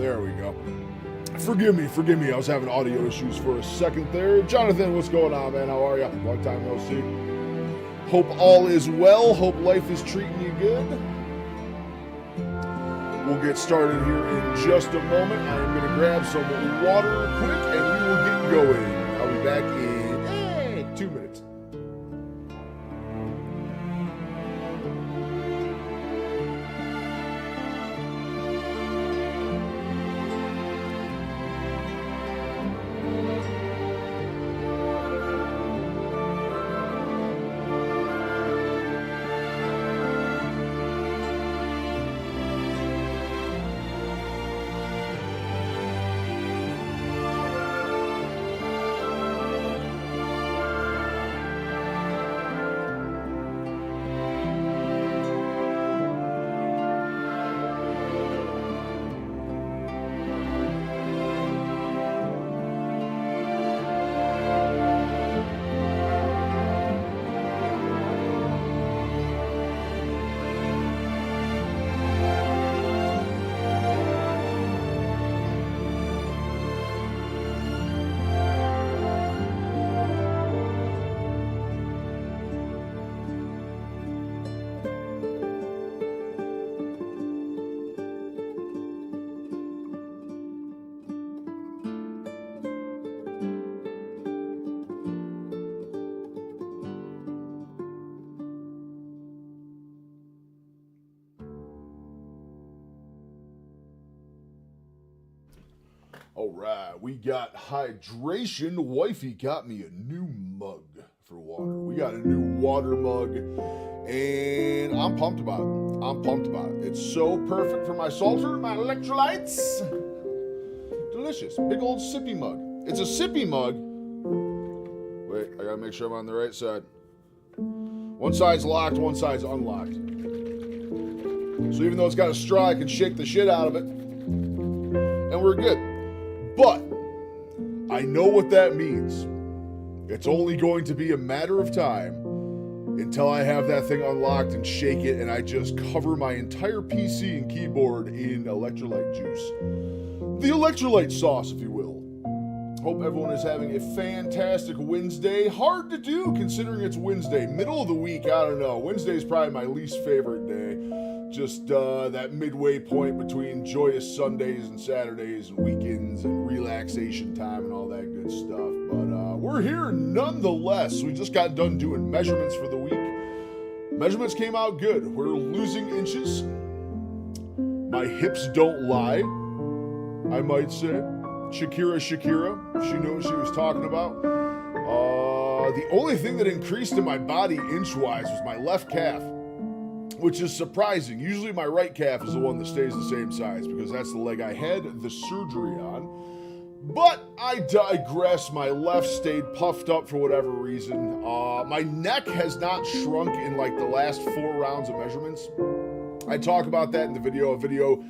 There we go. Forgive me. I was having audio issues for a second there. Jonathan, what's going on, man? How are you? Long time no see. Hope all is well. Hope life is treating you good. We'll get started here in just a moment. I'm going to grab some water quick and we will get going. I'll be back in 2 minutes. All right, we got hydration. Wifey got me a new mug for water. We got a new water mug, and I'm pumped about it. It's so perfect for my salter, my electrolytes. Delicious. Big old sippy mug. It's a sippy mug. Wait, I gotta make sure I'm on the right side. One side's locked, one side's unlocked. So even though it's got a straw, I can shake the shit out of it, and we're good. But I know what that means. It's only going to be a matter of time until I have that thing unlocked and shake it and I just cover my entire PC and keyboard in electrolyte juice. The electrolyte sauce, if you will. Hope everyone is having a fantastic Wednesday. Hard to do considering it's Wednesday. Middle of the week, I don't know. Wednesday is probably my least favorite day. Just that midway point between joyous Sundays and Saturdays and weekends and relaxation time and all that good stuff. But we're here nonetheless. We just got done doing measurements for the week. Measurements came out good. We're losing inches. My hips don't lie, I might say. Shakira, she knew what she was talking about. The only thing that increased in my body inch-wise was my left calf, which is surprising. Usually my right calf is the one that stays the same size because that's the leg I had the surgery on. But I digress. My left stayed puffed up for whatever reason. My neck has not shrunk in like the last 4 rounds of measurements. I talk about that in the video. A video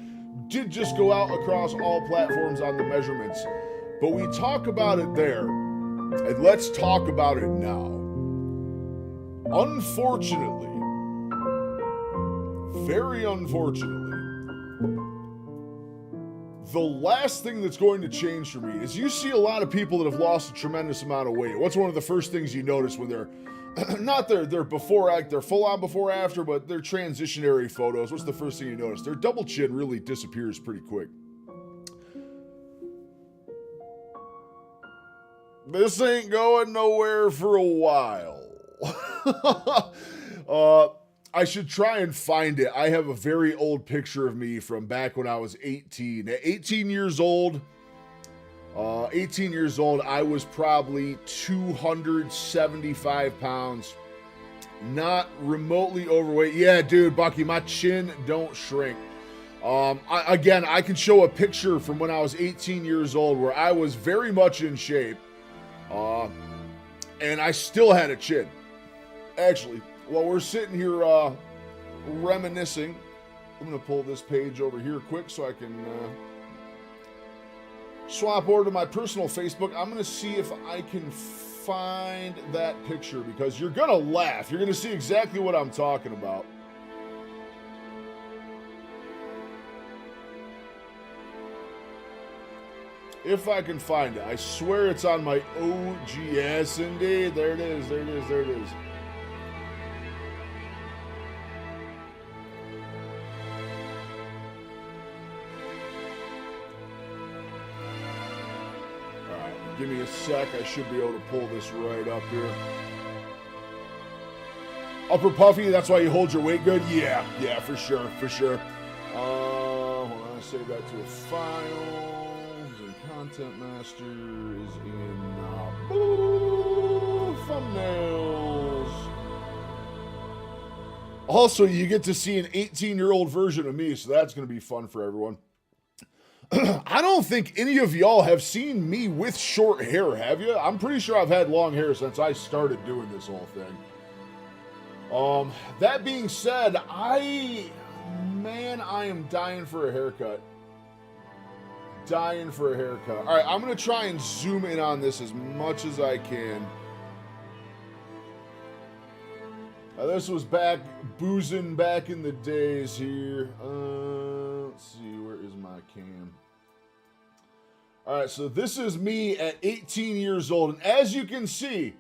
did just go out across all platforms on the measurements, but we talk about it there, and let's talk about it now. Unfortunately, very unfortunately, the last thing that's going to change for me is you see a lot of people that have lost a tremendous amount of weight. What's one of the first things you notice when they're not their before, like their full on before after, but their transitionary photos? What's the first thing you notice? Their double chin really disappears pretty quick. This ain't going nowhere for a while. I should try and find it. I have a very old picture of me from back when I was 18. At 18 years old, I was probably 275 pounds. Not remotely overweight. Yeah, dude, Bucky, my chin don't shrink. I can show a picture from when I was 18 years old where I was very much in shape. And I still had a chin. Actually, while we're sitting here reminiscing, I'm going to pull this page over here quick so I can swap over to my personal Facebook. I'm going to see if I can find that picture because you're going to laugh. You're going to see exactly what I'm talking about. If I can find it. I swear it's on my OGS, indeed. There it is, there it is, there it is. Alright, give me a sec. I should be able to pull this right up here. Upper puffy, that's why you hold your weight good? Yeah, for sure, for sure. Hold on, save that to a file. Content master is in thumbnails. Also, you get to see an 18-year-old version of me, so that's going to be fun for everyone. I don't think any of y'all have seen me with short hair, have you? I'm pretty sure I've had long hair since I started doing this whole thing. That being said, I am dying for a haircut. Dying for a haircut. All right, I'm going to try and zoom in on this as much as I can. This was boozing back in the days here. Let's see, where is my cam? All right, so this is me at 18 years old. And as you can see,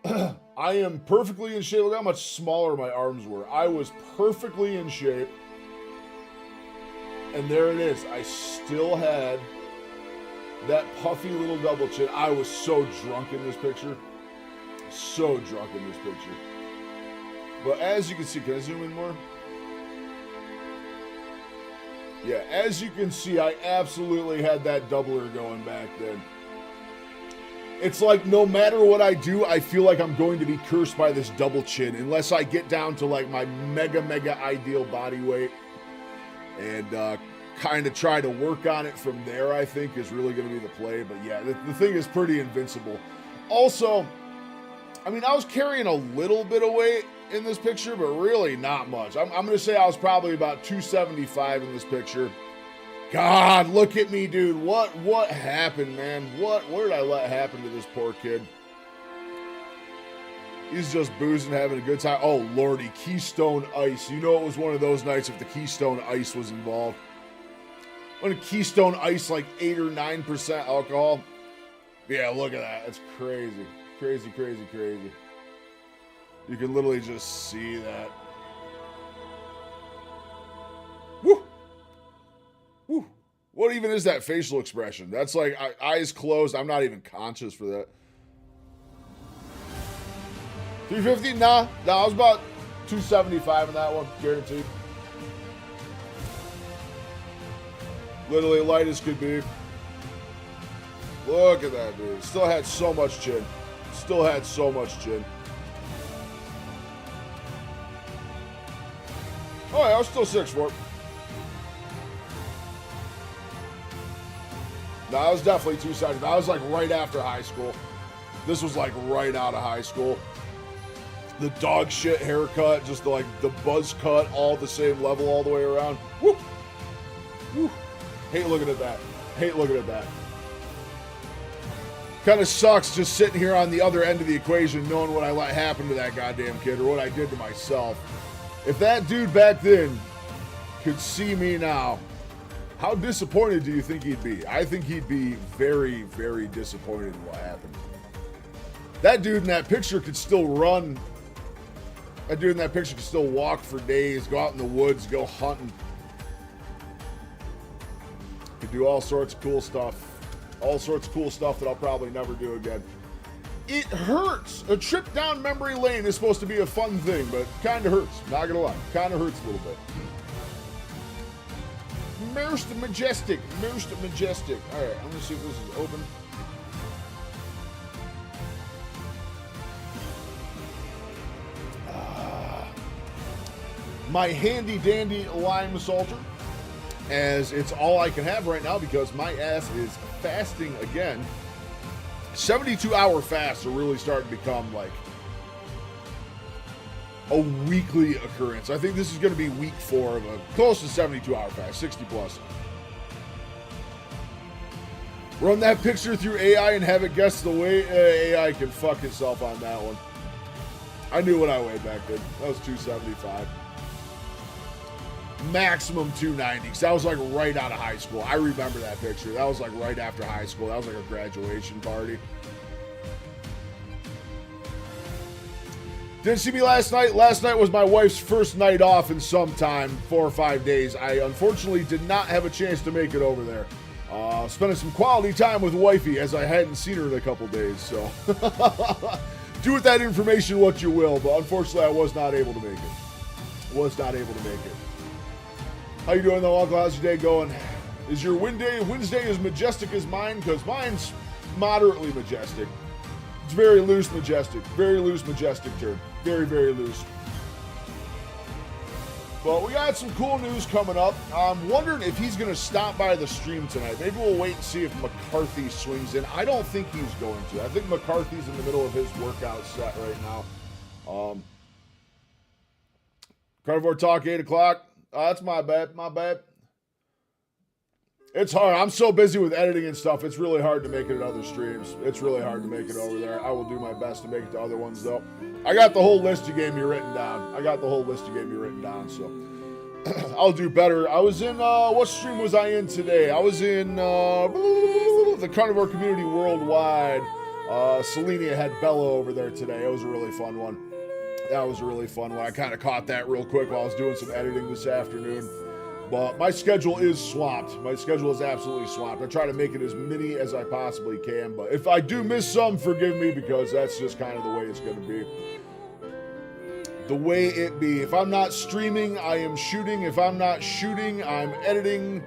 I am perfectly in shape. Look how much smaller my arms were. I was perfectly in shape. And there it is. I still had that puffy little double chin. I was so drunk in this picture. So drunk in this picture. But as you can see, can I zoom in more? Yeah, as you can see, I absolutely had that doubler going back then. It's like no matter what I do, I feel like I'm going to be cursed by this double chin unless I get down to like my mega ideal body weight. And kind of try to work on it from there, I think, is really going to be the play. But yeah, the thing is pretty invincible. Also, I mean, I was carrying a little bit of weight in this picture, but really not much. I'm going to say I was probably about 275 in this picture. God, look at me, dude. What happened, man? What did I let happen to this poor kid? He's just boozing, having a good time. Oh, lordy, Keystone Ice. You know it was one of those nights if the Keystone Ice was involved. When a Keystone Ice, like 8 or 9% alcohol. Yeah, look at that. That's crazy. Crazy, crazy, crazy. You can literally just see that. Woo! Woo! What even is that facial expression? That's like eyes closed. I'm not even conscious for that. 350? Nah, I was about 275 in that one, guaranteed. Literally light as could be. Look at that, dude. Still had so much chin. Still had so much chin. Oh yeah, I was still 6'4". No, I was definitely 275. I was like right after high school. This was like right out of high school. The dog shit haircut, just like the buzz cut, all the same level all the way around. Woo! Woo! Hate looking at that. Hate looking at that. Kind of sucks just sitting here on the other end of the equation knowing what I let happen to that goddamn kid or what I did to myself. If that dude back then could see me now, how disappointed do you think he'd be? I think he'd be very, very disappointed in what happened. That dude in that picture could still run. That dude in that picture could still walk for days, go out in the woods, go hunting. Could do all sorts of cool stuff. All sorts of cool stuff that I'll probably never do again. It hurts. A trip down memory lane is supposed to be a fun thing, but kind of hurts. Not gonna lie. Kind of hurts a little bit. Most majestic. Most majestic. All right, I'm gonna see if this is open. My handy dandy lime salter, as it's all I can have right now because my ass is fasting again. 72-hour fasts are really starting to become like a weekly occurrence. I think this is going to be week 4 of a close to 72-hour fast, 60 plus. Run that picture through AI and have it guess the weight. AI can fuck itself on that one. I knew what I weighed back then. That was 275. maximum 290, because that was like right out of high school. I remember that picture. That was like right after high school. That was like a graduation party. Didn't see me last night. Last night was my wife's first night off in some time, 4 or 5 days. I unfortunately did not have a chance to make it over there. Spending some quality time with wifey, as I hadn't seen her in a couple days, so. Do with that information what you will, but unfortunately I was not able to make it. How you doing though, Uncle? How's your day going? Is your Wednesday as majestic as mine? Because mine's moderately majestic. It's very loose majestic. Very loose majestic turn. Very, very loose. But we got some cool news coming up. I'm wondering if he's going to stop by the stream tonight. Maybe we'll wait and see if McCarthy swings in. I don't think he's going to. I think McCarthy's in the middle of his workout set right now. Carnivore Talk, 8 o'clock. That's my bad. It's hard. I'm so busy with editing and stuff. It's really hard to make it at other streams. It's really hard to make it over there. I will do my best to make it to other ones, though. I got the whole list you gave me written down. So I'll do better. I was in, what stream was I in today? I was in the Carnivore Community Worldwide. Selenia had Bella over there today. It was a really fun one. I kind of caught that real quick while I was doing some editing this afternoon. But my schedule is swamped. My schedule is absolutely swamped. I try to make it as many as I possibly can. But if I do miss some, forgive me, because that's just kind of the way it's going to be. The way it be. If I'm not streaming, I am shooting. If I'm not shooting, I'm editing.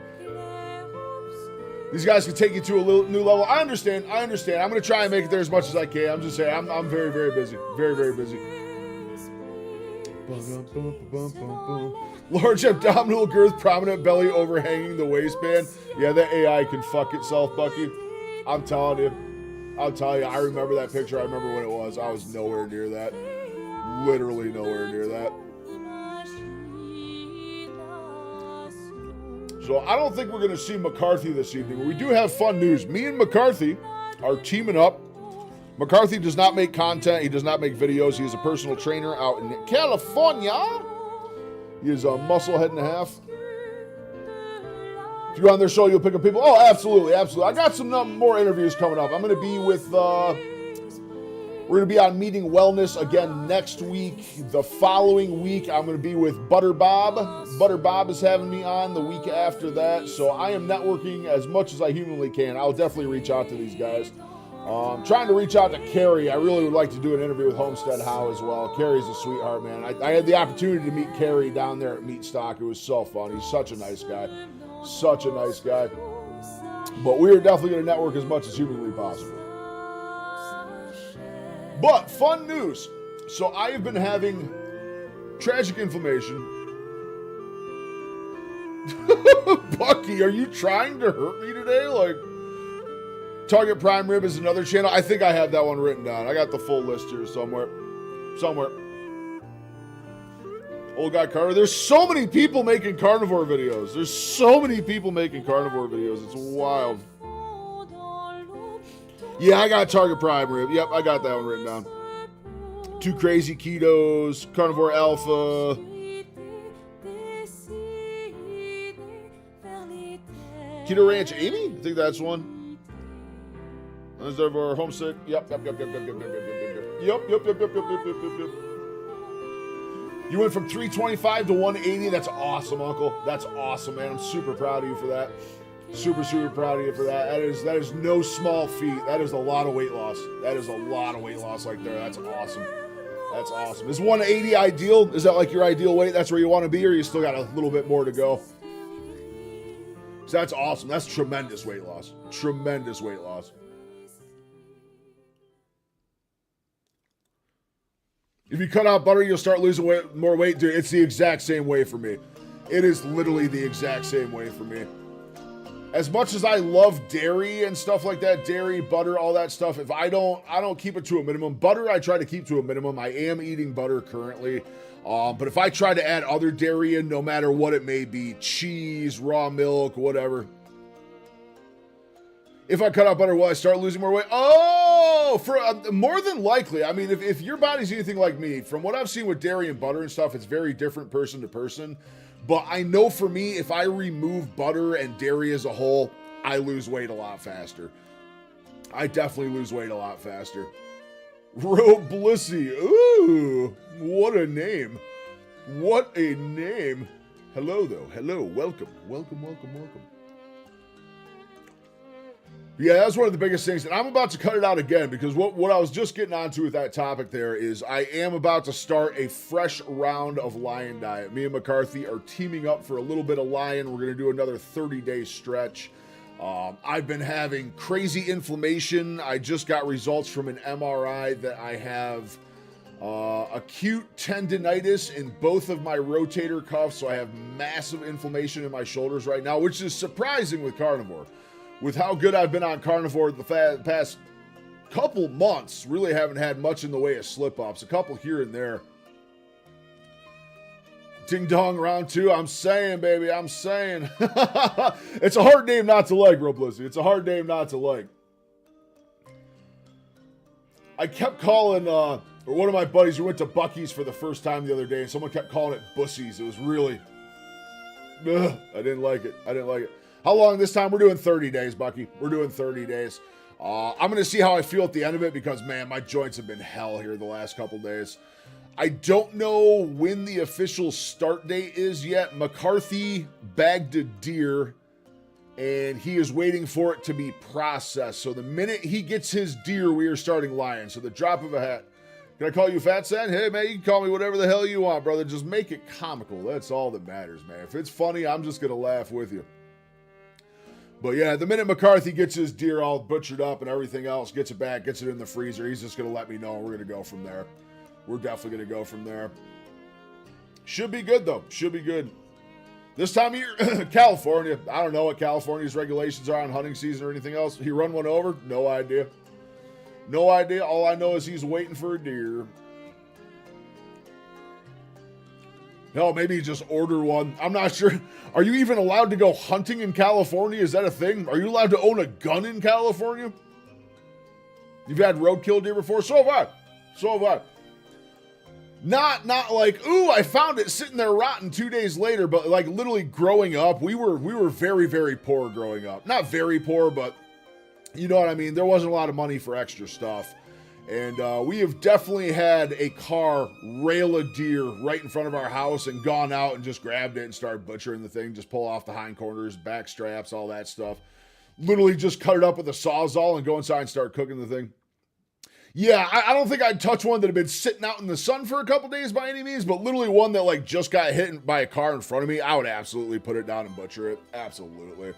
These guys can take you to a new level. I understand. I'm going to try and make it there as much as I can. I'm just saying, I'm very, very busy. Very, very busy. Large abdominal girth, prominent belly overhanging the waistband. Yeah, that AI can fuck itself, Bucky. I'm telling you. I remember that picture. I remember when it was. I was nowhere near that. Literally nowhere near that. So I don't think we're going to see McCarthy this evening. But we do have fun news. Me and McCarthy are teaming up. McCarthy does not make content. He does not make videos. He is a personal trainer out in California. He is a muscle head and a half. If you're on their show, you'll pick up people. Oh, absolutely. I got some more interviews coming up. I'm going to be with, we're going to be on Meeting Wellness again next week. The following week, I'm going to be with Butter Bob. Butter Bob is having me on the week after that. So I am networking as much as I humanly can. I'll definitely reach out to these guys. Trying to reach out to Carrie. I really would like to do an interview with Homestead Howe as well. Carrie's a sweetheart, man. I had the opportunity to meet Carrie down there at Meat Stock. It was so fun. He's such a nice guy. But we are definitely going to network as much as humanly possible. But fun news. So I have been having tragic inflammation. Bucky, are you trying to hurt me today? Like, Target Prime Rib is another channel. I think I have that one written down. I got the full list here somewhere. Old Guy Carver. There's so many people making carnivore videos. It's wild. Yeah, I got Target Prime Rib. Yep, I got that one written down. Two Crazy Ketos, Carnivore Alpha. Keto Ranch Amy? I think that's one. Is there our homesick? Yep. You went from 325 to 180. That's awesome, Uncle. That's awesome, man. I'm super proud of you for that. Super proud of you for that. That is no small feat. That is a lot of weight loss. Right there. That's awesome. Is 180 ideal? Is that like your ideal weight? That's where you want to be, or you still got a little bit more to go? So that's awesome. That's tremendous weight loss. If you cut out butter, you'll start losing more weight. Dude, it's the exact same way for me. It is literally the exact same way for me. As much as I love dairy and stuff like that, dairy, butter, all that stuff, if I don't keep it to a minimum. Butter, I try to keep to a minimum. I am eating butter currently. But if I try to add other dairy in, no matter what it may be, cheese, raw milk, whatever. If I cut out butter, will I start losing more weight? Oh, for more than likely. I mean, if your body's anything like me, from what I've seen with dairy and butter and stuff, it's very different person to person. But I know for me, if I remove butter and dairy as a whole, I lose weight a lot faster. I definitely lose weight a lot faster. Roblissy. Ooh, what a name. What a name. Hello, though. Hello. Welcome. Welcome, welcome, welcome. Yeah, that's one of the biggest things. And I'm about to cut it out again because what I was just getting onto with that topic there is I am about to start a fresh round of Lion Diet. Me and McCarthy are teaming up for a little bit of Lion. We're going to do another 30-day stretch. I've been having crazy inflammation. I just got results from an MRI that I have acute tendinitis in both of my rotator cuffs. So I have massive inflammation in my shoulders right now, which is surprising with carnivore. With how good I've been on carnivore the past couple months, really haven't had much in the way of slip-ups. A couple here and there. Ding dong, round 2. I'm saying, baby, I'm saying. It's a hard name not to like, Roblissy. It's a hard name not to like. I kept calling, one of my buddies who went to Buc-ee's for the first time the other day, and someone kept calling it Bussies. It was really, I didn't like it. I didn't like it. How long this time? We're doing 30 days, Bucky. We're doing 30 days. I'm going to see how I feel at the end of it because, man, my joints have been hell here the last couple days. I don't know when the official start date is yet. McCarthy bagged a deer, and he is waiting for it to be processed. So the minute he gets his deer, we are starting Lion. So the drop of a hat. Can I call you Fat Sen? Hey, man, you can call me whatever the hell you want, brother. Just make it comical. That's all that matters, man. If it's funny, I'm just going to laugh with you. But yeah, the minute McCarthy gets his deer all butchered up and everything else, gets it back, gets it in the freezer, he's just going to let me know, and we're going to go from there. We're definitely going to go from there. Should be good, though. Should be good. This time of year, California. I don't know what California's regulations are on hunting season or anything else. He run one over? No idea. No idea. All I know is he's waiting for a deer. Hell, maybe just order one. I'm not sure. Are you even allowed to go hunting in California? Is that a thing? Are you allowed to own a gun in California? You've had roadkill deer before? So have I. So have I. Not like, ooh, I found it sitting there rotten 2 days later, but like literally growing up, we were very, very poor growing up. Not very poor, but you know what I mean? There wasn't a lot of money for extra stuff. And we have definitely had a car rail a deer right in front of our house and gone out and just grabbed it and started butchering the thing. Just pull off the hindquarters, back straps, all that stuff. Literally just cut it up with a Sawzall and go inside and start cooking the thing. Yeah, I don't think I'd touch one that had been sitting out in the sun for a couple days by any means, but literally one that like just got hit by a car in front of me, I would absolutely put it down and butcher it. Absolutely.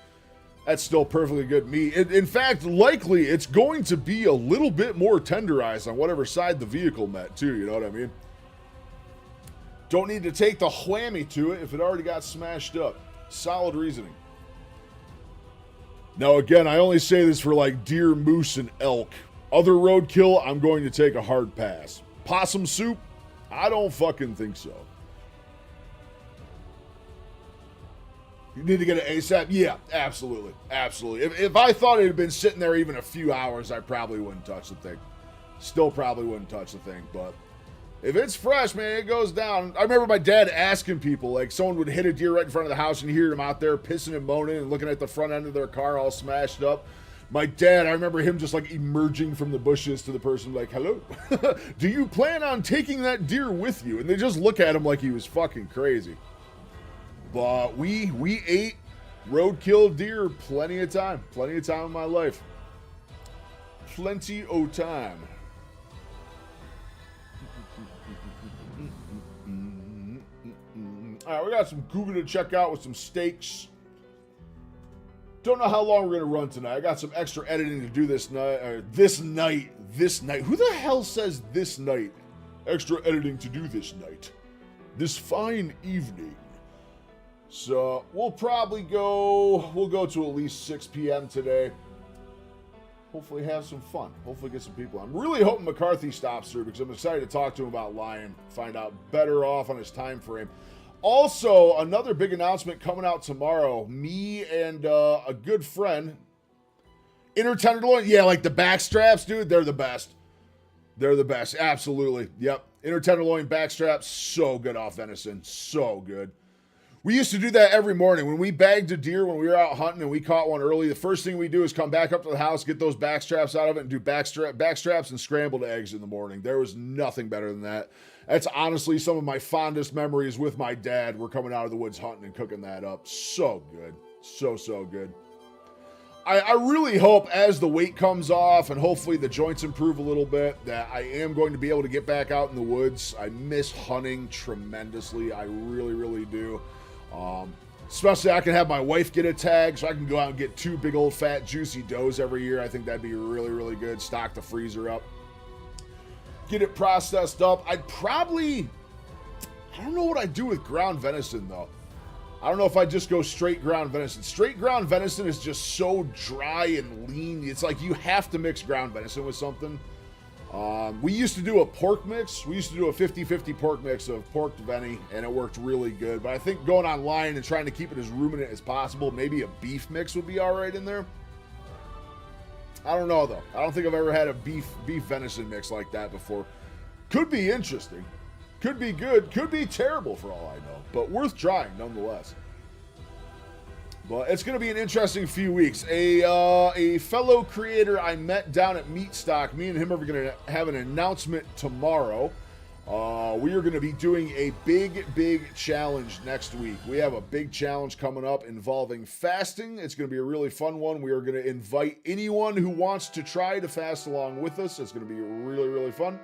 That's still perfectly good meat. In fact, likely it's going to be a little bit more tenderized on whatever side the vehicle met too, you know what I mean? Don't need to take the whammy to it if it already got smashed up. Solid reasoning. Now again, I only say this for like deer, moose, and elk. Other roadkill, I'm going to take a hard pass. Possum soup? I don't fucking think so. You need to get it ASAP? Yeah, absolutely. Absolutely. If I thought it had been sitting there even a few hours, I probably wouldn't touch the thing. Still probably wouldn't touch the thing, but if it's fresh, man, it goes down. I remember my dad asking people, like someone would hit a deer right in front of the house and you hear them out there pissing and moaning and looking at the front end of their car all smashed up. My dad, I remember him just like emerging from the bushes to the person like, hello, do you plan on taking that deer with you? And they just look at him like he was fucking crazy. But we ate roadkill deer plenty of time in my life. Plenty of time. All right, we got some cougar to check out with some steaks. Don't know how long we're going to run tonight. I got some extra editing to do this night. This night. Who the hell says this night? Extra editing to do this night. This fine evening. So we'll go to at least 6 p.m. today. Hopefully have some fun. Hopefully get some people. I'm really hoping McCarthy stops through because I'm excited to talk to him about Lion. Find out better off on his time frame. Also, another big announcement coming out tomorrow. Me and a good friend, inner tenderloin. Yeah, like the back straps, dude. They're the best. They're the best. Absolutely. Yep. Inner tenderloin back straps. So good off venison. So good. We used to do that every morning. When we bagged a deer, when we were out hunting and we caught one early, the first thing we do is come back up to the house, get those back straps out of it, and do back straps and scrambled eggs in the morning. There was nothing better than that. That's honestly some of my fondest memories with my dad. We're coming out of the woods hunting and cooking that up. So good. So good. I really hope as the weight comes off and hopefully the joints improve a little bit that I am going to be able to get back out in the woods. I miss hunting tremendously. I really do. Especially I can have my wife get a tag so I can go out and get 2 big old fat juicy does every year. I think that'd be really good. Stock the freezer up. Get it processed up. I don't know what I'd do with ground venison though. I don't know if I just go straight ground venison. Straight ground venison is just so dry and lean. It's like you have to mix ground venison with something. We used to do a pork mix. We used to do a 50-50 pork mix of pork to veni, and it worked really good. But I think going online and trying to keep it as ruminant as possible, maybe a beef mix would be all right in there. I don't know, though. I don't think I've ever had a beef venison mix like that before. Could be interesting. Could be good. Could be terrible for all I know. But worth trying, nonetheless. But it's going to be an interesting few weeks. A fellow creator I met down at Meat Stock, me and him are going to have an announcement tomorrow. We are going to be doing a big challenge next week. We have a big challenge coming up involving fasting. It's going to be a really fun one. We are going to invite anyone who wants to try to fast along with us. It's going to be really fun.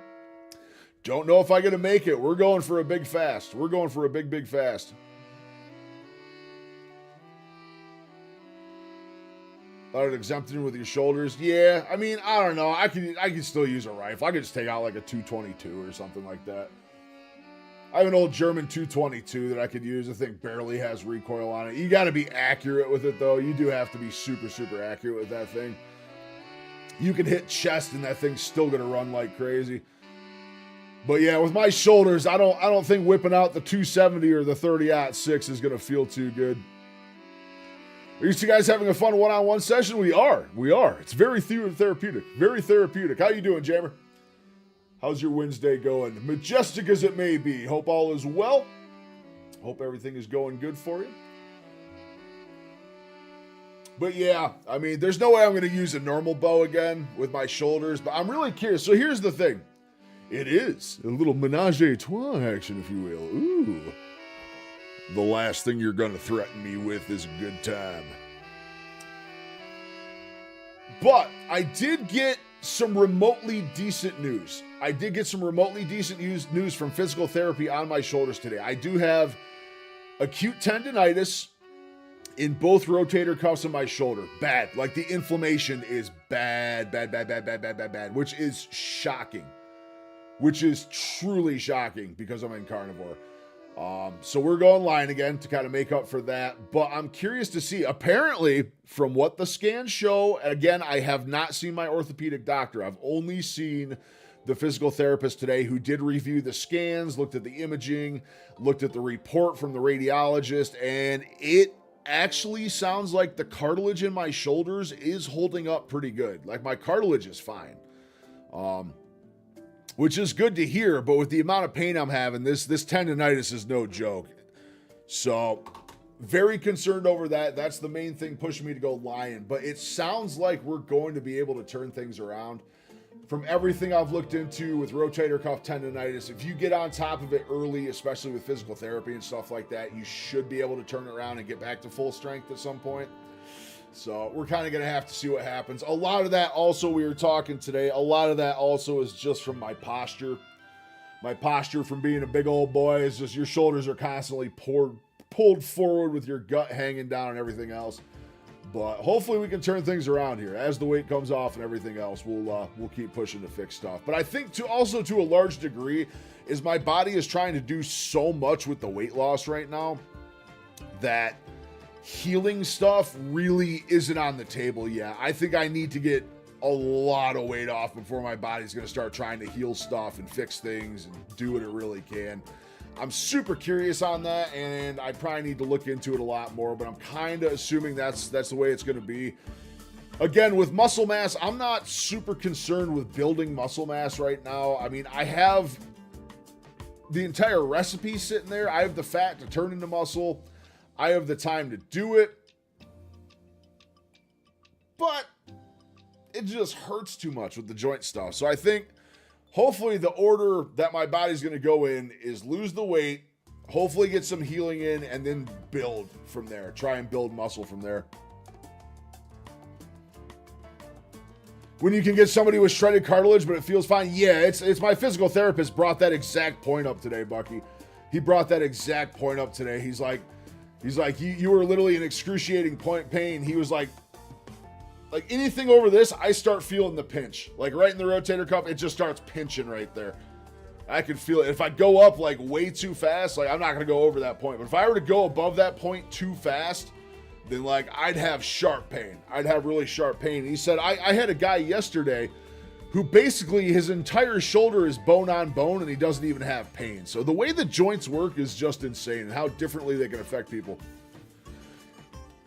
Don't know if I'm going to make it. We're going for a big fast. We're going for a big fast. Exempted with your shoulders. Yeah, I mean, I don't know. I could still use a rifle. I could just take out like a 222 or something like that. I have an old German 222 that I could use. I think barely has recoil on it. You got to be accurate with it though. You do have to be super accurate with that thing. You can hit chest and that thing's still gonna run like crazy. But yeah, with my shoulders, I don't think whipping out the 270 or the 30-06 is gonna feel too good. Are you guys having a fun one-on-one session? We are. It's very therapeutic. Very therapeutic. How you doing, Jammer? How's your Wednesday going? Majestic as it may be. Hope all is well. Hope everything is going good for you. But yeah, I mean, there's no way I'm going to use a normal bow again with my shoulders, but I'm really curious. So here's the thing. It is a little menage a trois action, if you will. Ooh. The last thing you're going to threaten me with is a good time. But I did get some remotely decent news. News from physical therapy on my shoulders today. I do have acute tendonitis in both rotator cuffs of my shoulder. Bad. Like the inflammation is bad, which is shocking. Which is truly shocking because I'm in carnivore. So we're going line again to kind of make up for that. But I'm curious to see, apparently, from what the scans show, again, I have not seen my orthopedic doctor. I've only seen the physical therapist today who did review the scans, looked at the imaging, looked at the report from the radiologist, and it actually sounds like the cartilage in my shoulders is holding up pretty good. Like my cartilage is fine. Which is good to hear, but with the amount of pain I'm having, this tendonitis is no joke. So, very concerned over that. That's the main thing pushing me to go lion. But it sounds like we're going to be able to turn things around. From everything I've looked into with rotator cuff tendonitis, if you get on top of it early, especially with physical therapy and stuff like that, you should be able to turn it around and get back to full strength at some point. So we're kind of going to have to see what happens. A lot of that also, we were talking today, a lot of that also is just from my posture. My posture from being a big old boy is just your shoulders are constantly pulled forward with your gut hanging down and everything else. But hopefully we can turn things around here. As the weight comes off and everything else, we'll keep pushing to fix stuff. But I think to a large degree is my body is trying to do so much with the weight loss right now that healing stuff really isn't on the table yet. I think I need to get a lot of weight off before my body's going to start trying to heal stuff and fix things and do what it really can. I'm super curious on that, and I probably need to look into it a lot more, but I'm kind of assuming that's the way it's going to be. Again, with muscle mass, I'm not super concerned with building muscle mass right now. I mean, I have the entire recipe sitting there. I have the fat to turn into muscle. I have the time to do it. But it just hurts too much with the joint stuff. So I think hopefully the order that my body's going to go in is lose the weight, hopefully get some healing in, and then build from there. Try and build muscle from there. When you can get somebody with shredded cartilage, but it feels fine. Yeah, it's my physical therapist brought that exact point up today, Bucky. He brought that exact point up today. He's like, you were literally in excruciating pain. He was like anything over this, I start feeling the pinch. Like right in the rotator cuff, it just starts pinching right there. I can feel it. If I go up like way too fast, like I'm not gonna go over that point. But if I were to go above that point too fast, then like I'd have sharp pain. I'd have really sharp pain. He said, I had a guy yesterday who basically his entire shoulder is bone on bone and he doesn't even have pain. So the way the joints work is just insane and how differently they can affect people.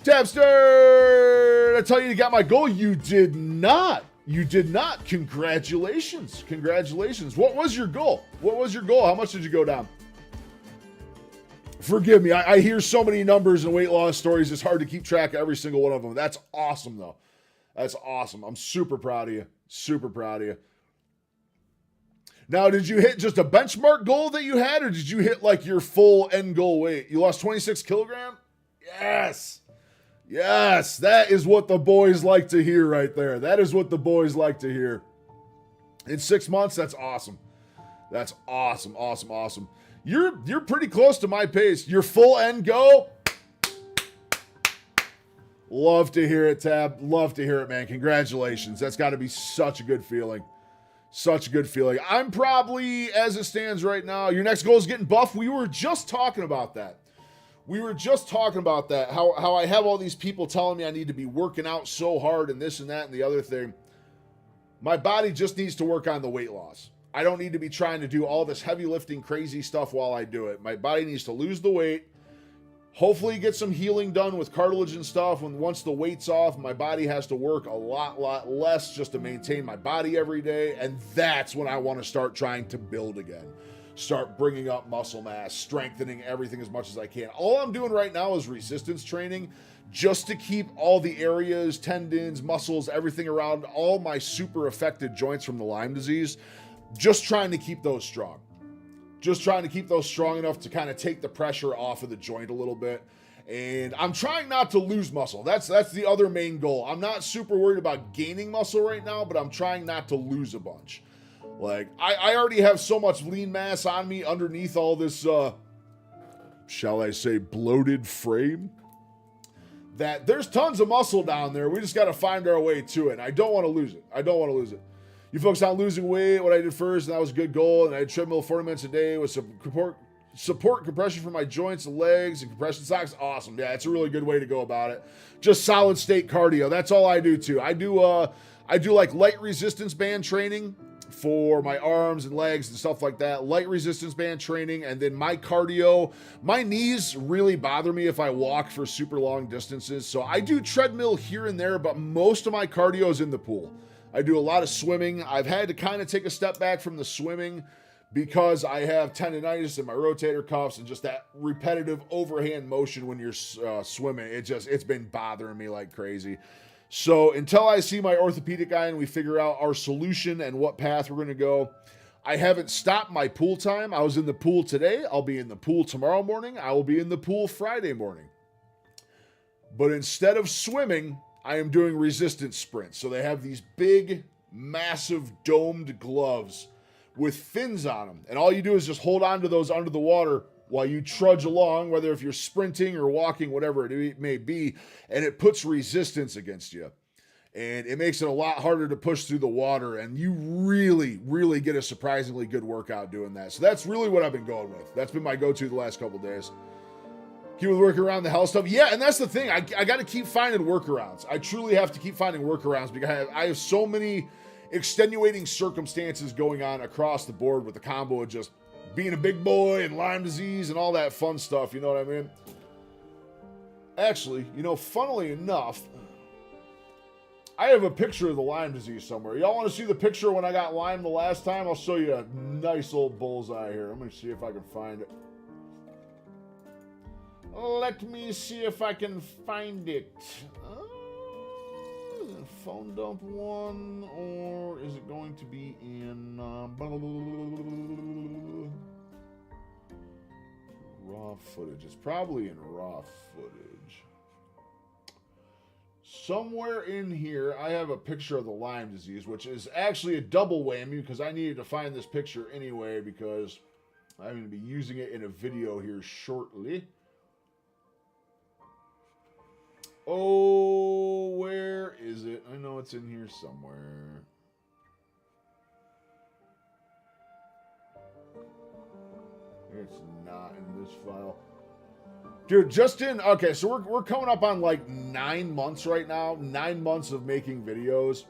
Tabster, I tell you got my goal. You did not. You did not. Congratulations. Congratulations. What was your goal? What was your goal? How much did you go down? Forgive me. I hear so many numbers and weight loss stories. It's hard to keep track of every single one of them. That's awesome, though. That's awesome. I'm super proud of you. Super proud of you. Now, did you hit just a benchmark goal that you had, or did you hit like your full end goal weight? You lost 26 kilograms? Yes. Yes. That is what the boys like to hear right there. That is what the boys like to hear. In 6 months, that's awesome. That's awesome. Awesome. Awesome. You're pretty close to my pace. Your full end go. Love to hear it, Tab. Love to hear it, man. Congratulations. That's got to be such a good feeling. Such a good feeling. I'm probably, as it stands right now, your next goal is getting buff. We were just talking about that. How I have all these people telling me I need to be working out so hard and this and that and the other thing. My body just needs to work on the weight loss. I don't need to be trying to do all this heavy lifting, crazy stuff while I do it. My body needs to lose the weight. Hopefully get some healing done with cartilage and stuff. Once the weight's off, my body has to work a lot less just to maintain my body every day. And that's when I want to start trying to build again. Start bringing up muscle mass, strengthening everything as much as I can. All I'm doing right now is resistance training just to keep all the areas, tendons, muscles, everything around all my super affected joints from the Lyme disease. Just trying to keep those strong. Just trying to keep those strong enough to kind of take the pressure off of the joint a little bit. And I'm trying not to lose muscle. That's the other main goal. I'm not super worried about gaining muscle right now, but I'm trying not to lose a bunch. Like, I already have so much lean mass on me underneath all this, shall I say, bloated frame, that there's tons of muscle down there. We just got to find our way to it. And I don't want to lose it. You focus on losing weight, what I did first, and that was a good goal. And I had treadmill 40 minutes a day with some support compression for my joints and legs and compression socks. Awesome. Yeah, it's a really good way to go about it. Just solid state cardio. That's all I do too. I do like light resistance band training for my arms and legs and stuff like that. Light resistance band training. And then my cardio, my knees really bother me if I walk for super long distances. So I do treadmill here and there, but most of my cardio is in the pool. I do a lot of swimming. I've had to kind of take a step back from the swimming because I have tendonitis in my rotator cuffs and just that repetitive overhand motion when you're swimming. It's been bothering me like crazy. So until I see my orthopedic guy and we figure out our solution and what path we're going to go, I haven't stopped my pool time. I was in the pool today. I'll be in the pool tomorrow morning. I will be in the pool Friday morning. But instead of swimming, I am doing resistance sprints. So they have these big, massive domed gloves with fins on them. And all you do is just hold on to those under the water while you trudge along, whether if you're sprinting or walking, whatever it may be. And it puts resistance against you. And it makes it a lot harder to push through the water. And you really, really get a surprisingly good workout doing that. So that's really what I've been going with. That's been my go-to the last couple of days. Keep working around the health stuff. Yeah, and that's the thing. I got to keep finding workarounds. I truly have to keep finding workarounds because I have so many extenuating circumstances going on across the board with the combo of just being a big boy and Lyme disease and all that fun stuff. You know what I mean? Actually, funnily enough, I have a picture of the Lyme disease somewhere. Y'all want to see the picture when I got Lyme the last time? I'll show you a nice old bullseye here. Let me see if I can find it. Let me see if I can find it. Is it a phone dump one, or is it going to be in raw footage? It's probably in raw footage. Somewhere in here, I have a picture of the Lyme disease, which is actually a double whammy because I needed to find this picture anyway because I'm going to be using it in a video here shortly. Oh, where is it? I know it's in here somewhere. It's not in this file. Dude, okay, so we're coming up on like 9 months right now. 9 months of making videos.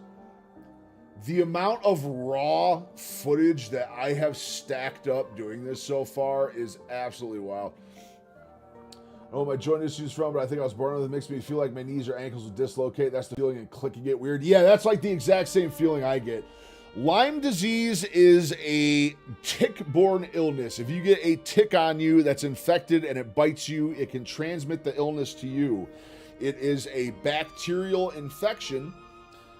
The amount of raw footage that I have stacked up doing this so far is absolutely wild. I don't know what my joint issues from, but I think I was born with it. It makes me feel like my knees or ankles will dislocate. That's the feeling, and clicking get weird. Yeah, that's like the exact same feeling I get. Lyme disease is a tick-borne illness. If you get a tick on you that's infected and it bites you, it can transmit the illness to you. It is a bacterial infection.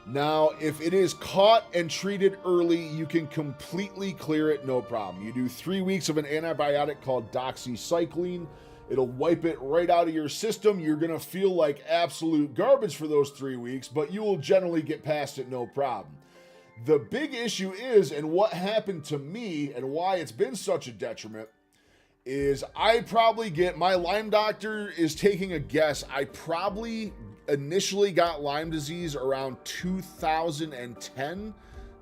Now, if it is caught and treated early, you can completely clear it, no problem. You do 3 weeks of an antibiotic called doxycycline. It'll wipe it right out of your system. You're going to feel like absolute garbage for those 3 weeks, but you will generally get past it, no problem. The big issue is, and what happened to me and why it's been such a detriment, is I probably get, my Lyme doctor is taking a guess, I probably initially got Lyme disease around 2010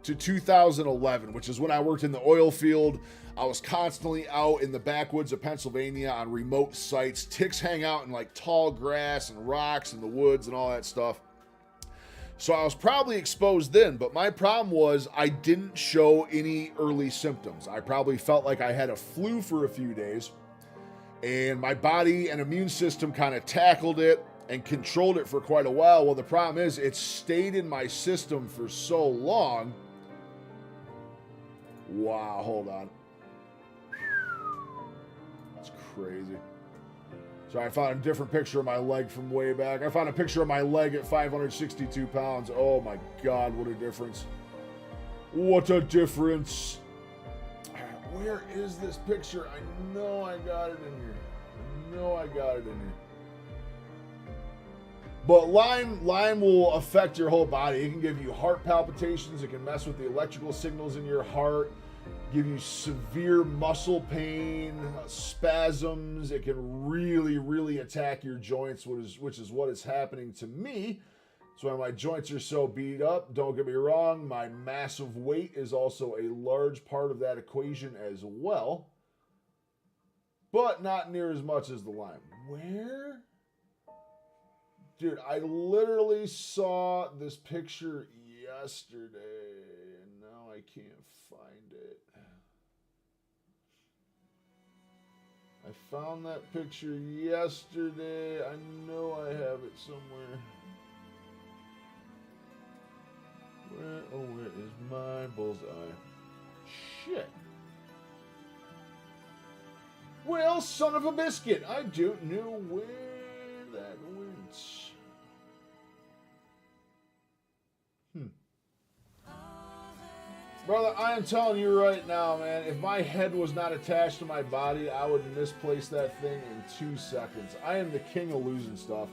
to 2011, which is when I worked in the oil field. I was constantly out in the backwoods of Pennsylvania on remote sites. Ticks hang out in like tall grass and rocks in the woods and all that stuff. So I was probably exposed then, but my problem was I didn't show any early symptoms. I probably felt like I had a flu for a few days, and my body and immune system kind of tackled it and controlled it for quite a while. Well, the problem is it stayed in my system for so long. Wow, hold on. That's crazy. So I found a different picture of my leg from way back. I found a picture of my leg at 562 pounds. Oh my God, what a difference. What a difference. Where is this picture? I know I got it in here. I know I got it in here. But Lyme will affect your whole body. It can give you heart palpitations. It can mess with the electrical signals in your heart. Give you severe muscle pain, spasms. It can really, really attack your joints, which is what is happening to me. So when my joints are so beat up, don't get me wrong, my massive weight is also a large part of that equation as well. But not near as much as the Lyme. Where? Dude, I literally saw this picture yesterday, and now I can't find it. I found that picture yesterday. I know I have it somewhere. Where is my bullseye? Shit. Well, son of a biscuit, I don't know where that went. Brother, I am telling you right now, man, if my head was not attached to my body, I would misplace that thing in 2 seconds. I am the king of losing stuff.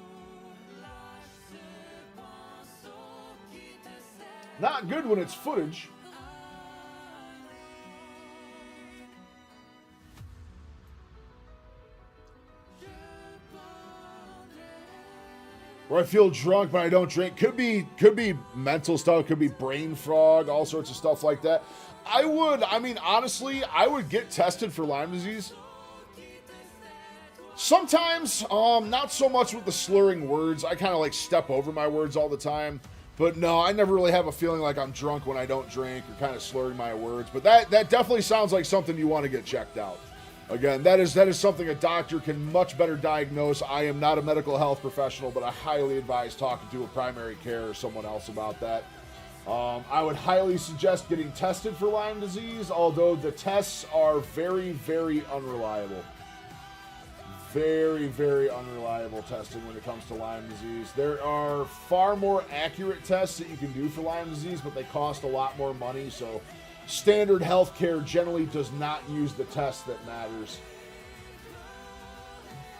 Not good when it's footage. Where I feel drunk but I don't drink. Could be mental stuff, could be brain fog, all sorts of stuff like that. Honestly, I would get tested for Lyme disease. Sometimes, not so much with the slurring words. I kind of like step over my words all the time. But no, I never really have a feeling like I'm drunk when I don't drink or kind of slurring my words. But that definitely sounds like something you want to get checked out. Again, that is something a doctor can much better diagnose. I am not a medical health professional, but I highly advise talking to a primary care or someone else about that. I would highly suggest getting tested for Lyme disease, although the tests are very, very unreliable. very, very unreliable testing when it comes to Lyme disease. There are far more accurate tests that you can do for Lyme disease, but they cost a lot more money, so standard healthcare generally does not use the test that matters.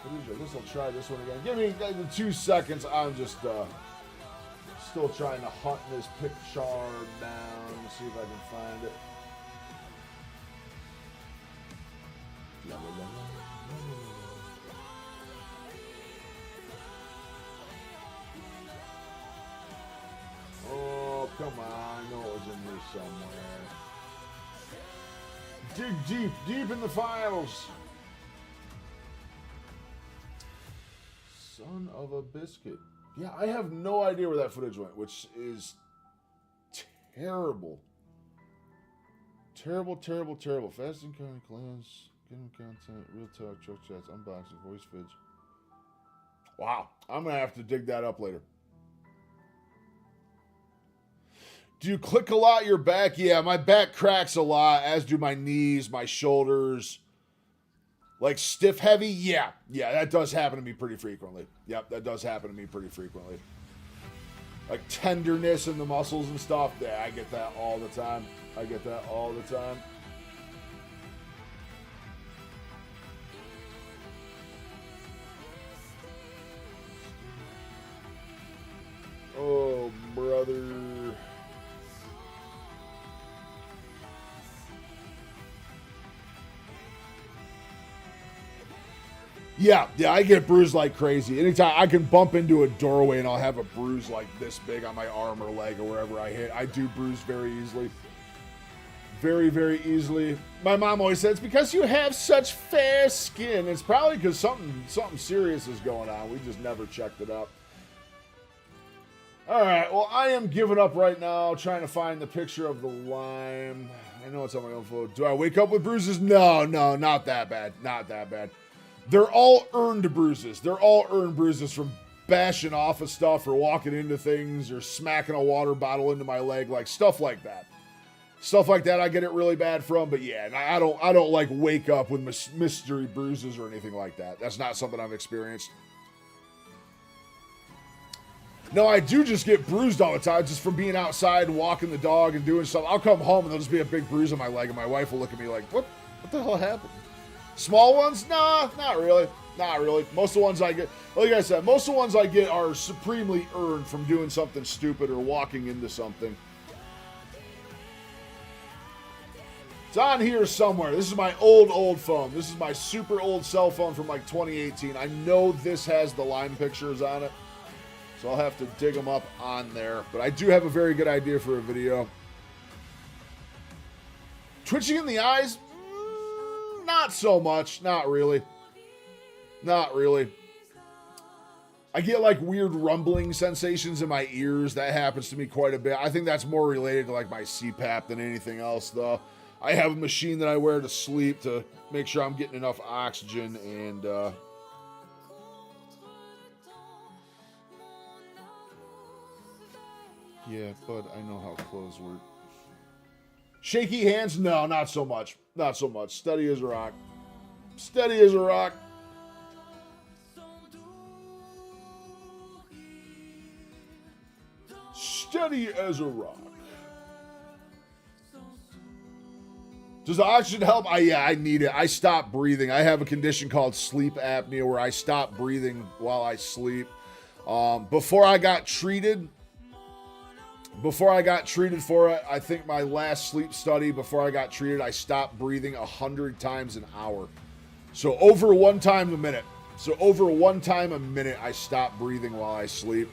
I guess I'll try this one again. Give me 2 seconds. I'm just still trying to hunt this picture down. See if I can find it. Oh, come on. I know it was in here somewhere. Dig deep in the files. Son of a biscuit. Yeah, I have no idea where that footage went, which is terrible. Terrible. Fasting county clans, getting content, real talk, truck chats, unboxing, voice vids. Wow, I'm going to have to dig that up later. Do you click a lot your back? Yeah, my back cracks a lot, as do my knees, my shoulders. Like stiff heavy? Yeah, that does happen to me pretty frequently. Yep, that does happen to me pretty frequently. Like tenderness in the muscles and stuff. Yeah, I get that all the time. Oh, brother. Yeah, I get bruised like crazy. Anytime I can bump into a doorway and I'll have a bruise like this big on my arm or leg or wherever I hit. I do bruise very easily. Very, very easily. My mom always said, it's because you have such fair skin. It's probably because something serious is going on. We just never checked it out. All right, well, I am giving up right now, trying to find the picture of the Lyme. I know it's on my own phone. Do I wake up with bruises? No, not that bad. Not that bad. They're all earned bruises. They're all earned bruises from bashing off of stuff or walking into things or smacking a water bottle into my leg, like stuff like that. Stuff like that I get it really bad from, but yeah, I don't like wake up with mystery bruises or anything like that. That's not something I've experienced. No, I do just get bruised all the time, just from being outside, walking the dog and doing stuff. I'll come home and there'll just be a big bruise on my leg, and my wife will look at me like, what the hell happened? Small ones? Nah, not really. Not really. Most of the ones I get, like I said, most of the ones I get are supremely earned from doing something stupid or walking into something. It's on here somewhere. This is my old phone. This is my super old cell phone from like 2018. I know this has the Lyme pictures on it, so I'll have to dig them up on there. But I do have a very good idea for a video. Twitching in the eyes? Not so much. Not really. Not really. I get like weird rumbling sensations in my ears. That happens to me quite a bit. I think that's more related to like my CPAP than anything else, though. I have a machine that I wear to sleep to make sure I'm getting enough oxygen, and yeah, but I know how clothes work. Shaky hands? No, not so much. Not so much. Steady as a rock. Steady as a rock. Steady as a rock. Does the oxygen help? Yeah, I need it. I stop breathing. I have a condition called sleep apnea where I stop breathing while I sleep. Before I got treated for it, I think my last sleep study before I got treated, I stopped breathing 100 times an hour. So over one time a minute. I stop breathing while I sleep.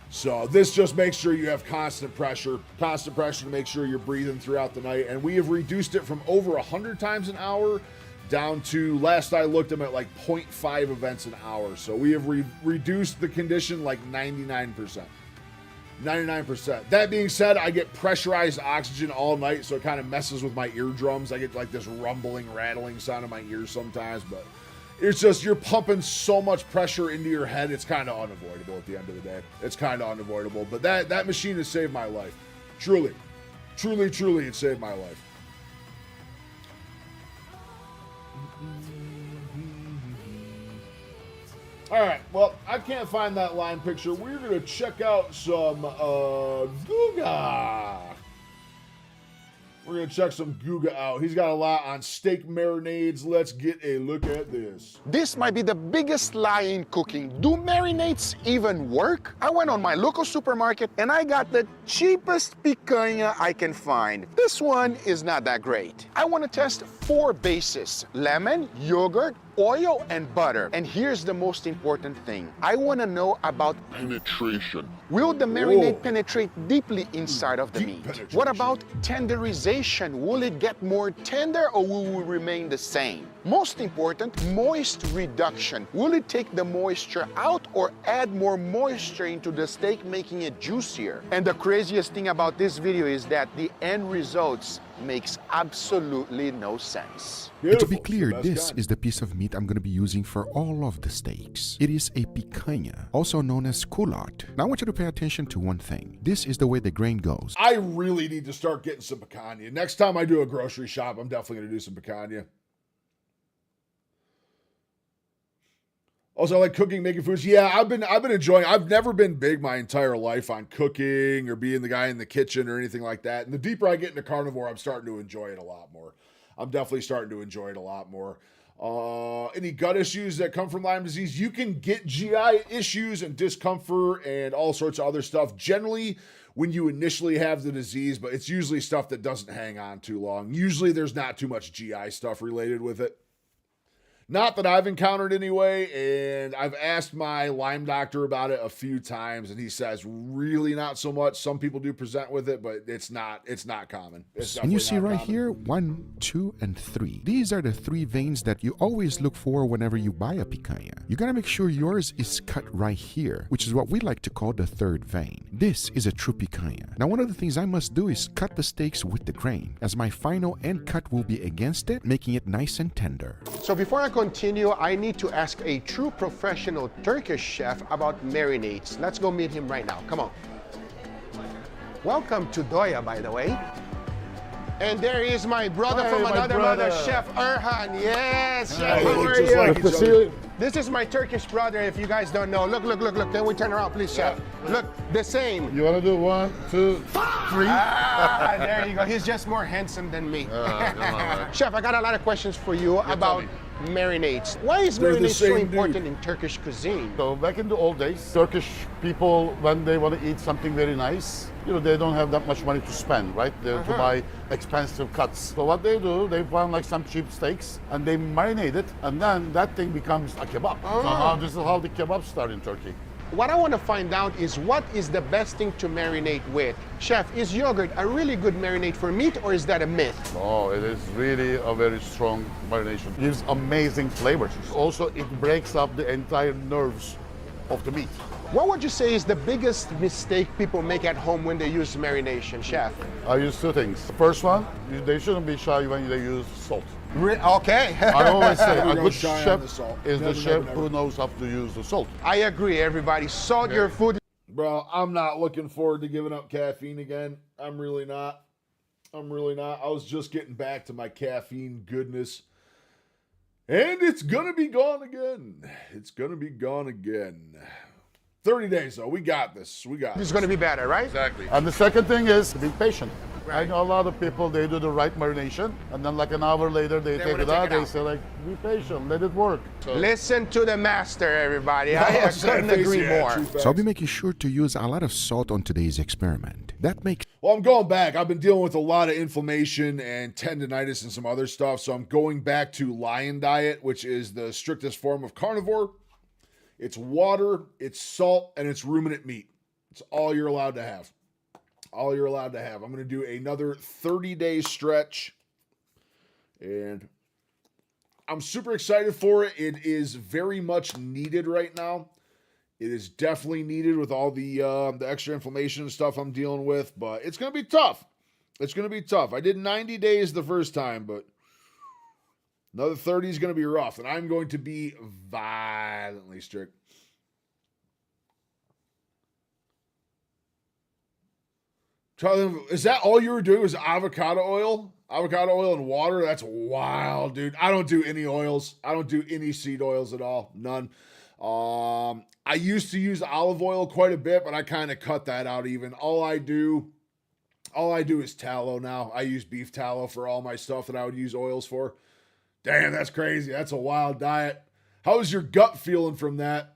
So this just makes sure you have constant pressure to make sure you're breathing throughout the night. And we have reduced it from over 100 times an hour down to, last I looked, I'm at like 0.5 events an hour. So we have reduced the condition like 99%. 99%. That being said, I get pressurized oxygen all night, so it kind of messes with my eardrums. I get like this rumbling, rattling sound in my ears sometimes, but it's just you're pumping so much pressure into your head, it's kind of unavoidable at the end of the day. It's kind of unavoidable, but that machine has saved my life. Truly, it saved my life. All right, well, I can't find that line picture. We're going to check out some Guga. We're going to check some Guga out. He's got a lot on steak marinades. Let's get a look at this. This might be the biggest lie in cooking. Do marinades even work? I went on my local supermarket and I got the cheapest picanha I can find. This one is not that great. I want to test 4 bases: lemon, yogurt, oil, and butter. And here's the most important thing. I want to know about penetration. Will the marinade penetrate deeply inside of the meat? What about tenderization? Will it get more tender or will it remain the same? Most important, moist reduction. Will it take the moisture out or add more moisture into the steak, making it juicier? And the craziest thing about this video is that the end results makes absolutely no sense. Beautiful. To be clear, this is the piece of meat I'm going to be using for all of the steaks. It is a picanha, also known as culotte. Now I want you to pay attention to one thing. This is the way the grain goes. I really need to start getting some picanha. Next time I do a grocery shop, I'm definitely going to do some picanha. Also, I like cooking, making foods. Yeah, I've been enjoying. I've never been big my entire life on cooking or being the guy in the kitchen or anything like that. And the deeper I get into carnivore, I'm starting to enjoy it a lot more. I'm definitely starting to enjoy it a lot more. Any gut issues that come from Lyme disease, you can get GI issues and discomfort and all sorts of other stuff generally when you initially have the disease, but it's usually stuff that doesn't hang on too long. Usually there's not too much GI stuff related with it. Not that I've encountered anyway, and I've asked my Lyme doctor about it a few times, and he says really not so much. Some people do present with it, but it's not common. And you see right here, 1, 2, and 3. These are the 3 veins that you always look for whenever you buy a picanha. You gotta make sure yours is cut right here, which is what we like to call the 3rd vein. This is a true picanha. Now, one of the things I must do is cut the steaks with the grain, as my final end cut will be against it, making it nice and tender. So before I continue, I need to ask a true professional Turkish chef about marinades. Let's go meet him right now. Come on. Welcome to Doya, by the way. And there is my brother from another mother, Chef Erhan. Yes, Chef, how are you? Like each other. This is my Turkish brother, if you guys don't know. Look. Can we turn around, please, Chef? Look, the same. You want to do 1, 2, 3? There you go. He's just more handsome than me. Chef, I got a lot of questions for you about marinades. Why is marinade so important in Turkish cuisine? So back in the old days, Turkish people, when they want to eat something very nice, they don't have that much money to spend, right? To buy expensive cuts. So what they do, they find like some cheap steaks and they marinate it, and then that thing becomes a kebab. So this is how the kebabs start in Turkey. What I want to find out is what is the best thing to marinate with? Chef, is yogurt a really good marinade for meat, or is that a myth? Oh, it is really a very strong marination. It gives amazing flavors. Also, it breaks up the entire nerves of the meat. What would you say is the biggest mistake people make at home when they use marination, Chef? I use 2 things. The first one, they shouldn't be shy when they use salt. Okay. I always say a good shy on chef the salt. is the Never, chef never, who never. knows how to use the salt. I agree, everybody. Salt your food. Bro, I'm not looking forward to giving up caffeine again. I'm really not. I was just getting back to my caffeine goodness. And it's going to be gone again. 30 days, though. We got this. It's going to be better, right? Exactly. And the second thing is to be patient. I know a lot of people, they do the right marination, and then like an hour later, they take it out. They say like, be patient, let it work. So, listen to the master, everybody. I couldn't agree more. So I'll be making sure to use a lot of salt on today's experiment. That makes Well, I'm going back. I've been dealing with a lot of inflammation and tendinitis and some other stuff, so I'm going back to lion diet, which is the strictest form of carnivore. It's water, it's salt, and it's ruminant meat. It's all you're allowed to have. I'm going to do another 30-day stretch, and I'm super excited for it. It is very much needed right now. It is definitely needed with all the extra inflammation and stuff I'm dealing with, but it's going to be tough. I did 90 days the first time, but another 30 is going to be rough, and I'm going to be violently strict. Charlie, is that all you were doing was avocado oil? Avocado oil and water? That's wild, dude. I don't do any oils. I don't do any seed oils at all. None. I used to use olive oil quite a bit, but I kind of cut that out even. All I do is tallow now. I use beef tallow for all my stuff that I would use oils for. Damn, that's crazy. That's a wild diet. How's your gut feeling from that?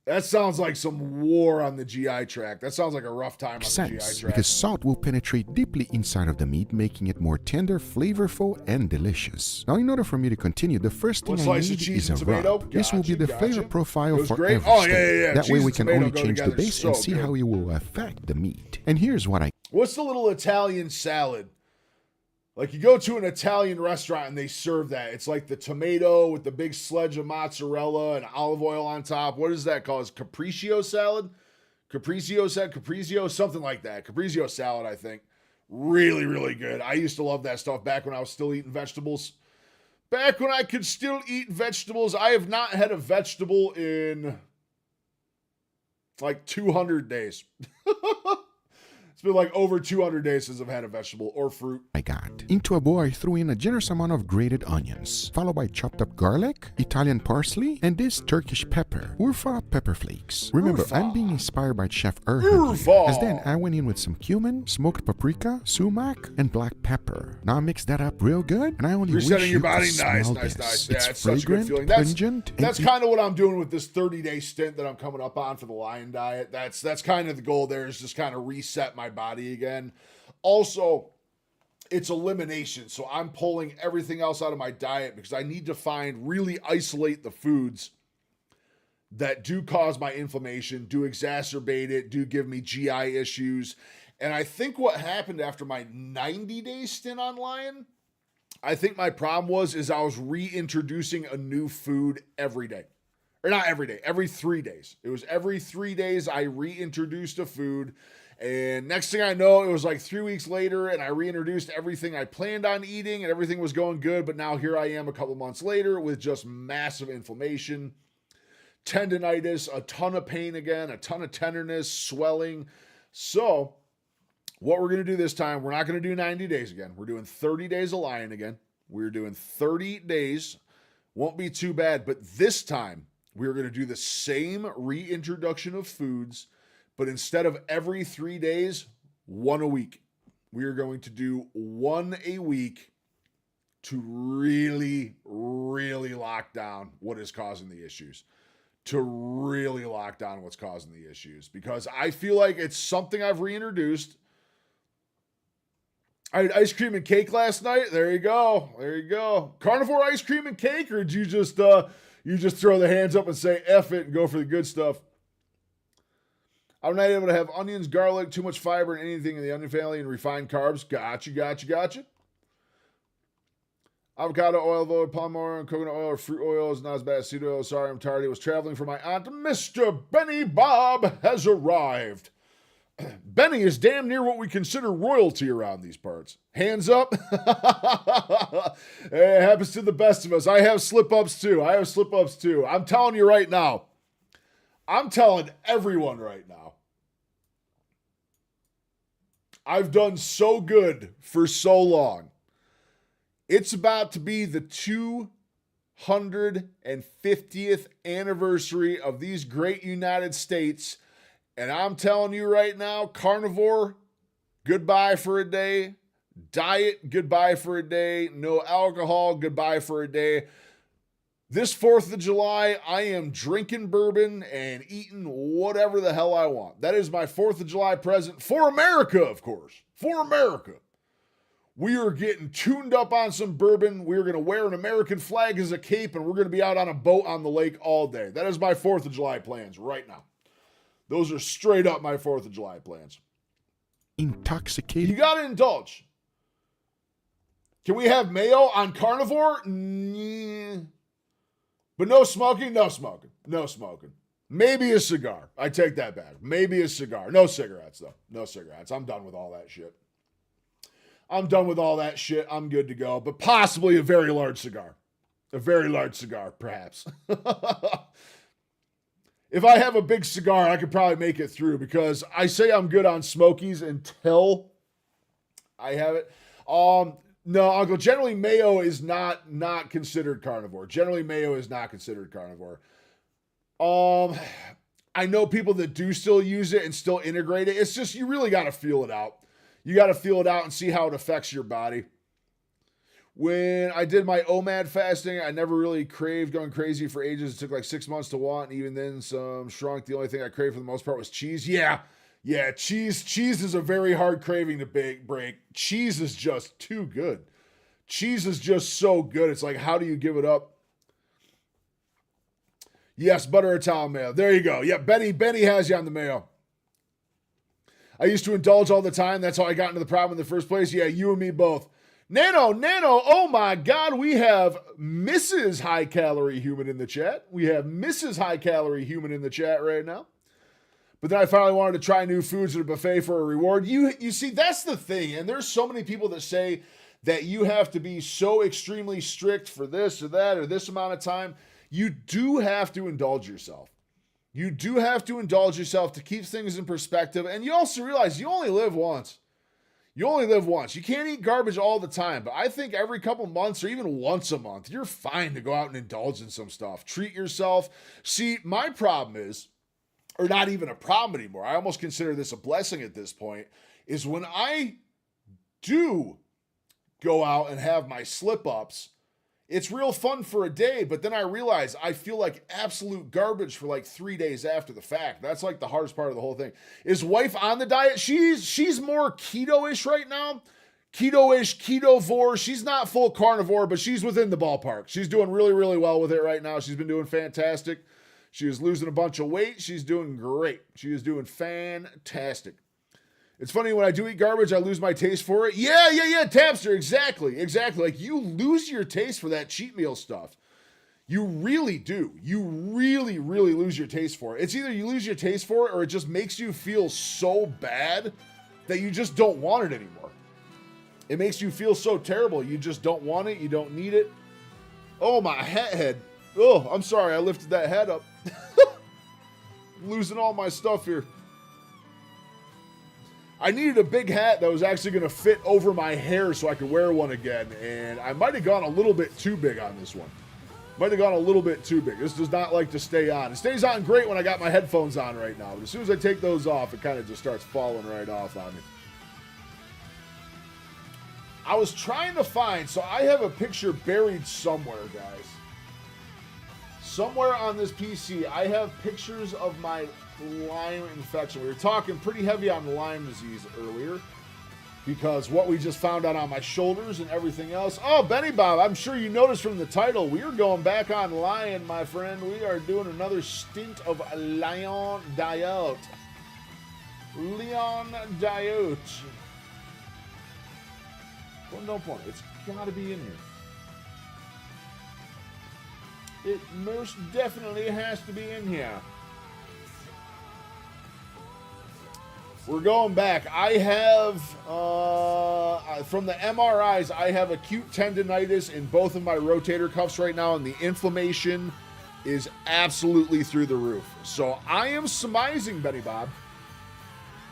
That sounds like some war on the GI tract. That sounds like a rough time on the GI Sense, tract. because salt will penetrate deeply inside of the meat, making it more tender, flavorful, and delicious. Now, in order for me to continue, the first thing One I slice of need cheese is and a tomato. rub. This will be the flavor Gotcha. profile Goes for great. every Oh, steak. yeah. That Cheese way we and can tomato only go change the together base so and see good. how it will affect the meat. And here's what I What's the little Italian salad? Like you go to an Italian restaurant and they serve that. It's like the tomato with the big sledge of mozzarella and olive oil on top. What is that called? Capriccio salad? Capriccio, something like that. Capriccio salad, I think. Really, really good. I used to love that stuff back when I was still eating vegetables. Back when I could still eat vegetables. I have not had a vegetable in like 200 days. It's been like over 200 days since I've had a vegetable or fruit. got. Into a bowl, I threw in a generous amount of grated onions, followed by chopped up garlic, Italian parsley, and this Turkish pepper, Urfa pepper flakes. Remember, Urfa. I'm being inspired by Chef Erhan, Urfa. as then I went in with some cumin, smoked paprika, sumac, and black pepper. Now I mix that up real good, and I only wish Resetting you your could body. smell Nice. this. Yeah, It's it's such a good fragrant, feeling. pungent, That's and kind of what I'm doing with this 30-day stint that I'm coming up on for the Lion Diet. That's kind of the goal there, is just kind of reset my body again. Also, it's elimination. So I'm pulling everything else out of my diet because I need to really isolate the foods that do cause my inflammation, do exacerbate it, do give me GI issues. And I think what happened after my 90-day stint on Lion, I think my problem is I was reintroducing a new food every day. Or not every day, every 3 days. It was every 3 days I reintroduced a food. And next thing I know, it was like 3 weeks later, and I reintroduced everything I planned on eating, and everything was going good. But now here I am a couple months later with just massive inflammation, tendonitis, a ton of pain again, a ton of tenderness, swelling. So what we're going to do this time, we're not going to do 90 days again. We're doing 30 days of Lion again. We're doing 30 days. Won't be too bad. But this time, we're going to do the same reintroduction of foods, but instead of every 3 days, one a week. We are going to do one a week to really, really lock down what is causing the issues. To really lock down what's causing the issues. Because I feel like it's something I've reintroduced. I had ice cream and cake last night. There you go. Carnivore ice cream and cake, or did you just throw the hands up and say F it and go for the good stuff? I'm not able to have onions, garlic, too much fiber, and anything in the onion family, and refined carbs. Gotcha. Avocado oil, palm oil, and coconut oil, or fruit oil is not as bad as seed oil. Sorry, I'm tired. I was traveling for my aunt. Mr. Benny Bob has arrived. Benny is damn near what we consider royalty around these parts. Hands up. It happens to the best of us. I have slip-ups too. I'm telling you right now. I'm telling everyone right now. I've done so good for so long. It's about to be the 250th anniversary of these great United States. And I'm telling you right now, carnivore, goodbye for a day. Diet, goodbye for a day. No alcohol, goodbye for a day. This 4th of July, I am drinking bourbon and eating whatever the hell I want. That is my 4th of July present for America, of course. For America. We are getting tuned up on some bourbon. We're going to wear an American flag as a cape, and we're going to be out on a boat on the lake all day. That is my 4th of July plans right now. Those are straight up my 4th of July plans. intoxicating. You got to indulge. Can we have mayo on carnivore? Nah. But no smoking? No smoking. Maybe a cigar. I take that back. Maybe a cigar. No cigarettes, though. No cigarettes. I'm done with all that shit. I'm good to go. But possibly a very large cigar. Perhaps. If I have a big cigar, I could probably make it through, because I say I'm good on smokies until I have it. No, Uncle, generally mayo is not considered carnivore. I know people that do still use it and still integrate it. It's just, you really got to feel it out. You got to feel it out and see how it affects your body. When I did my OMAD fasting, I never really craved going crazy for ages. It took like 6 months to want, and even then some shrunk. The only thing I craved for the most part was cheese. Yeah, cheese is a very hard craving to break. Cheese is just too good. Cheese is just so good. It's like, how do you give it up? Yes, butter Italian mayo. There you go. Yeah, Benny has you on the mayo. I used to indulge all the time. That's how I got into the problem in the first place. Yeah, you and me both. Nano, oh my God, we have Mrs. High Calorie Human in the chat. We have Mrs. High Calorie Human in the chat right now. But then I finally wanted to try new foods at a buffet for a reward. You see, that's the thing. And there's so many people that say that you have to be so extremely strict for this or that or this amount of time. You do have to indulge yourself. You do have to indulge yourself to keep things in perspective. And you also realize you only live once. You only live once. You can't eat garbage all the time. But I think every couple months or even once a month, you're fine to go out and indulge in some stuff. Treat yourself. See, my problem is, or not even a problem anymore, I almost consider this a blessing at this point, is when I do go out and have my slip-ups, it's real fun for a day, but then I realize I feel like absolute garbage for like 3 days after the fact. That's like the hardest part of the whole thing. Is wife on the diet? She's more keto-ish right now. Keto-ish, ketovore. She's not full carnivore, but she's within the ballpark. She's doing really, really well with it right now. She's been doing fantastic. She is losing a bunch of weight. She's doing great. She is doing fantastic. It's funny, when I do eat garbage, I lose my taste for it. Yeah, Tapster, exactly. Like, you lose your taste for that cheat meal stuff. You really do. You really, really lose your taste for it. It's either you lose your taste for it or it just makes you feel so bad that you just don't want it anymore. It makes you feel so terrible. You just don't want it. You don't need it. Oh, my hat head. Oh, I'm sorry. I lifted that head up. Losing all my stuff here. I needed a big hat that was actually going to fit over my hair so I could wear one again, and I might have gone a little bit too big on this one. Might have gone a little bit too big. This does not like to stay on. It stays on great when I got my headphones on right now, but as soon as I take those off, it kind of just starts falling right off on me. I was trying to find, so I have a picture buried somewhere, guys. Somewhere on this PC, I have pictures of my Lyme infection. We were talking pretty heavy on Lyme disease earlier because what we just found out on my shoulders and everything else. Oh, Benny Bob, I'm sure you noticed from the title, we are going back on Lion, my friend. We are doing another stint of Lion diet. Leon diet. Well, no point. It's got to be in here. It most definitely has to be in here. We're going back. I have, from the MRIs, I have acute tendonitis in both of my rotator cuffs right now, and the inflammation is absolutely through the roof. So I am surmising, Benny Bob,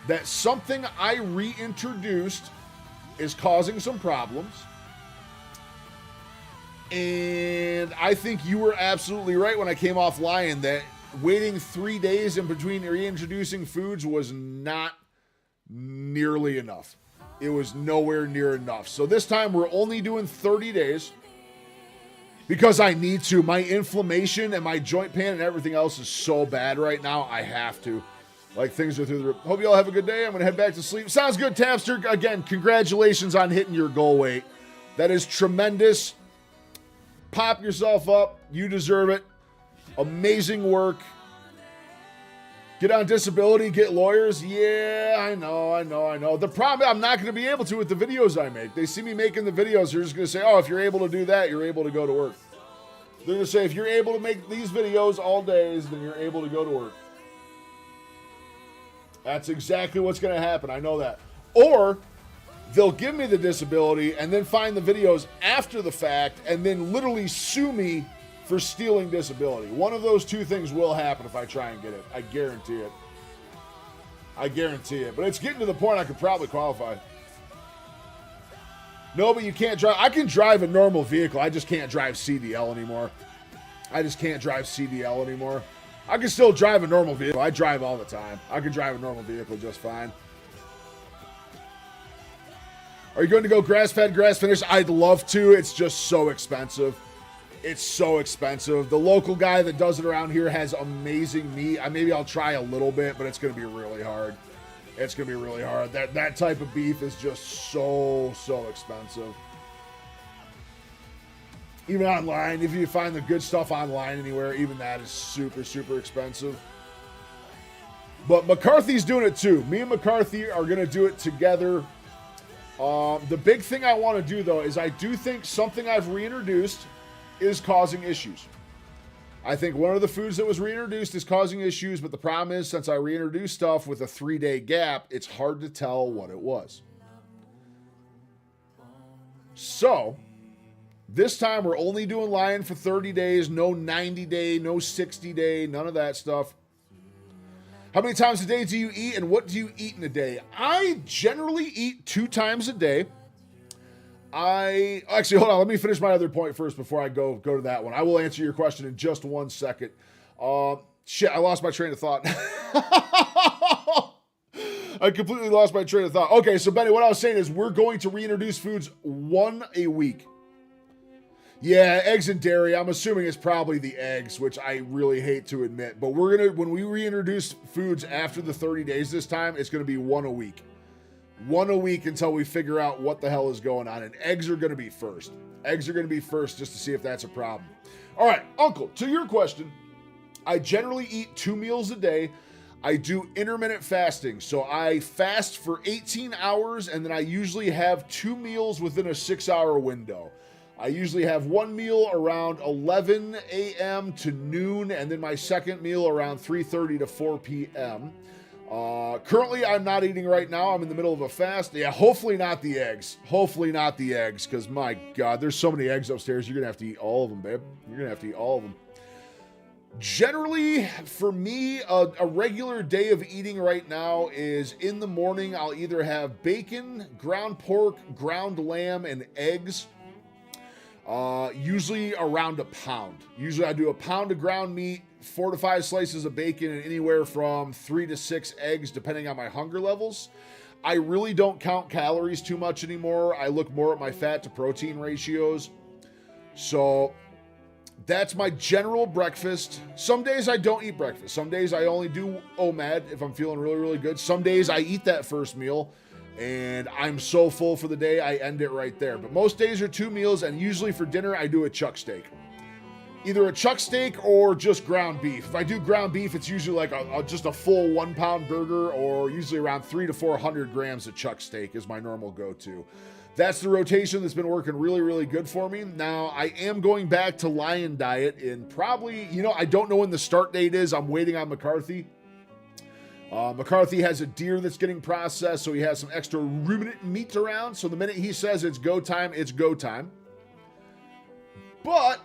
that something I reintroduced is causing some problems. And I think you were absolutely right when I came off Lion that waiting 3 days in between reintroducing foods was not nearly enough. It was nowhere near enough. So this time we're only doing 30 days because I need to. My inflammation and my joint pain and everything else is so bad right now. I have to. Like, things are through the roof. Hope you all have a good day. I'm going to head back to sleep. Sounds good, Tapster. Again, congratulations on hitting your goal weight. That is tremendous. Pop yourself up. You deserve it. Amazing work. Get on disability, get lawyers. Yeah, I know. The problem, I'm not going to be able to with the videos I make. They see me making the videos. They're just going to say, oh, if you're able to do that, you're able to go to work. They're going to say, if you're able to make these videos all days, then you're able to go to work. That's exactly what's going to happen. I know that. Or they'll give me the disability and then find the videos after the fact and then literally sue me for stealing disability. One of those two things will happen if I try and get it. I guarantee it. But it's getting to the point I could probably qualify. No, but you can't drive. I can drive a normal vehicle. I just can't drive CDL anymore. I can still drive a normal vehicle. I drive all the time. I can drive a normal vehicle just fine. Are you going to go grass-fed, grass-finished? I'd love to. It's just so expensive. It's so expensive. The local guy that does it around here has amazing meat. Maybe I'll try a little bit, but it's going to be really hard. It's going to be really hard. That type of beef is just so expensive. Even online, if you find the good stuff online anywhere, even that is super expensive. But McCarthy's doing it too. Me and McCarthy are going to do it together. The big thing I want to do, though, is I do think something I've reintroduced is causing issues. I think one of the foods that was reintroduced is causing issues, but the problem is, since I reintroduced stuff with a 3-day gap, it's hard to tell what it was. So, this time we're only doing lion for 30 days, no 90-day, no 60-day, none of that stuff. How many times a day do you eat, and what do you eat in a day? I generally eat 2 times a day. Actually, hold on. Let me finish my other point first before I go to that one. I will answer your question in just 1 second. Shit, I lost my train of thought. I completely lost my train of thought. Okay, so Benny, what I was saying is we're going to reintroduce foods 1 a week. Yeah, eggs and dairy. I'm assuming it's probably the eggs, which I really hate to admit. But when we reintroduce foods after the 30 days this time, it's going to be 1 a week. 1 a week until we figure out what the hell is going on. And eggs are going to be first. Eggs are going to be first just to see if that's a problem. All right, Uncle, to your question, I generally eat 2 meals a day. I do intermittent fasting. So I fast for 18 hours, and then I usually have 2 meals within a 6-hour window. I usually have 1 meal around 11 a.m. to noon, and then my second meal around 3:30 to 4 p.m. Currently, I'm not eating right now. I'm in the middle of a fast. Yeah, hopefully not the eggs. Hopefully not the eggs, because my God, there's so many eggs upstairs. You're going to have to eat all of them, babe. You're going to have to eat all of them. Generally, for me, a regular day of eating right now is in the morning, I'll either have bacon, ground pork, ground lamb, and eggs. Usually around a pound. Usually I do a pound of ground meat, 4 to 5 slices of bacon, and anywhere from 3 to 6 eggs, depending on my hunger levels. I really don't count calories too much anymore. I look more at my fat to protein ratios. So that's my general breakfast. Some days I don't eat breakfast. Some days I only do OMAD if I'm feeling really good. Some days I eat that first meal, and I'm so full for the day, I end it right there. But most days are 2 meals, and usually for dinner, I do a chuck steak. Either a chuck steak or just ground beef. If I do ground beef, it's usually like just a full 1-pound burger, or usually around 300 to 400 grams of chuck steak is my normal go-to. That's the rotation that's been working really good for me. Now, I am going back to lion diet in probably, I don't know when the start date is. I'm waiting on McCarthy. McCarthy has a deer that's getting processed, so he has some extra ruminant meat around. So the minute he says it's go time, it's go time. But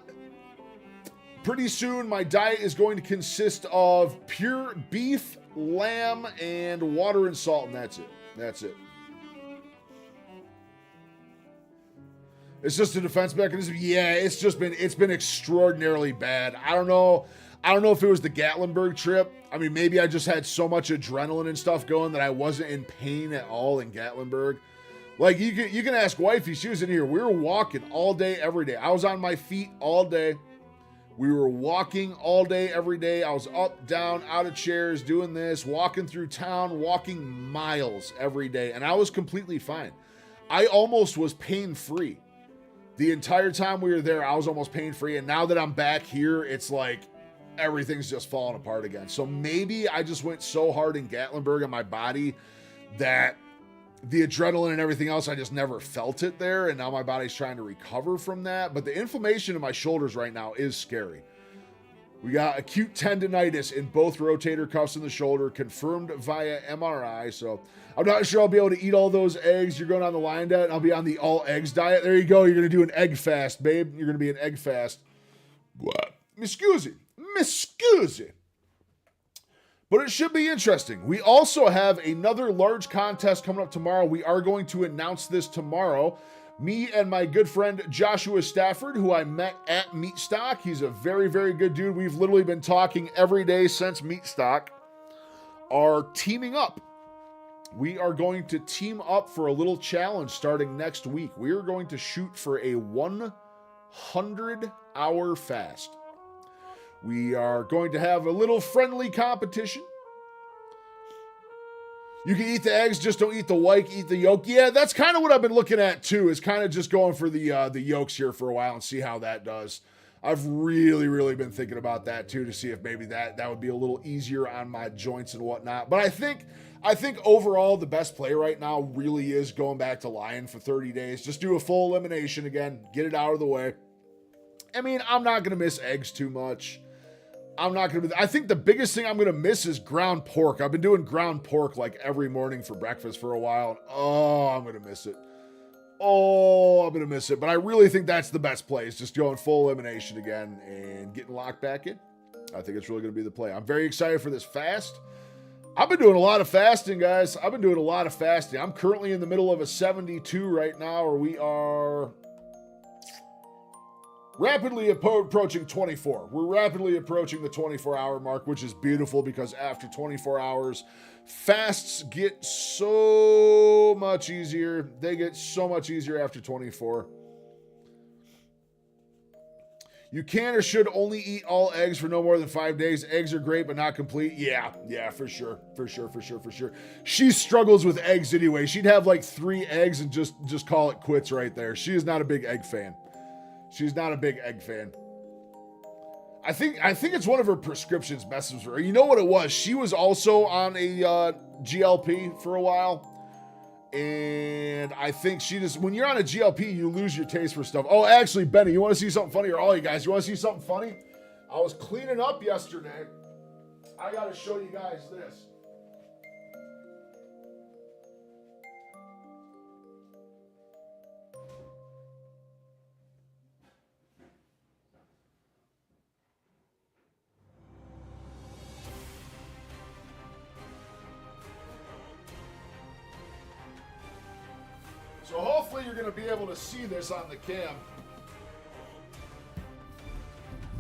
pretty soon, my diet is going to consist of pure beef, lamb, and water and salt, and that's it. That's it. It's just a defense mechanism. Yeah, it's been extraordinarily bad. I don't know if it was the Gatlinburg trip. I mean, maybe I just had so much adrenaline and stuff going that I wasn't in pain at all in Gatlinburg. Like, you can ask wifey, she was in here. We were walking all day, every day. I was on my feet all day. We were walking all day, every day. I was up, down, out of chairs, doing this, walking through town, walking miles every day. And I was completely fine. I almost was pain-free. The entire time we were there, I was almost pain-free. And now that I'm back here, it's like everything's just falling apart again. So maybe I just went so hard in Gatlinburg on my body that the adrenaline and everything else, I just never felt it there. And now my body's trying to recover from that. But the inflammation in my shoulders right now is scary. We got acute tendonitis in both rotator cuffs in the shoulder, confirmed via MRI. So I'm not sure I'll be able to eat all those eggs. You're going on the lion diet, and I'll be on the all eggs diet. There you go. You're going to do an egg fast, babe. You're going to be an egg fast. What? Me scusi. But it should be interesting. We also have another large contest coming up tomorrow. We are going to announce this tomorrow. Me and my good friend Joshua Stafford, who I met at Meatstock. He's a very, very good dude. We've literally been talking every day since Meatstock, are teaming up. We are going to team up for a little challenge starting next week. We are going to shoot for a 100-hour fast. We are going to have a little friendly competition. You can eat the eggs, just don't eat the white, eat the yolk. Yeah, that's kind of what I've been looking at too, is kind of just going for the yolks here for a while and see how that does. I've really, really been thinking about that too, to see if maybe that would be a little easier on my joints and whatnot. But I think overall the best play right now really is going back to Lion for 30 days. Just do a full elimination again, get it out of the way. I mean, I'm not going to miss eggs too much. I think the biggest thing I'm going to miss is ground pork. I've been doing ground pork like every morning for breakfast for a while. And I'm going to miss it. But I really think that's the best play, is just going full elimination again and getting locked back in. I think it's really going to be the play. I'm very excited for this fast. I've been doing a lot of fasting, guys. I'm currently in the middle of a 72 right now, or we are rapidly approaching 24. We're rapidly approaching the 24-hour mark, which is beautiful because after 24 hours, fasts get so much easier. They get so much easier after 24. You can or should only eat all eggs for no more than 5 days. Eggs are great, but not complete. Yeah, for sure. She struggles with eggs anyway. She'd have like 3 eggs and just call it quits right there. She is not a big egg fan. She's not a big egg fan. I think it's one of her prescriptions messes with her. You know what it was? She was also on a GLP for a while. And I think when you're on a GLP, you lose your taste for stuff. Oh, actually, Benny, you want to see something funny? Or all you guys, you want to see something funny? I was cleaning up yesterday. I got to show you guys this. So hopefully you're going to be able to see this on the cam.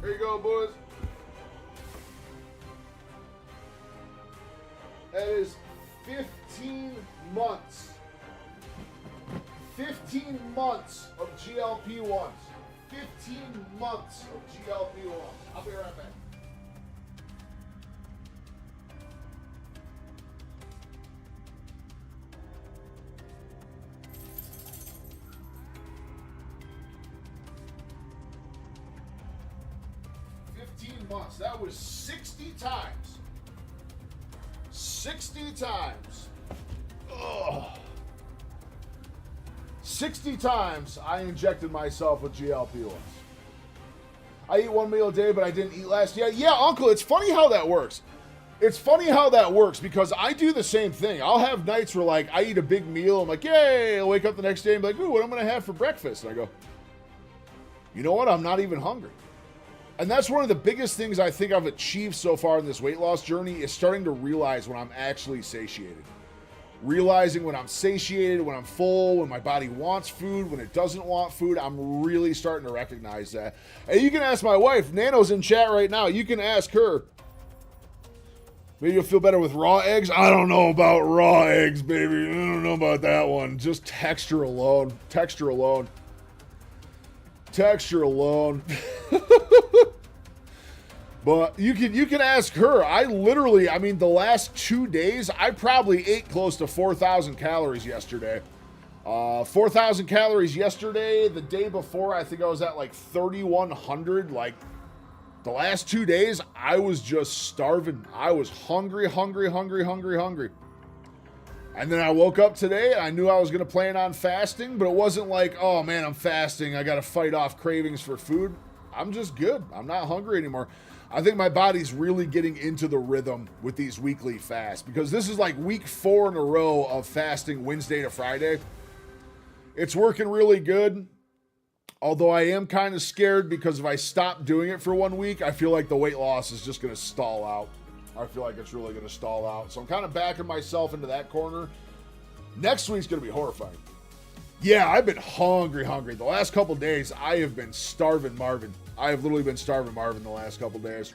Here you go, boys. That is 15 months. 15 months of GLP-1s. 15 months of GLP-1s. I'll be right back. Months. That was 60 times. 60 times. Ugh. 60 times I injected myself with GLP-1s. I eat 1 meal a day, but I didn't eat last year. Yeah, Uncle, it's funny how that works. It's funny how that works because I do the same thing. I'll have nights where like I eat a big meal. I'm like, yay. I'll wake up the next day and be like, ooh, what am I going to have for breakfast? And I go, you know what? I'm not even hungry. And that's one of the biggest things I think I've achieved so far in this weight loss journey is starting to realize when I'm actually satiated. Realizing when I'm satiated, when I'm full, when my body wants food, when it doesn't want food, I'm really starting to recognize that. And you can ask my wife, Nano's in chat right now, you can ask her. Maybe you'll feel better with raw eggs? I don't know about raw eggs, baby. I don't know about that one. Just texture alone. Texture alone. But you can ask her. The last 2 days, I probably ate close to 4,000 calories yesterday. 4,000 calories yesterday. The day before, I think I was at like 3,100. Like, the last 2 days, I was just starving. I was hungry. And then I woke up today, and I knew I was going to plan on fasting, but it wasn't like, oh man, I'm fasting. I got to fight off cravings for food. I'm just good. I'm not hungry anymore. I think my body's really getting into the rhythm with these weekly fasts because this is like week 4 in a row of fasting Wednesday to Friday. It's working really good. Although I am kind of scared because if I stop doing it for 1 week, I feel like the weight loss is just going to stall out. I feel like it's really going to stall out. So I'm kind of backing myself into that corner. Next week's going to be horrifying. Yeah, I've been hungry. The last couple days, I have been starving Marvin. I have literally been starving Marvin the last couple days.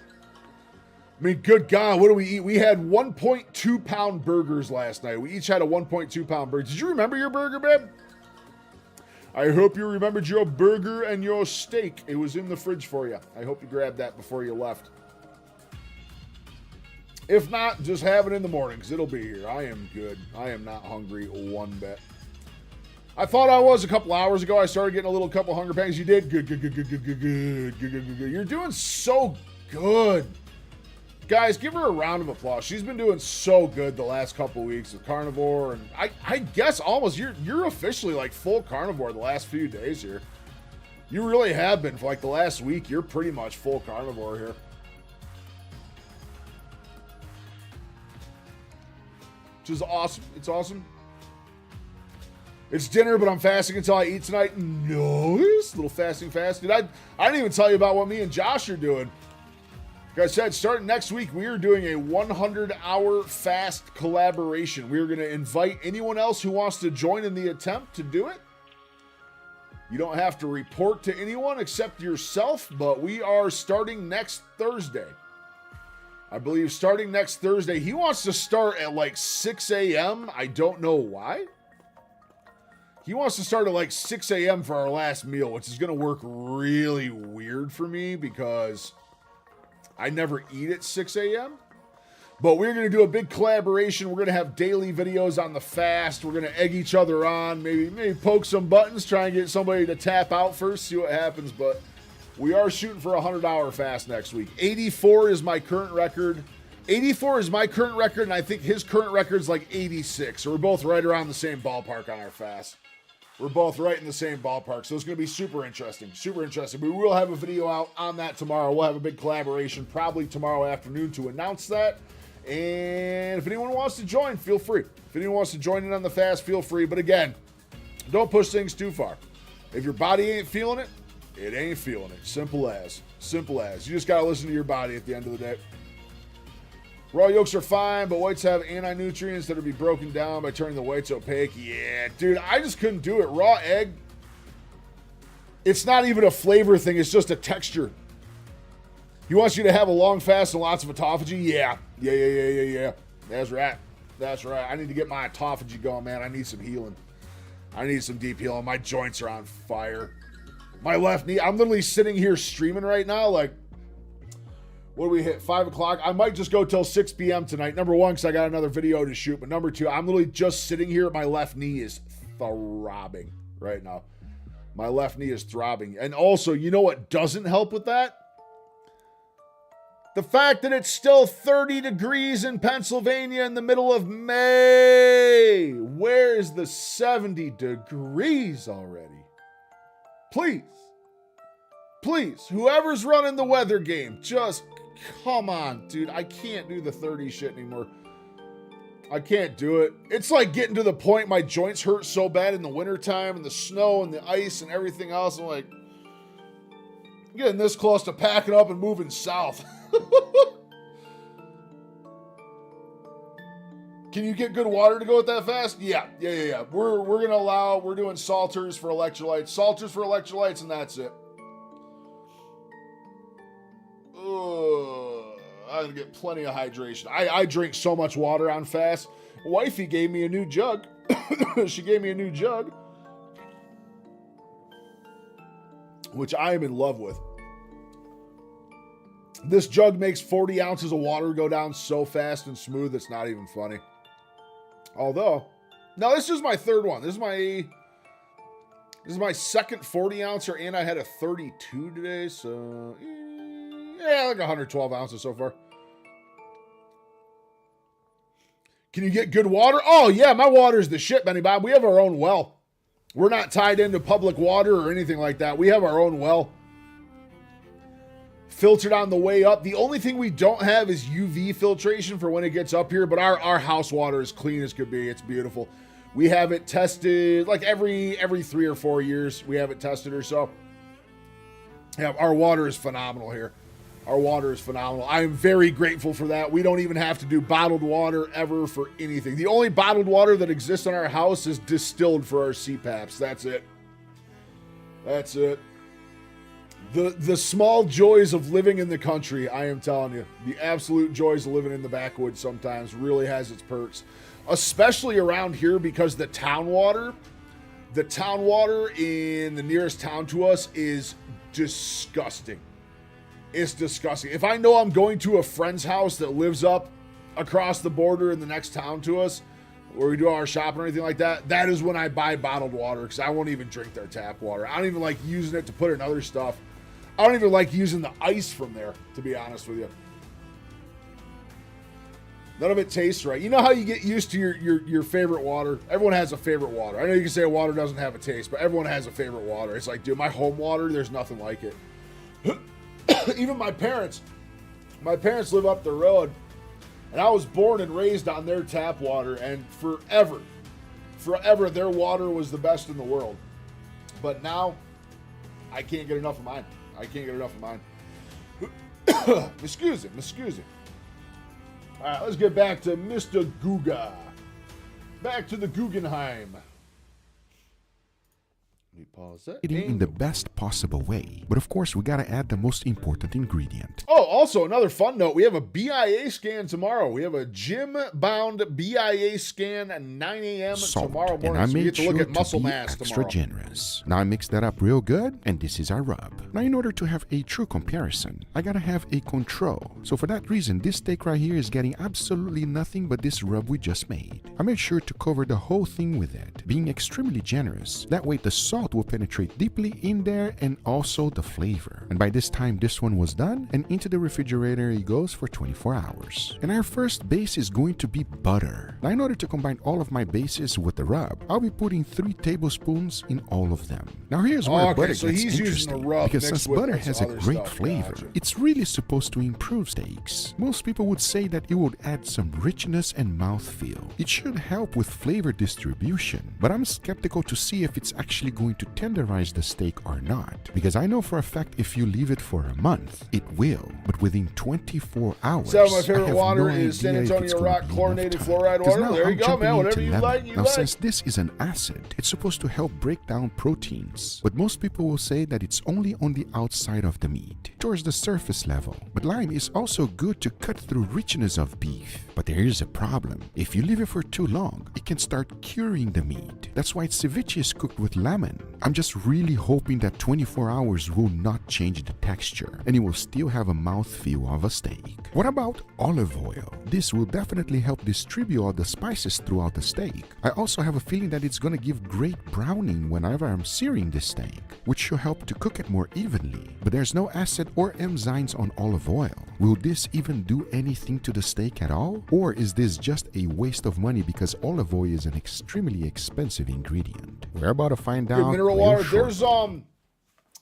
I mean, good God, what do we eat? We had 1.2 pound burgers last night. We each had a 1.2 pound burger. Did you remember your burger, babe? I hope you remembered your burger and your steak. It was in the fridge for you. I hope you grabbed that before you left. If not, just have it in the morning because it'll be here. I am good. I am not hungry one bit. I thought I was a couple hours ago. I started getting a little couple hunger pangs. You did? Good. You're doing so good. Guys, give her a round of applause. She's been doing so good the last couple weeks with carnivore, and I guess almost you're officially like full carnivore the last few days here. You really have been for like the last week. You're pretty much full carnivore here. Which is awesome. It's awesome. It's dinner, but I'm fasting until I eat tonight. Nice. Little fasting fast. Dude, I didn't even tell you about what me and Josh are doing. Like I said, starting next week, we are doing a 100-hour fast collaboration. We're going to invite anyone else who wants to join in the attempt to do it. You don't have to report to anyone except yourself, but we are starting next Thursday. I believe starting next Thursday. He wants to start at like 6 a.m. I don't know why. He wants to start at like 6 a.m. for our last meal, which is going to work really weird for me because I never eat at 6 a.m. But we're going to do a big collaboration. We're going to have daily videos on the fast. We're going to egg each other on, maybe poke some buttons, try and get somebody to tap out first, see what happens. But we are shooting for a 100-hour fast next week. 84 is my current record. 84 is my current record, and I think his current record is like 86. So we're both right around the same ballpark on our fast. We're both right in the same ballpark, so it's going to be super interesting. Super interesting. We will have a video out on that tomorrow. We'll have a big collaboration probably tomorrow afternoon to announce that. And if anyone wants to join, feel free. If anyone wants to join in on the fast, feel free. But again, don't push things too far. If your body ain't feeling it, it ain't feeling it. Simple as. Simple as. You just got to listen to your body at the end of the day. Raw yolks are fine, but whites have anti-nutrients that will be broken down by turning the whites opaque. Yeah, dude, I just couldn't do it. Raw egg, it's not even a flavor thing. It's just a texture. He wants you to have a long fast and lots of autophagy. Yeah. That's right. I need to get my autophagy going, man. I need some healing. I need some deep healing. My joints are on fire. My left knee, I'm literally sitting here streaming right now like, what do we hit? 5 o'clock? I might just go till 6 p.m. tonight. Number one, because I got another video to shoot. But number two, I'm literally just sitting here. My left knee is throbbing right now. My left knee is throbbing. And also, you know what doesn't help with that? The fact that it's still 30 degrees in Pennsylvania in the middle of May. Where is the 70 degrees already? Please, whoever's running the weather game, just come on, dude. I can't do the 30 shit anymore. I can't do it. It's like getting to the point my joints hurt so bad in the wintertime and the snow and the ice and everything else. I'm like, getting this close to packing up and moving south. Can you get good water to go with that fast? Yeah. We're doing salters for electrolytes, and that's it. I'm gonna get plenty of hydration. I drink so much water on fast. Wifey gave me a new jug. She gave me a new jug, which I am in love with. This jug makes 40 ounces of water go down so fast and smooth, it's not even funny. Although, no, this is my third one. This is my second 40 ouncer, and I had a 32 today, so yeah, like 112 ounces so far. Can you get good water? Oh yeah, my water's the shit, Benny Bob. We have our own well. We're not tied into public water or anything like that. We have our own well. Filtered on the way up. The only thing we don't have is UV filtration for when it gets up here, but our house water is clean as could be. It's beautiful. We have it tested like every 3 or 4 years. We have it tested or so. Yeah, our water is phenomenal here. Our water is phenomenal. I am very grateful for that. We don't even have to do bottled water ever for anything. The only bottled water that exists in our house is distilled for our CPAPs. That's it. That's it. The small joys of living in the country, I am telling you. The absolute joys of living in the backwoods sometimes really has its perks. Especially around here because the town water in the nearest town to us is disgusting. It's disgusting. If I know I'm going to a friend's house that lives up across the border in the next town to us, where we do our shopping or anything like that, that is when I buy bottled water because I won't even drink their tap water. I don't even like using it to put in other stuff. I don't even like using the ice from there, to be honest with you. None of it tastes right. You know how you get used to your favorite water? Everyone has a favorite water. I know you can say water doesn't have a taste, but everyone has a favorite water. It's like, dude, my home water, there's nothing like it. Even my parents live up the road, and I was born and raised on their tap water, and forever, their water was the best in the world. But now, I can't get enough of mine. Excuse me. All right, let's get back to Mr. Guga. Back to the Guggenheim. Let me pause that. Eating in the best possible way. But of course, we gotta add the most important ingredient. Oh, also another fun note. We have a BIA scan tomorrow. We have a gym-bound BIA scan at 9 a.m. tomorrow morning. And I so we made get to sure look at to muscle be mass extra tomorrow. generous. Now I mix that up real good, and this is our rub. Now in order to have a true comparison, I gotta have a control. So for that reason, this steak right here is getting absolutely nothing but this rub we just made. I made sure to cover the whole thing with it, being extremely generous. That way the salt will penetrate deeply in there and also the flavor. And by this time this one was done, and into the refrigerator it goes for 24 hours. And our first base is going to be butter. Now in order to combine all of my bases with the rub, I'll be putting 3 tablespoons in all of them. Now here's where butter so gets he's using interesting, the rub because mixed since with butter some has a other great stuff. flavor, Gotcha. it's really supposed to improve steaks. Most people would say that it would add some richness and mouthfeel. It should help with flavor distribution, but I'm skeptical to see if it's actually going to tenderize the steak or not, because I know for a fact if you leave it for a month, it will, but within 24 hours, So my I favorite have water no is San idea if it's Antonio gonna Rock be enough chlorinated time. fluoride 'Cause water. now There you I'm go, jumping man. Whatever into you lemon. like, Now since this is an acid, it's supposed to help break down proteins, but most people will say that it's only on the outside of the meat, towards the surface level. But lime is also good to cut through richness of beef. But there is a problem. If you leave it for too long, it can start curing the meat. That's why ceviche is cooked with lemon. I'm just really hoping that 24 hours will not change the texture, and it will still have a mouthfeel of a steak. What about olive oil? This will definitely help distribute all the spices throughout the steak. I also have a feeling that it's gonna give great browning whenever I'm searing this steak, which should help to cook it more evenly. But there's no acid or enzymes on olive oil. Will this even do anything to the steak at all? Or is this just a waste of money because olive oil is an extremely expensive ingredient? We're about to find out. Mineral real water. shortly.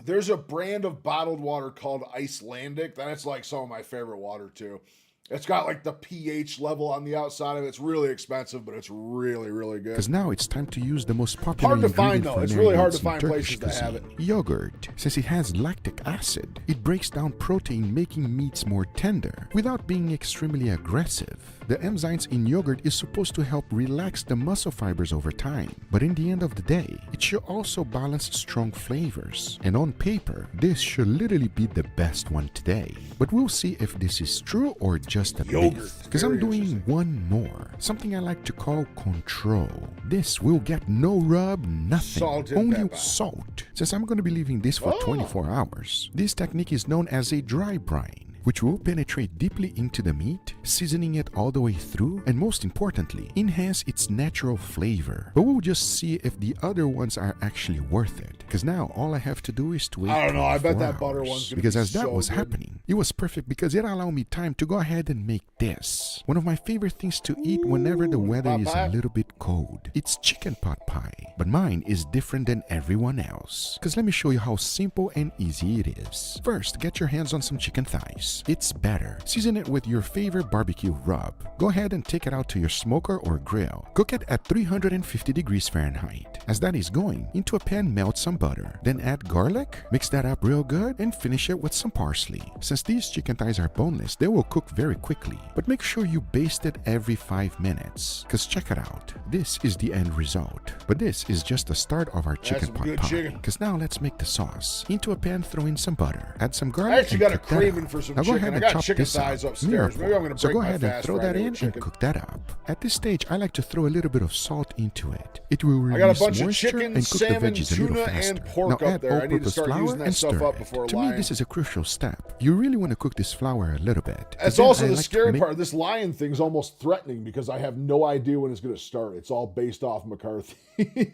There's a brand of bottled water called Icelandic. That's like some of my favorite water too. It's got like the pH level on the outside of it. It's really expensive, but it's really, really good. Because now it's time to use the most popular Hard to ingredient find, though. for It's really hard to marinades in find Turkish places that have cuisine, yogurt. Since it has lactic acid, it breaks down protein, making meats more tender without being extremely aggressive. The enzymes in yogurt is supposed to help relax the muscle fibers over time, but in the end of the day, it should also balance strong flavors. And on paper, this should literally be the best one today. But we'll see if this is true or just a Yogurt. myth. Because I'm Very doing interesting. one more, something I like to call control. This will get no rub, nothing, Salt and only pepper. salt. Since I'm going to be leaving this for 24 hours, this technique is known as a dry brine, which will penetrate deeply into the meat, seasoning it all the way through, and most importantly, enhance its natural flavor. But we'll just see if the other ones are actually worth it. Because now all I have to do is to wait. I don't know. I bet 24 that butter hours. one's gonna Because be as that so was good. happening, it was perfect because it allowed me time to go ahead and make this. One of my favorite things to eat whenever the weather pot is pie? a little bit cold. It's chicken pot pie. But mine is different than everyone else. Because let me show you how simple and easy it is. First, get your hands on some chicken thighs. this. It's better. Season it with your favorite barbecue rub. Go ahead and take it out to your smoker or grill. Cook it at 350 degrees Fahrenheit. As that is going, into a pan melt some butter. Then add garlic, mix that up real good, and finish it with some parsley. Since these chicken thighs are boneless, they will cook very quickly. But make sure you baste it every 5 minutes. Cause check it out. This is the end result. But this is just the start of our chicken pot pie. Cause now let's make the sauce. Into a pan, throw in some butter. Add some garlic. I actually and got a cook that craving up. for some Now go chicken. ahead I and got chop chicken this thighs up. upstairs. Maybe I'm gonna So break go my ahead and fast throw that Friday in with chicken. and cook that up. At this stage, I like to throw a little bit of salt into it. It will release I got a bunch of moisture chicken, and cook the salmon, veggies a little tuna, faster. and pork Now up add there. I need to all-purpose start flour using that and stuff stir up it. before To me, lying. this is a crucial step. You really want to cook this flour a little bit. That's also the scary part. This lion thing's almost threatening because I have no idea when it's going to start. It's all based off McCarthy.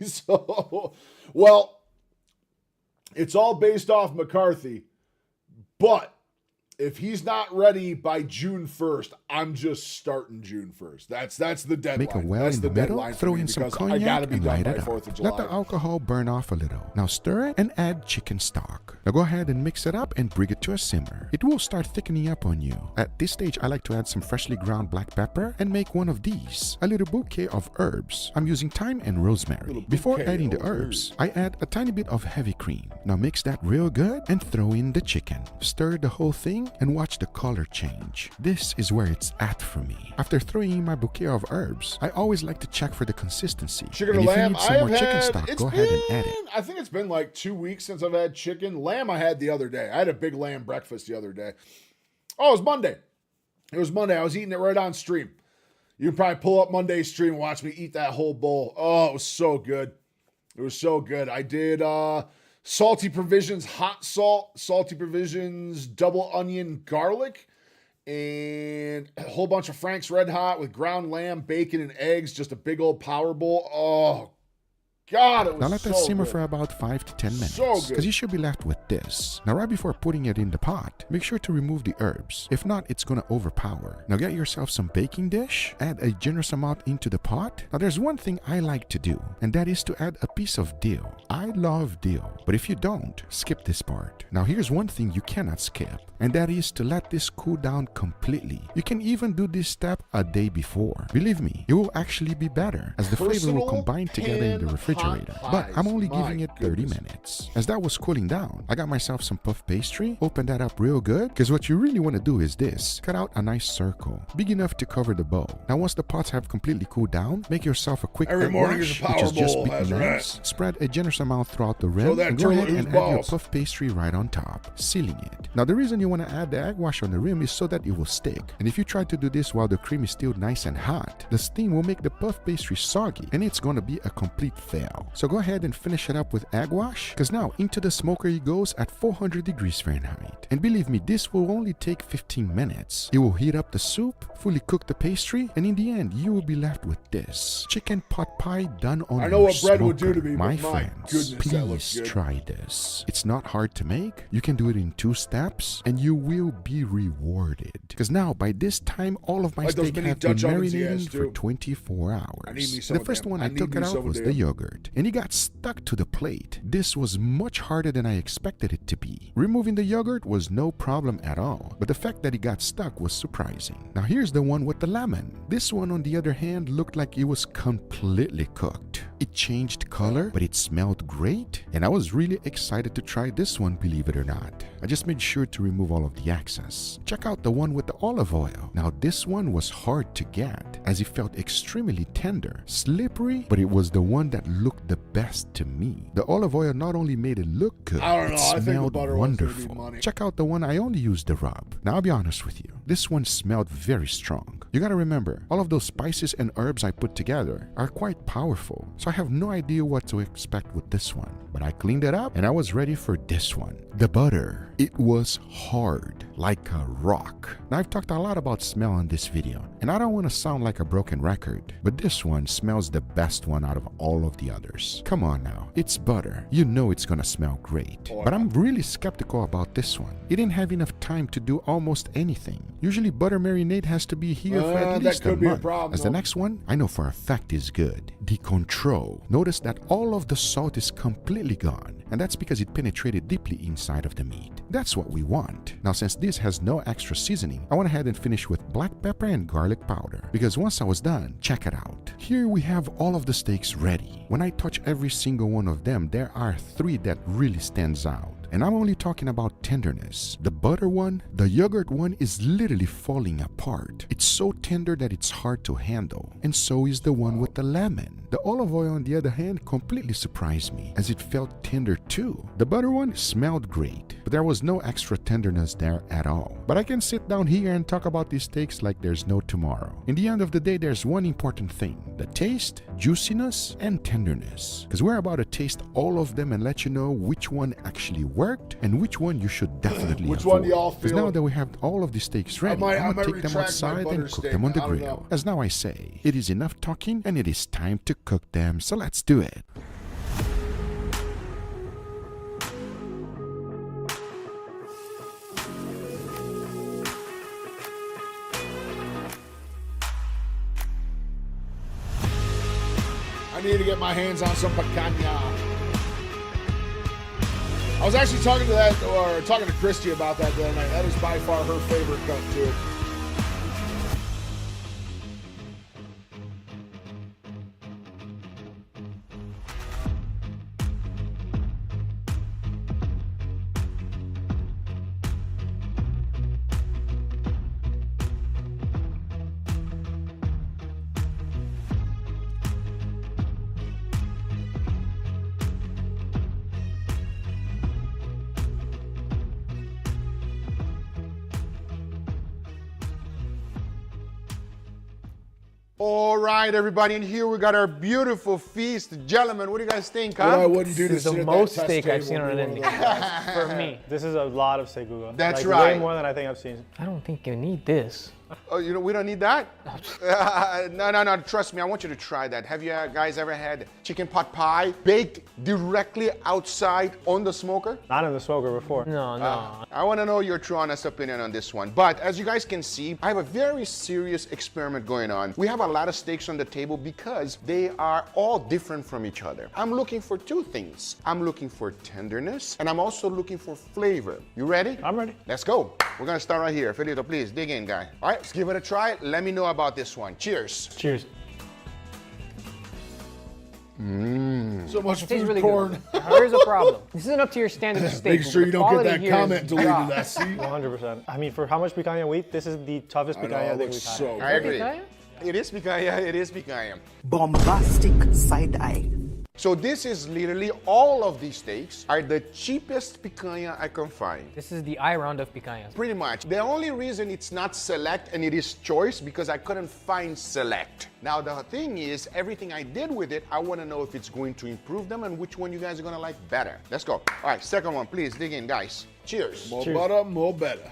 So, well, it's all based off McCarthy, but if he's not ready by June 1st, I'm just starting June 1st. That's the deadline. Make a well that's in the the middle, deadline for throw me in some because I cognac gotta be and done light by it 4th up. of July. Let the alcohol burn off a little. Now stir it and add chicken stock. Now go ahead and mix it up and bring it to a simmer. It will start thickening up on you. At this stage, I like to add some freshly ground black pepper and make one of these, a little bouquet of herbs. I'm using thyme and rosemary. Before adding the herbs, I add a tiny bit of heavy cream. Now mix that real good and throw in the chicken. Stir the whole thing and watch the color change. This is where it's at for me. After throwing in my bouquet of herbs, I always like to check for the consistency. Chicken or and if lamb? you need some more chicken stock, go ahead and add it. I think it's been like 2 weeks since I've had chicken. Lamb I had the other day. I had a big lamb breakfast the other day. Oh, it was Monday. It was Monday. I was eating it right on stream. You can probably pull up Monday's stream and watch me eat that whole bowl. Oh, it was so good. It was so good. I did Salty Provisions hot salt, Salty Provisions double onion garlic, and a whole bunch of Frank's Red Hot with ground lamb, bacon, and eggs. Just a big old power bowl. Oh, God, it was Now let that so simmer good. for about 5 to 10 minutes. So good. Because you should be left with this. Now right before putting it in the pot, make sure to remove the herbs. If not, it's going to overpower. Now get yourself some baking dish. Add a generous amount into the pot. Now there's one thing I like to do, and that is to add a piece of dill. I love dill, but if you don't, skip this part. Now here's one thing you cannot skip, and that is to let this cool down completely. You can even do this step a day before. Believe me, it will actually be better as the flavor will combine together in the refrigerator. But I'm only giving it 30 minutes. As that was cooling down, I got myself some puff pastry, open that up real good, because what you really want to do is this. Cut out a nice circle, big enough to cover the bowl. Now once the pots have completely cooled down, make yourself a quick Every egg morning wash, is a power which is just bowl, beaten that's right. eggs. Spread a generous amount throughout the rim, So that and go ahead turtle and ooze add your balls. puff pastry right on top, sealing it. Now the reason you want to add the egg wash on the rim is so that it will stick. And if you try to do this while the cream is still nice and hot, the steam will make the puff pastry soggy, and it's going to be a complete fail. So go ahead and finish it up with egg wash, because now into the smoker it goes at 400 degrees Fahrenheit. And believe me, this will only take 15 minutes. It will heat up the soup, fully cook the pastry, and in the end, you will be left with this chicken pot pie done on I know your what bread would do smoker. to me, My but my friends, goodness, that looks please good. try this. It's not hard to make. You can do it in 2 steps, and you will be rewarded. Because now, by this time, all of my Like those steak mini have been Dutch ovens he has, marinating for too. 24 I hours. need me some The of first them. one I I need took me it some out of was the them. yogurt, and it got stuck to the plate. This was much harder than I expected it to be. Removing the yogurt was no problem at all, but the fact that it got stuck was surprising. Now here's the one with the lemon. This one, on the other hand, looked like it was completely cooked. It changed color, but it smelled great, and I was really excited to try this one, believe it or not. I just made sure to remove all of the excess. Check out the one with the olive oil. Now this one was hard to get, as it felt extremely tender, slippery, but it was the one that looked the best to me. The olive oil not only made it look good, I don't know. it I think the smelled butter one's gonna be wonderful. money. Check out the one I only used the rub. Now I'll be honest with you, this one smelled very strong. You gotta remember, all of those spices and herbs I put together are quite powerful, so I have no idea what to expect with this one. But I cleaned it up and I was ready for this one. The butter. It was hard, like a rock. Now I've talked a lot about smell in this video, and I don't want to sound like a broken record, but this one smells the best one out of all of the others. Come on now, it's butter. You know it's gonna smell great. But I'm really skeptical about this one. It didn't have enough time to do almost anything. Usually butter marinade has to be here for at that least a could be a month. problem, As the though. next one, I know for a fact is good. The Control slow, notice that all of the salt is completely gone, and that's because it penetrated deeply inside of the meat. That's what we want. Now, since this has no extra seasoning, I went ahead and finished with black pepper and garlic powder, because once I was done, check it out. Here we have all of the steaks ready. When I touch every single one of them, there are 3 that really stands out. And I'm only talking about tenderness. The butter one, the yogurt one is literally falling apart. It's so tender that it's hard to handle. And so is the one with the lemon. The olive oil, on the other hand, completely surprised me, as it felt tender too. The butter one smelled great, but there was no extra tenderness there at all. But I can sit down here and talk about these steaks like there's no tomorrow. In the end of the day, there's one important thing: the taste, juiciness, and tenderness. Because we're about to taste all of them and let you know which one actually worked and which one you should definitely Which avoid. one do y'all feel? Because now that we have all of the steaks ready, I'm gonna take them outside and cook them on the grill. As now I say, it is enough talking and it is time to cook them, so let's do it. I need to get my hands on some picanha. I was actually talking to Christy about that the other night. That is by far her favorite cut too. All right, everybody, and here we got our beautiful feast. Gentlemen, what do you guys think, What I huh? wouldn't do to This is sit the at most that test steak I've table seen on and an do Indian. one of those. For me, this is a lot of steak, Guga. That's like, right. Way more than I think I've seen. I don't think you need this. Oh, you know, we don't need that? No, trust me, I want you to try that. Have you guys ever had chicken pot pie baked directly outside on the smoker? Not in the smoker before. No, no. I want to know your true honest opinion on this one. But as you guys can see, I have a very serious experiment going on. We have a lot of steaks on the table because they are all different from each other. I'm looking for 2 things. I'm looking for tenderness, and I'm also looking for flavor. You ready? I'm ready. Let's go. We're gonna start right here. Felito, please dig in, guy. All right, let's give it a try. Let me know about this one. Cheers. Cheers. So much It tastes food really porn. good. Here's a problem. This isn't up to your standard of steak. Make sure The you don't get quality that here is comment deleted. dropped. That see? 100%. I mean, for how much picanha we eat, this is the toughest I know, picanha I it think looks we've had. so I agree. Picanha? It is picanha. It is picanha. Bombastic side eye. So this is literally all of these steaks are the cheapest picanha I can find. This is the eye round of picanhas. Pretty much. The only reason it's not select and it is choice because I couldn't find select. Now the thing is, everything I did with it, I want to know if it's going to improve them and which one you guys are going to like better. Let's go. All right, second one, please dig in, guys. Cheers. More butter, more better.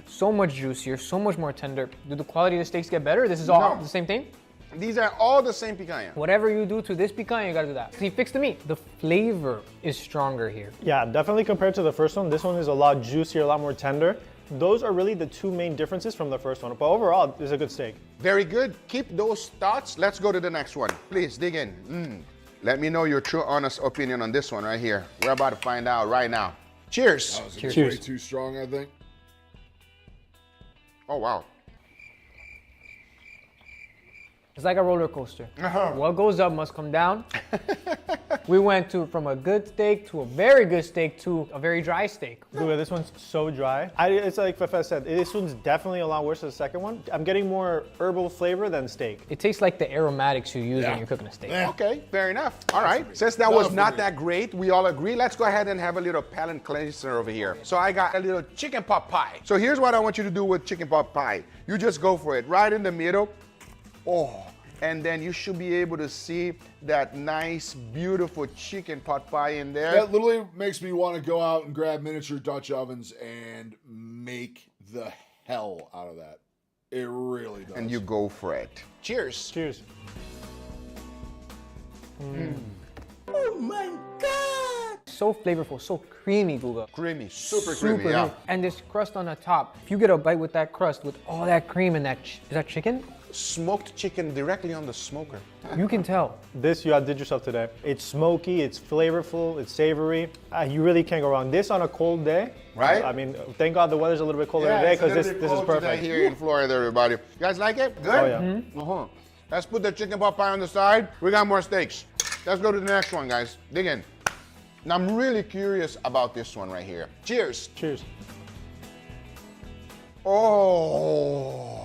So much juicier, so much more tender. Do the quality of the steaks get better? This is all No. the same thing? These are all the same picanha. Whatever you do to this picanha, you gotta do that. See, fix the meat. The flavor is stronger here. Yeah, definitely compared to the first one, this one is a lot juicier, a lot more tender. Those are really the 2 main differences from the first one. But overall, it's a good steak. Very good. Keep those thoughts. Let's go to the next one. Please dig in. Let me know your true honest opinion on this one right here. We're about to find out right now. Cheers. It's Cheers. way too strong, I think. Oh, wow. It's like a roller coaster. What goes up must come down. We went from a good steak to a very good steak to a very dry steak. Guga, this one's so dry. It's like Fefe said, this one's definitely a lot worse than the second one. I'm getting more herbal flavor than steak. It tastes like the aromatics you use Yeah. when you're cooking a steak. Yeah. Okay, fair enough. All right. Since that Not was for not me. that great, we all agree. Let's go ahead and have a little palate cleanser over here. So I got a little chicken pot pie. So here's what I want you to do with chicken pot pie. You just go for it, right in the middle. Oh. And then you should be able to see that nice, beautiful chicken pot pie in there. That literally makes me want to go out and grab miniature Dutch ovens and make the hell out of that. It really does. And you go for it. Cheers. Cheers. So flavorful, so creamy, Guga. Creamy, super creamy, yeah. And this crust on the top. If you get a bite with that crust, with all that cream and is that chicken? smoked chicken directly on the smoker. You can tell. This you outdid yourself today. It's smoky, it's flavorful, it's savory. You really can't go wrong. This on a cold day, Right? I mean, thank God the weather's a little bit colder today because this is perfect. Here in Florida, everybody. You guys like it? Good? Oh yeah. Uh-huh. Let's put the chicken pot pie on the side. We got more steaks. Let's go to the next one, guys. Dig in. Now, I'm really curious about this one right here. Cheers. Cheers. Oh.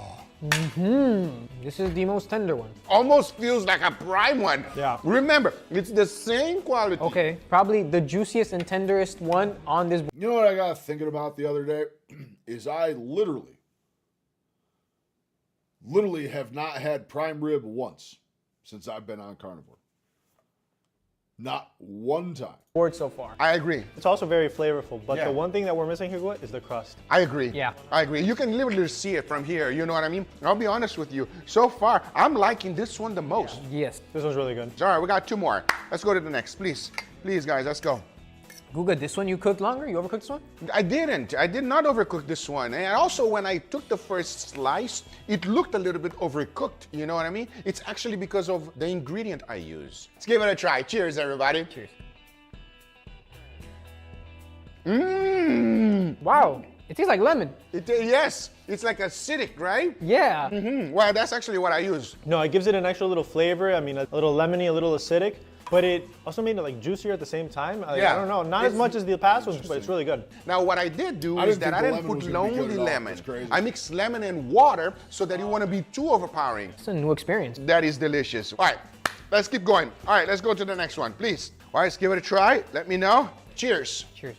This is the most tender one. Almost feels like a prime one. Yeah. Remember, it's the same quality. Okay, probably the juiciest and tenderest one on this. You know what I got thinking about the other day? Is I literally have not had prime rib once since I've been on carnivore. Not one time. Board so far. I agree. It's also very flavorful, but Yeah. the one thing that we're missing, Hugo, is the crust. I agree. Yeah. I agree. You can literally see it from here. You know what I mean? I'll be honest with you. So far, I'm liking this one the most. Yes. This one's really good. All right, we got two more. Let's go to the next, please. Please, guys, let's go. Guga, this one you cooked longer? You overcooked this one? I didn't. I did not overcook this one. And also, when I took the first slice, it looked a little bit overcooked. You know what I mean? It's actually because of the ingredient I use. Let's give it a try. Cheers, everybody. Cheers. Mmm. Wow, it tastes like lemon. Yes, it's like acidic, right? Yeah. Well, that's actually what I use. No, it gives it an extra little flavor. I mean, a little lemony, a little acidic, but it also made it like juicier at the same time. Yeah. I don't know, not as much as the past ones, but it's really good. Now, what I did do I is didn't that I think the didn't lemon put was gonna be good only at all. lemon. That's crazy. I mixed lemon and water so that it wouldn't be too overpowering. It's a new experience. That is delicious. All right, let's keep going. All right, let's go to the next one, please. All right, let's give it a try. Let me know. Cheers. Cheers.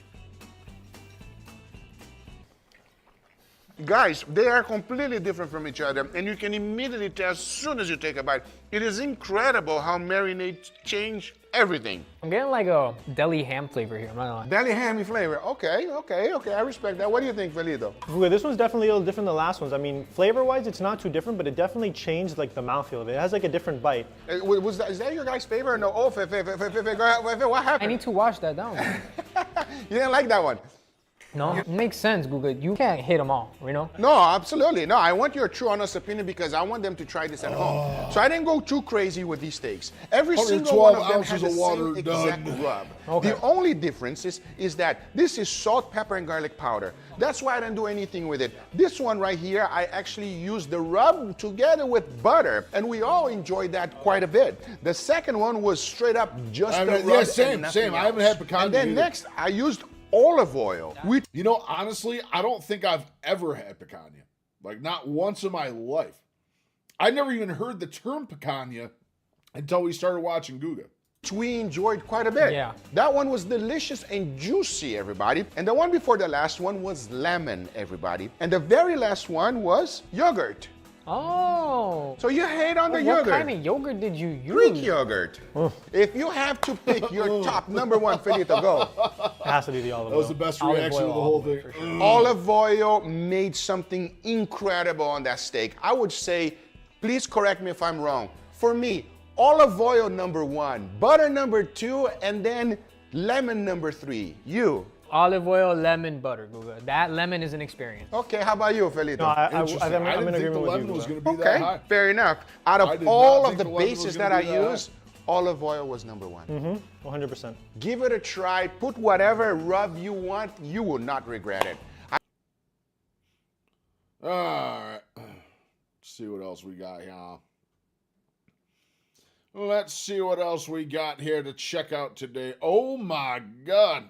Guys, they are completely different from each other, and you can immediately tell as soon as you take a bite. It is incredible how marinades change everything. I'm getting like a deli ham flavor here. I'm not gonna lie. Deli hammy flavor. Okay. I respect that. What do you think, Felito? Hugo, this one's definitely a little different than the last ones. I mean, flavor-wise, it's not too different, but it definitely changed like the mouthfeel of it. It has like a different bite. Is that your guys' favorite? No. Oh, what I happened? need to wash that down. You didn't like that one? No, it makes sense, Guga. You can't hit them all, you know? No, absolutely. No, I want your true honest opinion because I want them to try this at home. So I didn't go too crazy with these steaks. Every single one of them has the ounces of water, same exact done. rub. Okay. The only difference is that this is salt, pepper, and garlic powder. That's why I didn't do anything with it. This one right here, I actually used the rub together with butter, and we all enjoyed that quite a bit. The second one was straight up just the rub. Yeah, and same. nothing I haven't else. had picanha And then either. next, I used olive oil. You know, honestly, I don't think I've ever had picanha. Like, not once in my life. I never even heard the term picanha until we started watching Guga. We enjoyed quite a bit. Yeah. That one was delicious and juicy, everybody. And the one before the last one was lemon, everybody. And the very last one was yogurt. Oh. So you hate on the What yogurt. kind of yogurt did you use? Greek yogurt. If you have to pick your top number one, Felito, go. It has to be the olive That oil. was the best Olive reaction oil, of the whole thing. for sure. Olive oil made something incredible on that steak. I would say, please correct me if I'm wrong. For me, olive oil number one, butter number two, and then lemon number three. You. Olive oil, lemon, butter, Guga. That lemon is an experience. Okay, how about you, Felito? No, I'm Interesting. in I didn't think the agreement with lemon you. was Hugo. going to be that Okay, high. fair enough. Out I of did not all think of the the lemon was bases gonna that I be that high. use, olive oil was number one. 100%. Give it a try. Put whatever rub you want. You will not regret it. All right. Let's see what else we got here. Let's see what else we got here to check out today. Oh my God.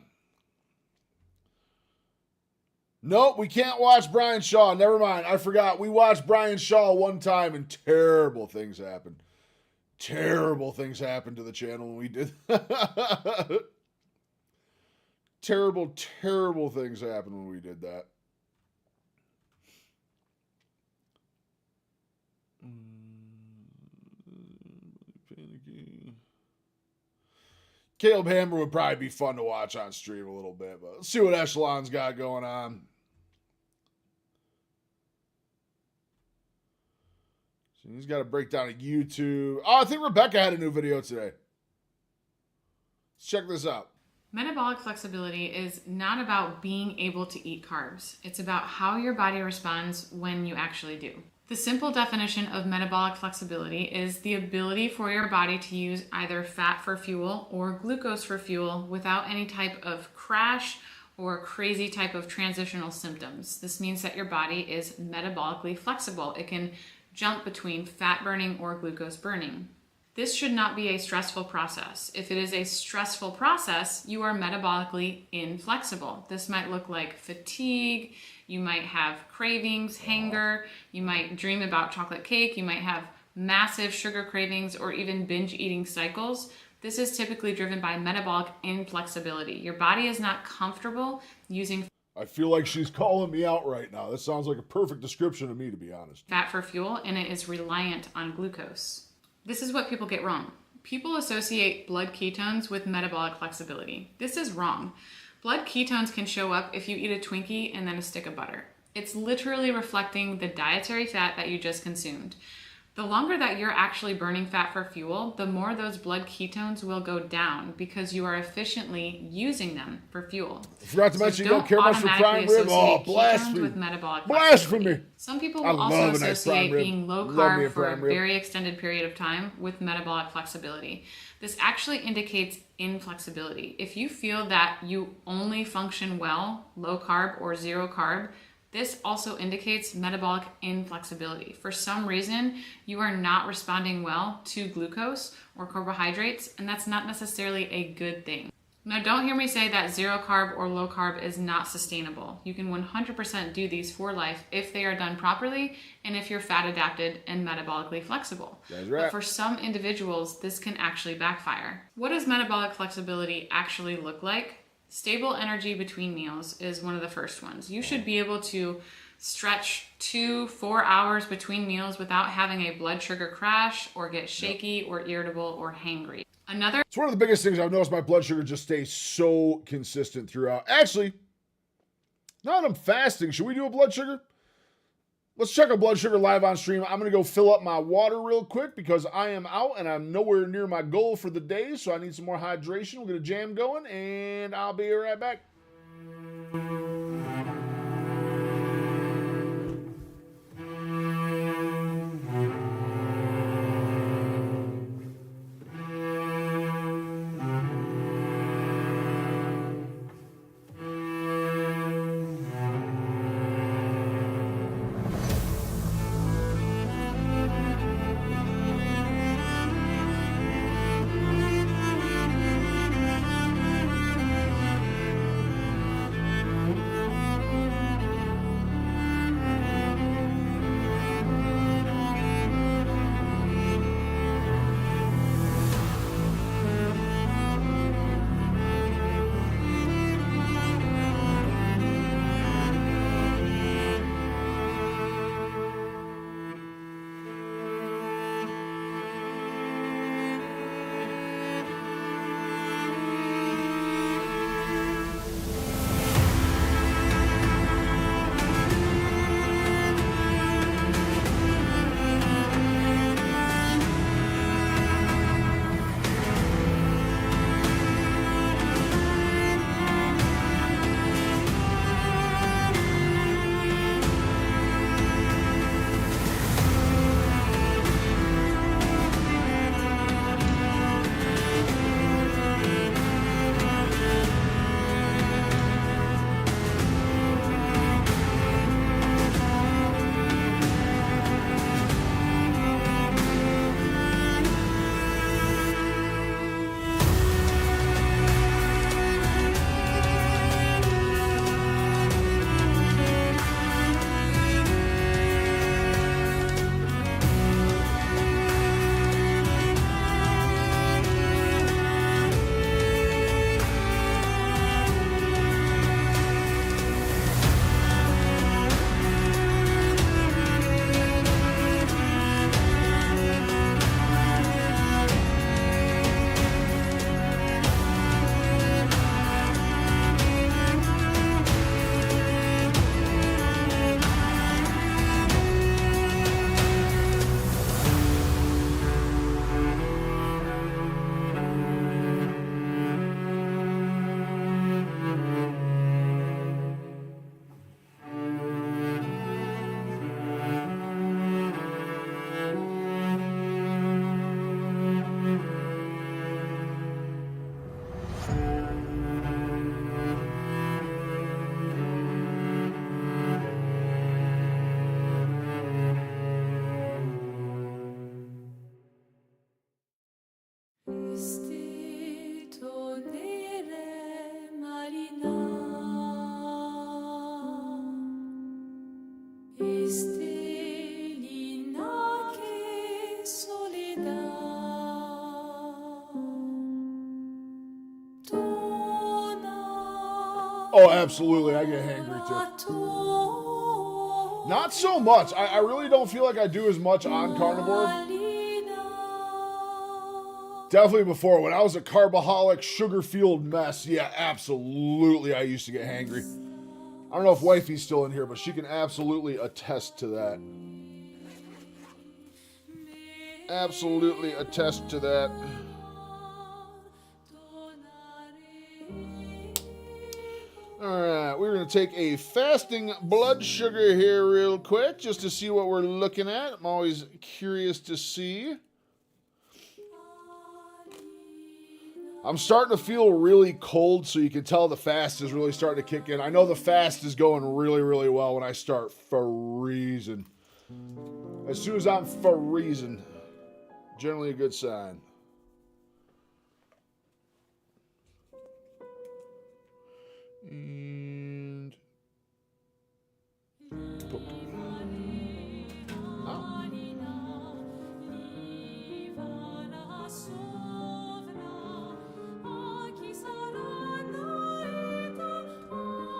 Nope, we can't watch Brian Shaw. Never mind. I forgot. We watched Brian Shaw one time and terrible things happened. Terrible things happened to the channel when we did. Terrible things happened when we did that. Caleb Hammer would probably be fun to watch on stream a little bit, but let's see what Echelon's got going on. So he's got a breakdown of YouTube. Oh, I think Rebecca had a new video today. Let's check this out. Metabolic flexibility is not about being able to eat carbs. It's about how your body responds when you actually do. The simple definition of metabolic flexibility is the ability for your body to use either fat for fuel or glucose for fuel without any type of crash or crazy type of transitional symptoms. This means that your body is metabolically flexible. It can jump between fat burning or glucose burning. This should not be a stressful process. If it is a stressful process, you are metabolically inflexible. This might look like fatigue, you might have cravings, hunger, you might dream about chocolate cake, you might have massive sugar cravings or even binge eating cycles. This is typically driven by metabolic inflexibility. Your body is not comfortable using I feel like she's calling me out right now. This sounds like a perfect description of me, to be honest. fat for fuel, and it is reliant on glucose. This is what people get wrong. People associate blood ketones with metabolic flexibility. This is wrong. Blood ketones can show up if you eat a Twinkie and then a stick of butter. It's literally reflecting the dietary fat that you just consumed. The longer that you're actually burning fat for fuel, the more those blood ketones will go down because you are efficiently using them for fuel. I forgot to mention you don't care much for prime automatically rib. Oh, associate ketones blasphemy. with metabolic Blasphemy. flexibility. Some people I will also love a nice associate prime rib. being low Love me a carb for a prime rib. very extended period of time with metabolic flexibility. This actually indicates inflexibility. If you feel that you only function well, low carb or zero carb, this also indicates metabolic inflexibility. For some reason, you are not responding well to glucose or carbohydrates, and that's not necessarily a good thing. Now, don't hear me say that zero carb or low carb is not sustainable. You can 100% do these for life if they are done properly and if you're fat adapted and metabolically flexible. That's right. But for some individuals, this can actually backfire. What does metabolic flexibility actually look like? Stable energy between meals is one of the first ones. You should be able to stretch 2-4 hours between meals without having a blood sugar crash or get shaky or irritable or hangry. Another It's one of the biggest things I've noticed. My blood sugar just stays so consistent throughout. Actually, now that I'm fasting, should we do a blood sugar? Let's check our blood sugar live on stream. I'm going to go fill up my water real quick because I am out and I'm nowhere near my goal for the day, so I need some more hydration. We'll get a jam going, and I'll be right back. Oh, absolutely. I get hangry too. Not so much. I really don't feel like I do as much on carnivore. Definitely before, when I was a carbaholic, sugar-fueled mess, yeah, absolutely, I used to get hangry. I don't know if Wifey's still in here, but she can absolutely attest to that. Absolutely attest to that. Alright, we're going to take a fasting blood sugar here real quick, just to see what we're looking at. I'm always curious to see. I'm starting to feel really cold, so you can tell the fast is really starting to kick in. I know the fast is going really, really well when I start freezing. As soon as I'm freezing, generally a good sign. And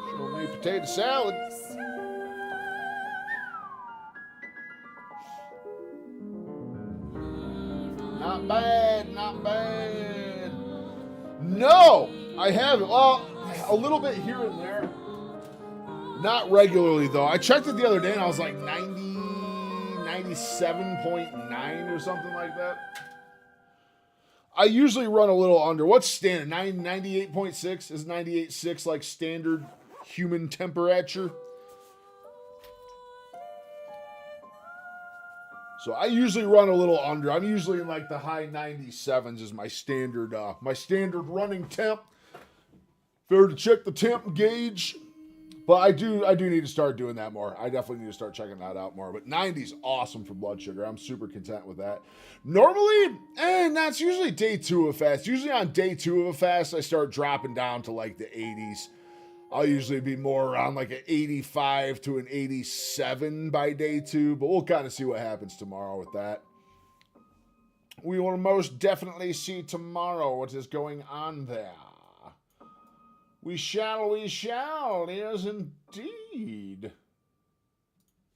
show me potato salad. Not bad, not bad. No, I haven't. Well, a little bit here and there. Not regularly, though. I checked it the other day, and I was like 97.9 or something like that. I usually run a little under. What's standard? 98.6? Is 98.6 like standard human temperature? So I usually run a little under. I'm usually in like the high 97s is my standard running temp. Fair to check the temp gauge. But I do need to start doing that more. I definitely need to start checking that out more. But 90's awesome for blood sugar. I'm super content with that. Normally, that's usually day 2 of a fast. Usually on day 2 of a fast, I start dropping down to like the 80s. I'll usually be more around like an 85 to an 87 by day 2. But we'll kind of see what happens tomorrow with that. We will most definitely see tomorrow what is going on there. We shall, yes indeed.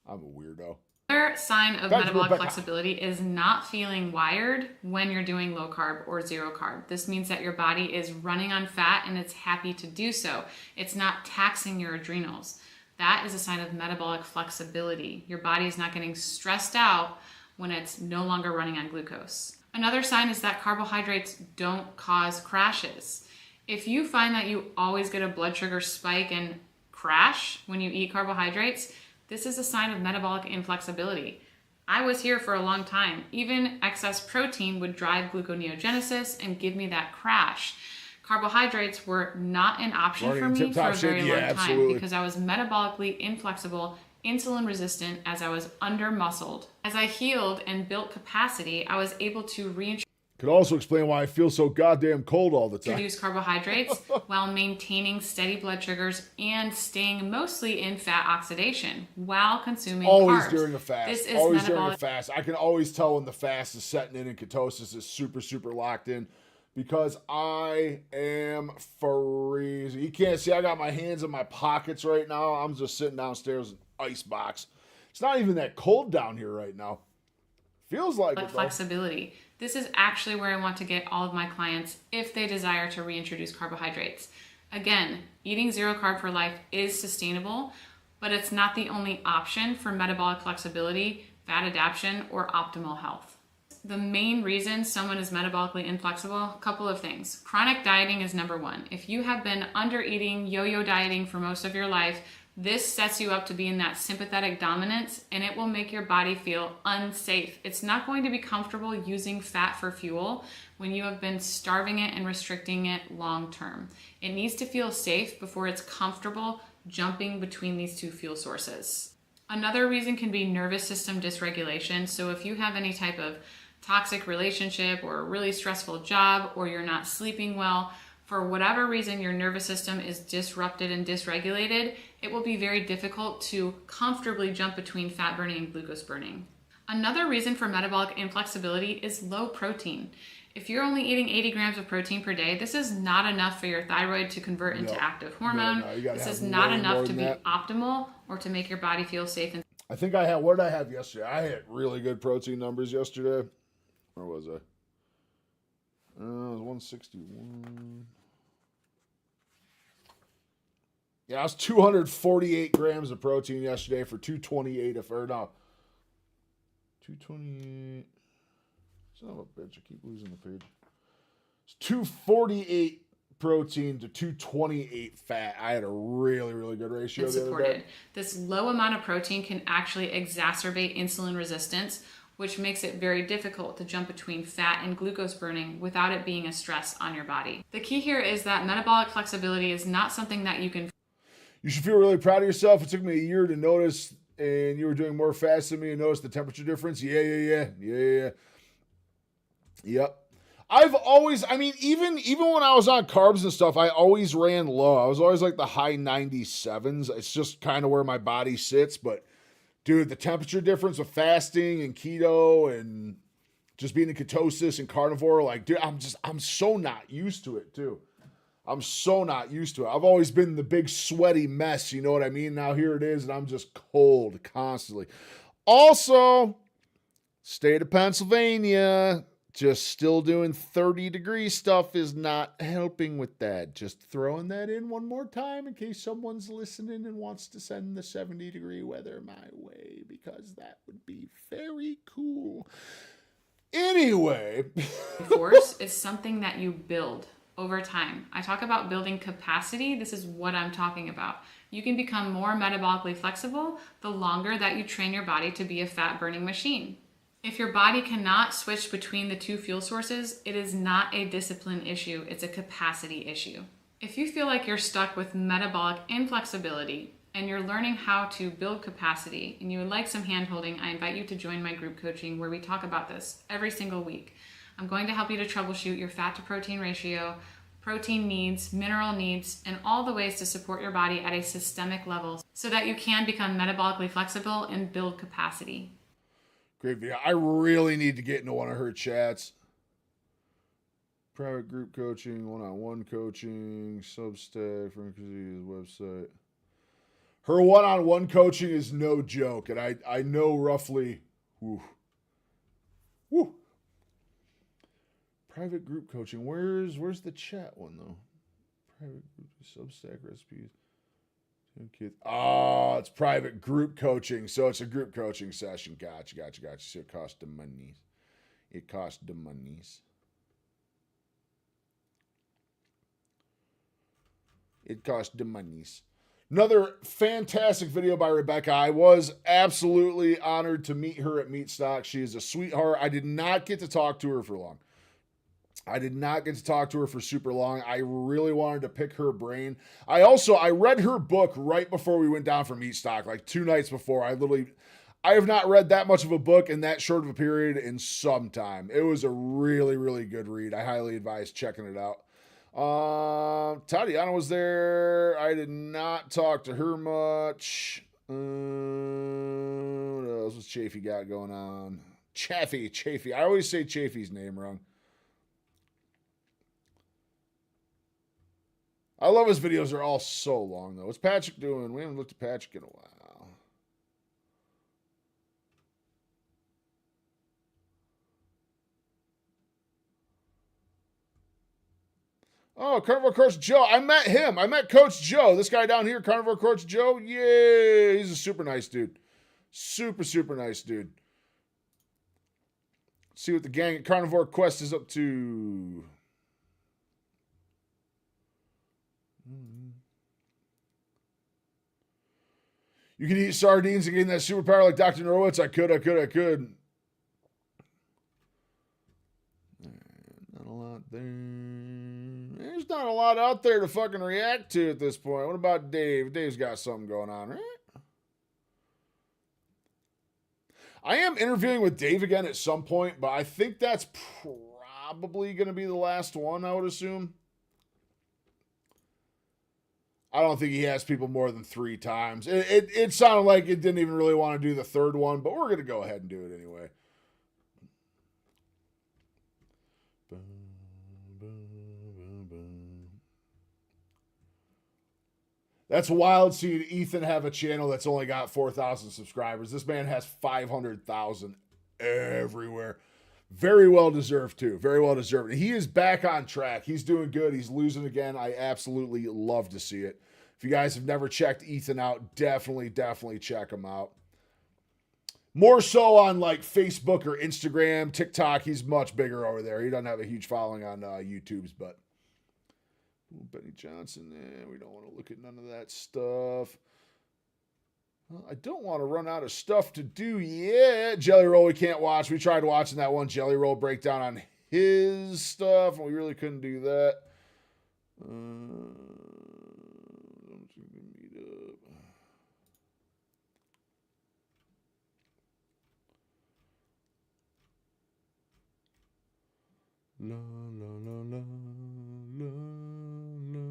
I'm a weirdo. Another sign of metabolic flexibility is not feeling wired when you're doing low carb or zero carb. This means that your body is running on fat and it's happy to do so. It's not taxing your adrenals. That is a sign of metabolic flexibility. Your body is not getting stressed out when it's no longer running on glucose. Another sign is that carbohydrates don't cause crashes. If you find that you always get a blood sugar spike and crash when you eat carbohydrates, this is a sign of metabolic inflexibility. I was here for a long time. Even excess protein would drive gluconeogenesis and give me that crash. Carbohydrates were not an option for me for a very long time because I was metabolically inflexible, insulin resistant as I was under muscled. As I healed and built capacity, I was able to Could also explain why I feel so goddamn cold all the time. Reduce carbohydrates while maintaining steady blood sugars and staying mostly in fat oxidation while consuming always carbs. During a fast. This is always during a fast. I can always tell when the fast is setting in and ketosis is super, super locked in because I am freezing. You can't see I got my hands in my pockets right now. I'm just sitting downstairs in an ice box. It's not even that cold down here right now. Feels like it, flexibility. This is actually where I want to get all of my clients if they desire to reintroduce carbohydrates. Again, eating zero carb for life is sustainable, but it's not the only option for metabolic flexibility, fat adaptation, or optimal health. The main reason someone is metabolically inflexible, a couple of things. Chronic dieting is number one. If you have been under eating, yo-yo dieting for most of your life, this sets you up to be in that sympathetic dominance and it will make your body feel unsafe. It's not going to be comfortable using fat for fuel when you have been starving it and restricting it long term. It needs to feel safe before it's comfortable jumping between these two fuel sources. Another reason can be nervous system dysregulation. So if you have any type of toxic relationship or a really stressful job or you're not sleeping well, for whatever reason your nervous system is disrupted and dysregulated, it will be very difficult to comfortably jump between fat burning and glucose burning. Another reason for metabolic inflexibility is low protein. If you're only eating 80 grams of protein per day, this is not enough for your thyroid to convert into active hormone. No, this is not enough to be optimal or to make your body feel safe. And I think I had, what did I have yesterday? I had really good protein numbers yesterday. Where was I? It was 161. Yeah, I was 248 grams of protein yesterday for 228 or no. 228. Son of a bitch, I keep losing the page. It's 248 protein to 228 fat. I had a really, really good ratio the other day. This low amount of protein can actually exacerbate insulin resistance, which makes it very difficult to jump between fat and glucose burning without it being a stress on your body. The key here is that metabolic flexibility is not something that you can... You should feel really proud of yourself. It took me a year to notice, and you were doing more fast than me and notice the temperature difference. Yeah. Yep. I've always, I mean, even when I was on carbs and stuff, I always ran low. I was always like the high 97s. It's just kind of where my body sits. But, dude, the temperature difference of fasting and keto and just being in ketosis and carnivore, like, dude, I'm so not used to it, too. I'm so not used to it. I've always been the big sweaty mess, you know what I mean? Now here it is, and I'm just cold constantly. Also, state of Pennsylvania, just still doing 30-degree stuff is not helping with that. Just throwing that in one more time in case someone's listening and wants to send the 70-degree weather my way, because that would be very cool. Anyway. Force is something that you build over time. I talk about building capacity. This is what I'm talking about. You can become more metabolically flexible the longer that you train your body to be a fat burning machine. If your body cannot switch between the two fuel sources, it is not a discipline issue, it's a capacity issue. If you feel like you're stuck with metabolic inflexibility and you're learning how to build capacity and you would like some hand-holding, I invite you to join my group coaching where we talk about this every single week. I'm going to help you to troubleshoot your fat to protein ratio, protein needs, mineral needs, and all the ways to support your body at a systemic level so that you can become metabolically flexible and build capacity. Great video. I really need to get into one of her chats. Private group coaching, one-on-one coaching, Substack, Frank Kazia's website. Her one-on-one coaching is no joke, and I know roughly. Woo. Private group coaching. Where's the chat one though? Private group Substack recipes. Oh, it's private group coaching. So it's a group coaching session. Gotcha. So it costs the monies. It costs the monies. Another fantastic video by Rebecca. I was absolutely honored to meet her at Meat Stock. She is a sweetheart. I did not get to talk to her for long. I did not get to talk to her for super long. I really wanted to pick her brain. I read her book right before we went down for Meat Stock, like 2 nights before. I have not read that much of a book in that short of a period in some time. It was a really, really good read. I highly advise checking it out. Tatiana was there. I did not talk to her much. What else was Chafee got going on? Chafee. I always say Chafee's name wrong. I love his videos. They're all so long, though. What's Patrick doing? We haven't looked at Patrick in a while. Oh, Carnivore Coach Joe. I met him. I met Coach Joe. This guy down here, Carnivore Coach Joe. Yeah, he's a super nice dude. Super, super nice dude. Let's see what the gang at Carnivore Quest is up to. You can eat sardines and gain that superpower like Dr. Norwitz. I could. Not a lot there. There's not a lot out there to fucking react to at this point. What about Dave? Dave's got something going on, right? I am interviewing with Dave again at some point, but I think that's probably going to be the last one, I would assume. I don't think he has people more than 3 times. It sounded like it didn't even really want to do the third one, but we're going to go ahead and do it anyway. That's wild seeing Ethan have a channel that's only got 4,000 subscribers. This man has 500,000 everywhere. Very well deserved, too. Very well deserved. He is back on track. He's doing good. He's losing again. I absolutely love to see it. If you guys have never checked Ethan out, definitely check him out. More so on like Facebook or Instagram, TikTok. He's much bigger over there. He doesn't have a huge following on YouTube's, but Benny Johnson, we don't want to look at none of that stuff. Well, I don't want to run out of stuff to do yet. Jelly Roll we can't watch. We tried watching that one Jelly Roll breakdown on his stuff, and we really couldn't do that. La la la la la la la la.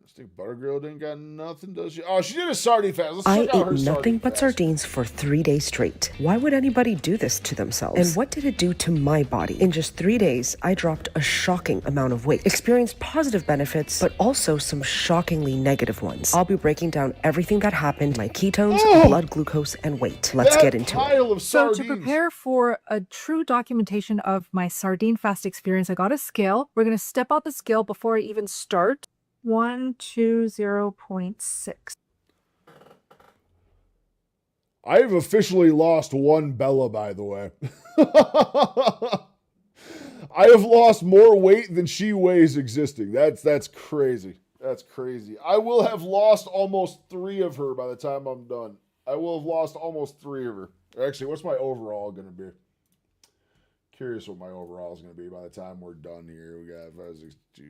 I think Buttergirl didn't got nothing, does she? Oh, she did a sardine fast. Let's I check out her ate nothing but fast. sardines for 3 days straight. Why would anybody do this to themselves? And what did it do to my body? In just 3 days, I dropped a shocking amount of weight, experienced positive benefits, but also some shockingly negative ones. I'll be breaking down everything that happened, my ketones, blood glucose, and weight. Let's get into it. Pile of So sardines. to prepare for a true documentation of my sardine fast experience, I got a scale. We're going to step out the scale before I even start. 120.6. I've officially lost 1 Bella, by the way. I have lost more weight than she weighs existing. That's crazy. That's crazy. I will have lost almost 3 of her by the time I'm done. I will have lost almost 3 of her. Actually, what's my overall going to be? Curious what my overall is going to be by the time we're done here. We got 562,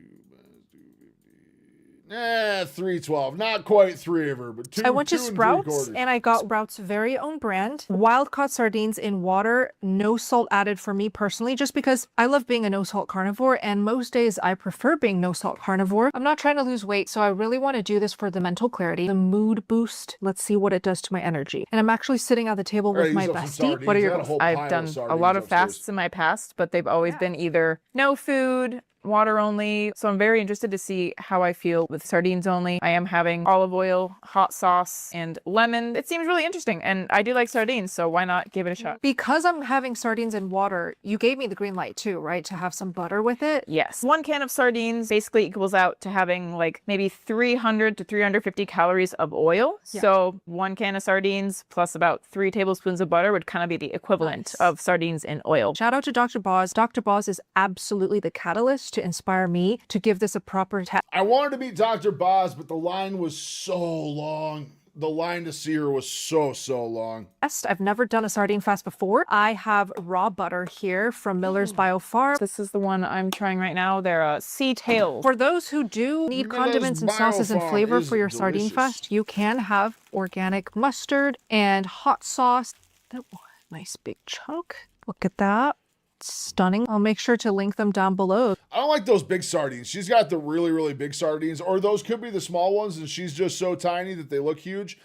312. Not quite 3 of her, but 2. I went to 2 Sprouts and I got Sprouts' very own brand. Wild caught sardines in water, no salt added for me personally, just because I love being a no salt carnivore and most days I prefer being no salt carnivore. I'm not trying to lose weight, so I really want to do this for the mental clarity, the mood boost. Let's see what it does to my energy. And I'm actually sitting at the table with my bestie. What are your goals? I've done a lot of fasts in my past, but they've always been either no food, water only. So I'm very interested to see how I feel with sardines only. I am having olive oil, hot sauce, and lemon. It seems really interesting, and I do like sardines, so why not give it a shot? Because I'm having sardines in water, you gave me the green light too, right? To have some butter with it? Yes. 1 can of sardines basically equals out to having like maybe 300 to 350 calories of oil. Yeah. So 1 can of sardines plus about 3 tablespoons of butter would kind of be the equivalent of sardines in oil. Shout out to Dr. Boz. Dr. Boz is absolutely the catalyst to inspire me to give this a proper test. I wanted to meet Dr. Boz, but the line was so long. The line to see her was so long. I've never done a sardine fast before. I have raw butter here from Miller's Biofarm. This is the one I'm trying right now. They're sea tails. For those who do need Miller's condiments and sauces and Biofarm flavor is for your sardine delicious. fast, you can have organic mustard and hot sauce. Oh, nice big chunk. Look at that. Stunning. I'll make sure to link them down below. I don't like those big sardines. She's got the really big sardines, or those could be the small ones, and she's just so tiny that they look huge.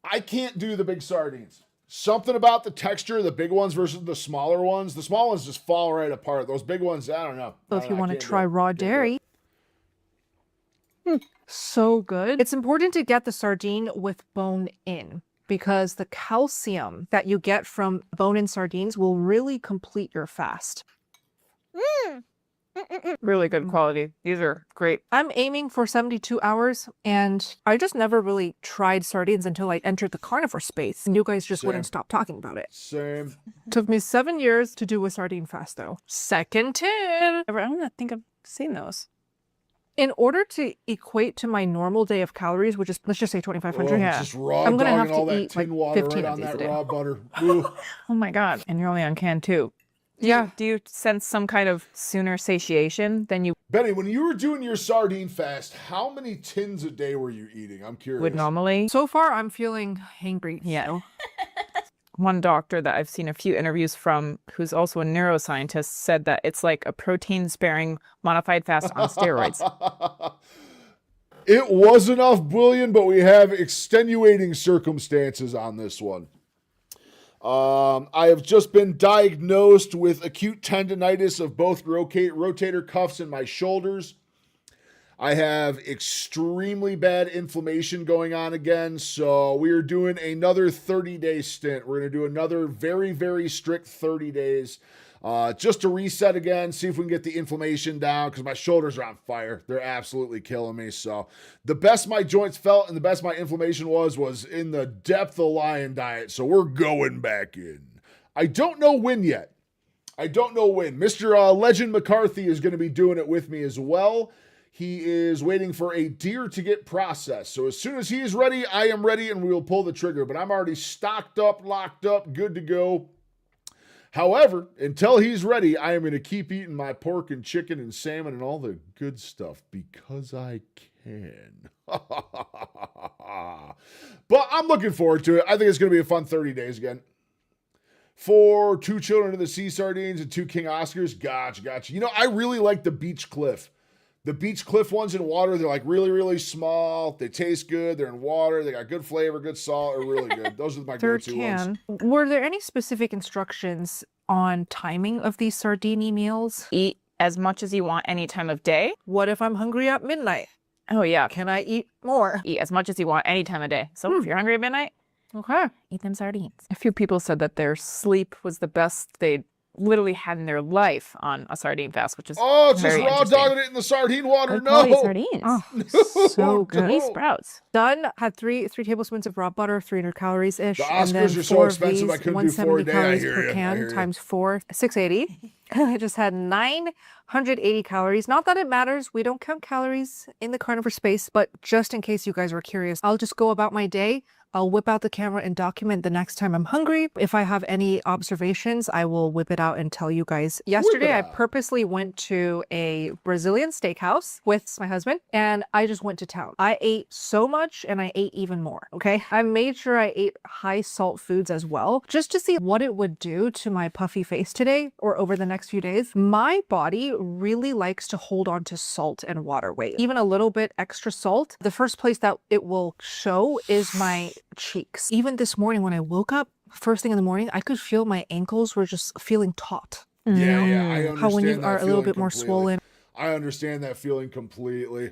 I can't do the big sardines. Something about the texture, the big ones versus the smaller ones. The small ones just fall right apart. Those big ones, I don't know. So if you want to try raw dairy, so good. It's important to get the sardine with bone in, because the calcium that you get from bone-in sardines will really complete your fast. Really good quality. These are great. I'm aiming for 72 hours, and I just never really tried sardines until I entered the carnivore space, and you guys just wouldn't stop talking about it. Same. Took me 7 years to do a sardine fast, though. Second 10. I don't think I've seen those. In order to equate to my normal day of calories, which is, let's just say 2,500, Just raw I'm gonna have dogging all to that eat like tin water 15 right of on these a that day. raw butter. Ooh. Oh my God. And you're only on can 2. Yeah. Do you sense some kind of sooner satiation than you Benny, when you were doing your sardine fast, how many tins a day were you eating? I'm curious. would normally? So far, I'm feeling hangry. Yeah. One doctor that I've seen a few interviews from, who's also a neuroscientist, said that it's like a protein-sparing modified fast on steroids. It was enough bullion, but we have extenuating circumstances on this one. I have just been diagnosed with acute tendonitis of both rotator cuffs in my shoulders. I have extremely bad inflammation going on again, so we are doing another 30-day stint. We're going to do another very, very strict 30 days just to reset again, see if we can get the inflammation down, because my shoulders are on fire. They're absolutely killing me. So the best my joints felt and the best my inflammation was in the depth of lion diet, so we're going back in. I don't know when yet. I don't know when. Mr. Legend McCarthy is going to be doing it with me as well. He is waiting for a deer to get processed. So as soon as he is ready, I am ready, and we will pull the trigger. But I'm already stocked up, locked up, good to go. However, until he's ready, I am going to keep eating my pork and chicken and salmon and all the good stuff because I can. But I'm looking forward to it. I think it's going to be a fun 30 days again. For 2 Children of the Sea sardines and 2 King Oscars, gotcha. You know, I really like the Beach Cliff. The Beach Cliff ones in water, they're like really, really small. They taste good. They're in water. They got good flavor, good salt. They're really good. Those are my Third go-to ones. can. Were there any specific instructions on timing of these sardini meals? Eat as much as you want any time of day. What if I'm hungry at midnight? Oh, yeah. Can I eat more? Eat as much as you want any time of day. So if you're hungry at midnight, Okay. eat them sardines. A few people said that their sleep was the best they'd literally had in their life on a sardine fast, which is Oh, it's just very raw interesting. dogging it in the sardine water. Good quality No. sardines. Oh, so good. These sprouts. Done. Had three tablespoons of raw butter, 300 calories ish. The and then Oscars are so 4 of expensive, I these, couldn't do 4 a 170 day. I calories hear per you. I can hear you. times 4, 680. I just had 980 calories. Not that it matters. We don't count calories in the carnivore space, but just in case you guys were curious, I'll just go about my day. I'll whip out the camera and document the next time I'm hungry. If I have any observations, I will whip it out and tell you guys. Yesterday, I purposely went to a Brazilian steakhouse with my husband, and I just went to town. I ate so much, and I ate even more, okay? I made sure I ate high salt foods as well, just to see what it would do to my puffy face today or over the next few days. My body really likes to hold on to salt and water weight. Even a little bit extra salt, the first place that it will show is my cheeks. Even this morning when I woke up, first thing in the morning, I could feel my ankles were just feeling taut. Yeah, I understand. How when you that are a little feeling bit more completely. swollen I understand that feeling completely.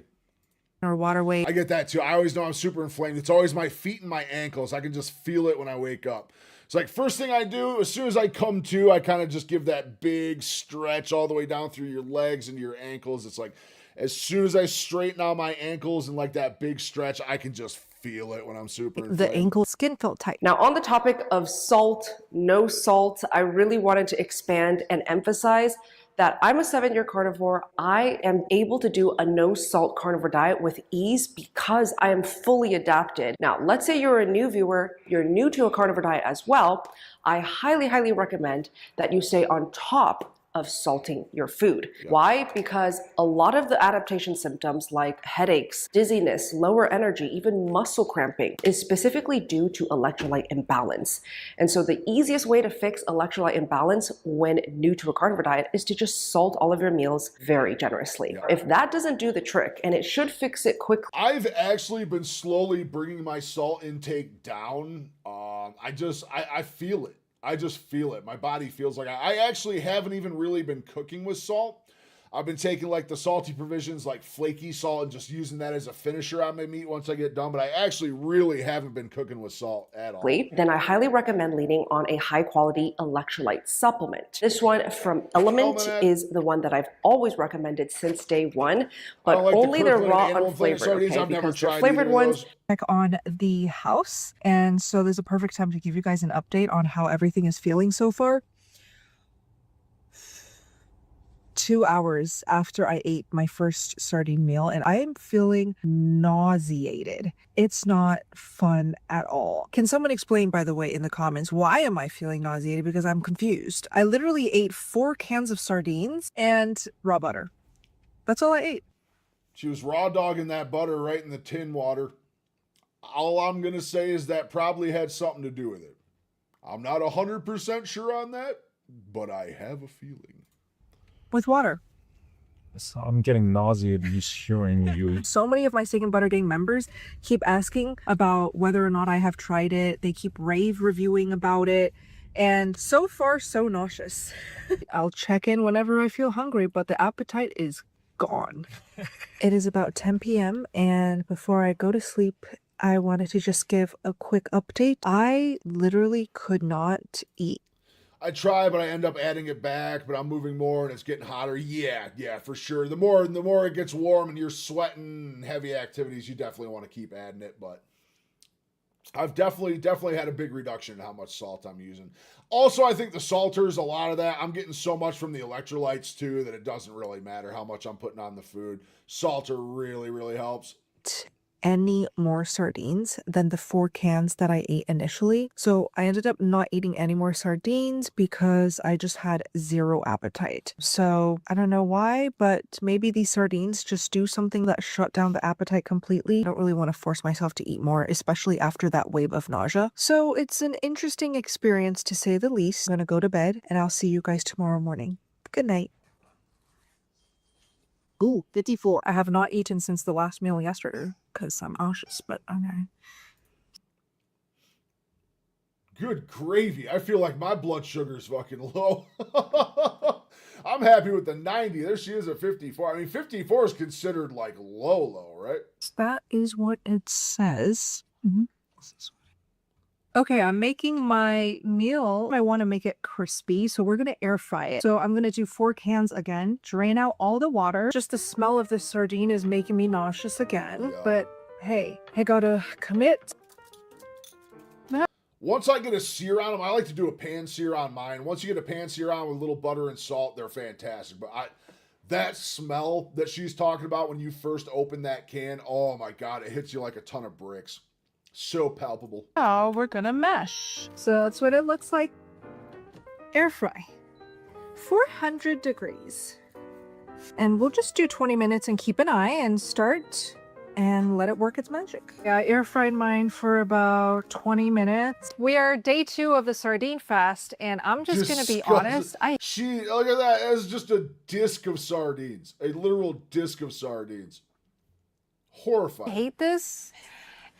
or water weight. I get that too. I always know I'm super inflamed. It's always my feet and my ankles. I can just feel it when I wake up. It's like first thing I do, as soon as I come to, I kind of just give that big stretch all the way down through your legs and your ankles. It's like as soon as I straighten out my ankles and like that big stretch, I can just feel it when I'm super inflamed. The ankle skin felt tight. Now, on the topic of salt, no salt, I really wanted to expand and emphasize that I'm a 7-year carnivore. I am able to do a no salt carnivore diet with ease because I am fully adapted. Now, let's say you're a new viewer, you're new to a carnivore diet as well. I highly, highly recommend that you stay on top of salting your food. Why? Because a lot of the adaptation symptoms like headaches, dizziness, lower energy, even muscle cramping is specifically due to electrolyte imbalance. And so the easiest way to fix electrolyte imbalance when new to a carnivore diet is to just salt all of your meals very generously. If that doesn't do the trick, and it should fix it quickly. I've actually been slowly bringing my salt intake down. I feel it. I just feel it. My body feels like I actually haven't even really been cooking with salt. I've been taking like the salty provisions like flaky salt and just using that as a finisher on my meat once I get done. But I actually really haven't been cooking with salt at all. Then I highly recommend leaning on a high quality electrolyte supplement. This one from Element is the one that I've always recommended since day one, but like only the their Kirkland raw animal flavored unflavored, sardines. okay? I've never Because the tried flavored either of ones, those. Check on the house, and so there's a perfect time to give you guys an update on how everything is feeling so far. 2 hours after I ate my first sardine meal, and I am feeling nauseated. It's not fun at all. Can someone explain, by the way, in the comments, why am I feeling nauseated? Because I'm confused. I literally ate 4 cans of sardines and raw butter. That's all I ate. She was raw dogging that butter right in the tin water. All I'm going to say is that probably had something to do with it. I'm not 100% sure on that, but I have a feeling. With water. So I'm getting nauseated just hearing you. So many of my Steak and Butter Gang members keep asking about whether or not I have tried it. They keep rave reviewing about it. And so far, so nauseous. I'll check in whenever I feel hungry, but the appetite is gone. It is about 10 p.m. and before I go to sleep, I wanted to just give a quick update. I literally could not eat. I try, but I end up adding it back, but I'm moving more and it's getting hotter. Yeah, for sure. The more it gets warm and you're sweating and heavy activities, you definitely want to keep adding it, but I've definitely had a big reduction in how much salt I'm using. Also, I think the salters, a lot of that, I'm getting so much from the electrolytes too that it doesn't really matter how much I'm putting on the food. Salter really, really helps. Any more sardines than the 4 cans that I ate initially. So I ended up not eating any more sardines because I just had zero appetite. So I don't know why, but maybe these sardines just do something that shut down the appetite completely. I don't really want to force myself to eat more, especially after that wave of nausea. So it's an interesting experience to say the least. I'm gonna go to bed and I'll see you guys tomorrow morning. Good night. Ooh, 54. I have not eaten since the last meal yesterday because I'm anxious, but okay. Good gravy. I feel like my blood sugar's fucking low. I'm happy with the 90. There she is at 54. I mean, 54 is considered like low, right? That is what it says. Okay, I'm making my meal. I want to make it crispy, so we're going to air fry it. So I'm going to do 4 cans again, drain out all the water. Just the smell of the sardine is making me nauseous again. Yeah. But hey, I gotta commit. Once I get a sear on them, I like to do a pan sear on mine. Once you get a pan sear on with a little butter and salt, they're fantastic. But that smell that she's talking about when you first open that can, oh my God, it hits you like a ton of bricks. So palpable. Oh, we're gonna mesh. So that's what it looks like. Air fry. 400 degrees. And we'll just do 20 minutes and keep an eye and start and let it work its magic. Yeah, I air fried mine for about 20 minutes. We are day 2 of the sardine fast, and I'm just gonna be honest. Look at that. It's just a disc of sardines. A literal disc of sardines. Horrifying. I hate this.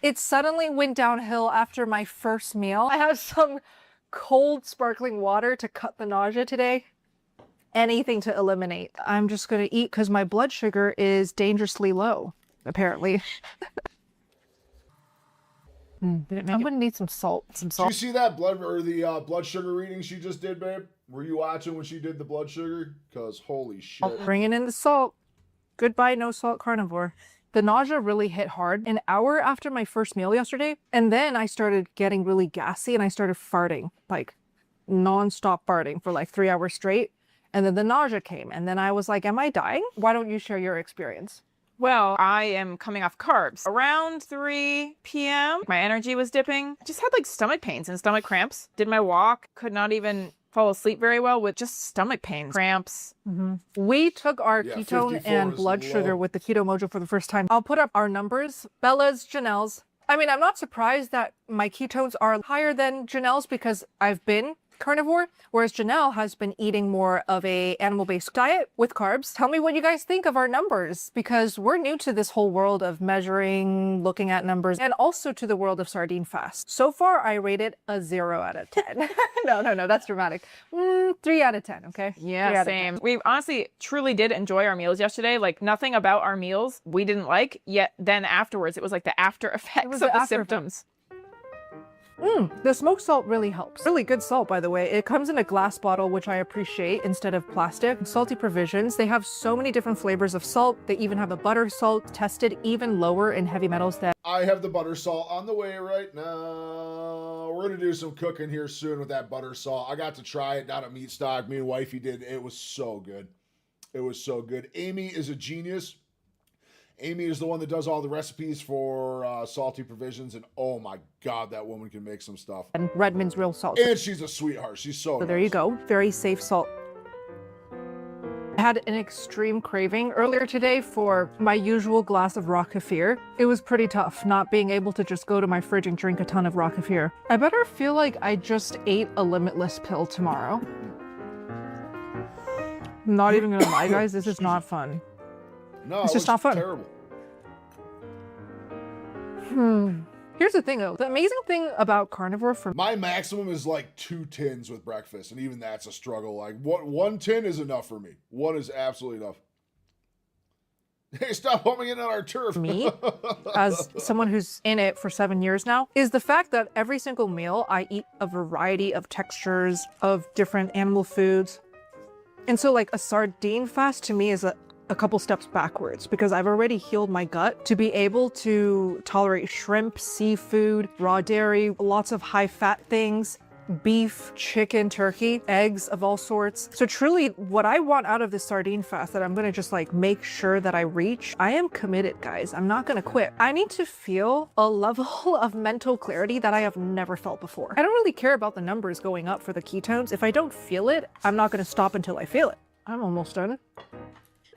It suddenly went downhill after my first meal. I have some cold sparkling water to cut the nausea today. Anything to eliminate. I'm just gonna eat because my blood sugar is dangerously low, apparently. I'm gonna need some salt. Did you see that blood sugar reading she just did, babe? Were you watching when she did the blood sugar? Because holy shit. Bringing in the salt. Goodbye, no salt carnivore. The nausea really hit hard an hour after my first meal yesterday. And then I started getting really gassy and I started farting, like non-stop farting for like 3 hours straight. And then the nausea came. And then I was like, am I dying? Why don't you share your experience? Well, I am coming off carbs. Around 3 p.m., my energy was dipping. I just had like stomach pains and stomach cramps. Did my walk, could not even fall asleep very well with just stomach pains, cramps. We took our ketone and blood sugar with the Keto Mojo for the first time. I'll put up our numbers. Bella's, Janelle's. I mean, I'm not surprised that my ketones are higher than Janelle's because I've been carnivore, whereas Janelle has been eating more of a animal-based diet with carbs. Tell me what you guys think of our numbers, because we're new to this whole world of measuring, looking at numbers, and also to the world of sardine fast. So far, I rated a 0 out of 10. No, that's dramatic. 3 out of 10, okay? Yeah, same. We honestly truly did enjoy our meals yesterday. Like nothing about our meals we didn't like, yet then afterwards, it was like the after effects of the symptoms. The smoked salt really helps. Really good salt, by the way. It comes in a glass bottle, which I appreciate, instead of plastic. Salty Provisions, they have so many different flavors of salt. They even have a butter salt tested even lower in heavy metals than... I have the butter salt on the way right now. We're going to do some cooking here soon with that butter salt. I got to try it down at Meat Stock. Me and Wifey did. It was so good. It was so good. Amy is a genius. Amy is the one that does all the recipes for Salty Provisions, and oh my God, that woman can make some stuff. And Redmond's real salt. And she's a sweetheart. She's so nice. There you go. Very safe salt. I had an extreme craving earlier today for my usual glass of raw kefir. It was pretty tough not being able to just go to my fridge and drink a ton of raw kefir. I better feel like I just ate a limitless pill tomorrow. I'm not even gonna lie, guys, this is not fun. No, It's just not fun. Terrible. Here's the thing though, the amazing thing about carnivore for My maximum is like 2 tins with breakfast, and even that's a struggle. Like one tin is enough for me. One is absolutely enough. Hey, stop pumping in on our turf. me, as someone who's in it for 7 years now, is the fact that every single meal I eat a variety of textures of different animal foods. And so like a sardine fast to me is a couple steps backwards because I've already healed my gut to be able to tolerate shrimp, seafood, raw dairy, lots of high fat things, beef, chicken, turkey, eggs of all sorts. So truly what I want out of this sardine fast that I'm gonna just like make sure that I reach, I am committed, guys. I'm not gonna quit. I need to feel a level of mental clarity that I have never felt before. I don't really care about the numbers going up for the ketones. If I don't feel it, I'm not gonna stop until I feel it. I'm almost done.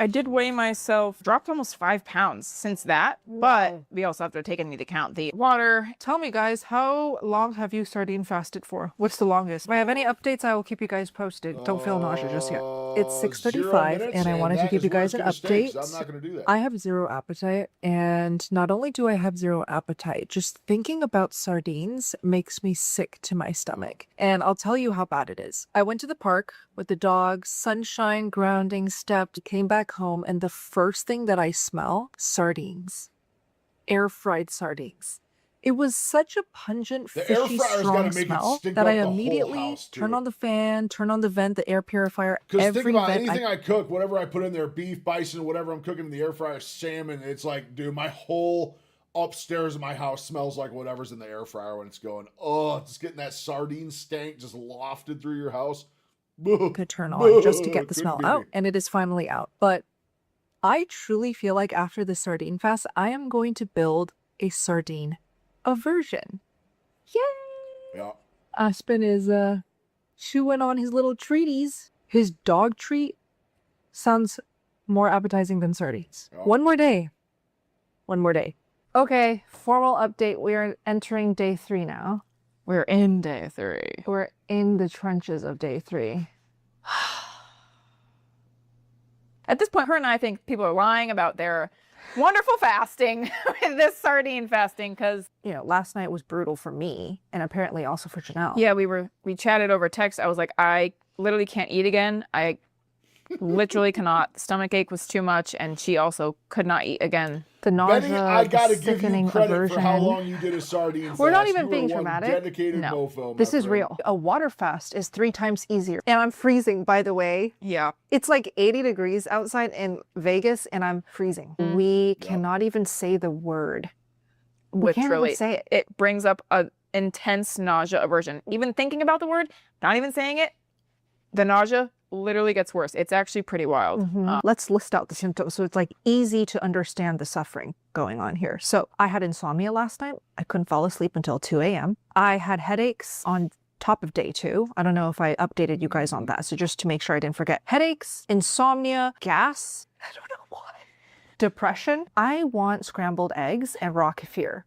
I did weigh myself, dropped almost 5 pounds since that, but we also have to take into account the water. Tell me, guys, how long have you sardine fasted for? What's the longest? If I have any updates, I will keep you guys posted. Don't feel nausea just yet. It's 6:35, and I wanted to give you guys an update. I'm not going to do that. I have zero appetite, and not only do I have zero appetite, just thinking about sardines makes me sick to my stomach. And I'll tell you how bad it is. I went to the park with the dogs, sunshine, grounding, stepped, came back home, and the first thing that I smell, sardines. Air-fried sardines. It was such a pungent, The air fishy, fryer's strong gotta make it smell stink that up I the whole immediately house, turn dude. on the fan, turn on the vent, the air purifier, Because every think about vent anything I cook, whatever I put in there, beef, bison, whatever I'm cooking in the air fryer, salmon, it's like, dude, my whole upstairs of my house smells like whatever's in the air fryer when it's going. Oh, just getting that sardine stank just lofted through your house. could turn on just to get the Couldn't smell be out, me. and it is finally out. But I truly feel like after the sardine fast, I am going to build a sardine aversion. Yay! Yeah. Aspen is chewing on his little treaties. His dog treat sounds more appetizing than sardines. Yeah. One more day. One more day. Okay, formal update. We are entering day 3 now. We're in day 3. We're in the trenches of day 3. At this point, her and I think people are lying about their wonderful fasting with this sardine fasting because, You know, last night was brutal for me and apparently also for Janelle. yeah, we chatted over text. I was like, I literally can't eat again. I literally cannot. The stomach ache was too much, and she also could not eat again. The Benny, nausea, I the gotta give sickening you credit aversion. for how long you did a sardine We're not fast. even You being were one dramatic. dedicated No. mofo, my This is friend. real. A water fast is 3 times easier. And I'm freezing, by the way. Yeah. It's like 80 degrees outside in Vegas and I'm freezing. We cannot even say the word. We can't Literally. even say it. It brings up an intense nausea aversion. Even thinking about the word, not even saying it, the nausea literally gets worse. It's actually pretty wild. Let's list out the symptoms so it's like easy to understand the suffering going on here. So I had insomnia last night. I couldn't fall asleep until 2 a.m. I had headaches on top of day 2. I don't know if I updated you guys on that. So just to make sure I didn't forget. Headaches, insomnia, gas. I don't know why. Depression. I want scrambled eggs and raw kefir.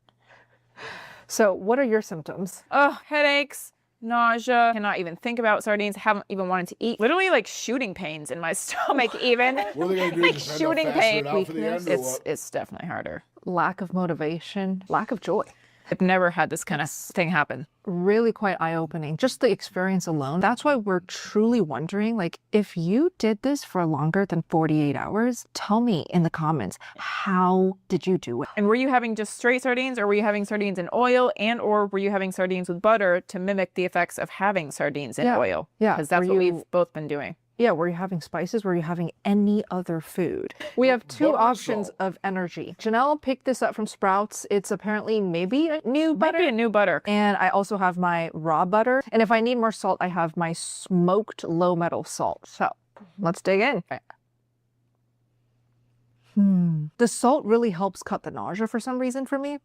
So what are your symptoms? Oh, headaches, nausea, cannot even think about sardines, haven't even wanted to eat. Literally like shooting pains in my stomach even. What are they gonna do? Like Just end up shooting fastening pain. it out for the end, or what? It's definitely harder. Lack of motivation, lack of joy. I've never had this kind of thing happen. Really quite eye-opening. Just the experience alone. That's why we're truly wondering, like, if you did this for longer than 48 hours, tell me in the comments, how did you do it? And were you having just straight sardines, or were you having sardines in oil, and or were you having sardines with butter to mimic the effects of having sardines in oil? Yeah. Because that's Were what you- we've both been doing. Yeah, were you having spices? Were you having any other food? We have 2 Butter and options salt. of energy. Janelle picked this up from Sprouts. It's apparently maybe a new Might butter. be a new butter. And I also have my raw butter. And if I need more salt, I have my smoked low metal salt. So let's dig in. The salt really helps cut the nausea for some reason for me.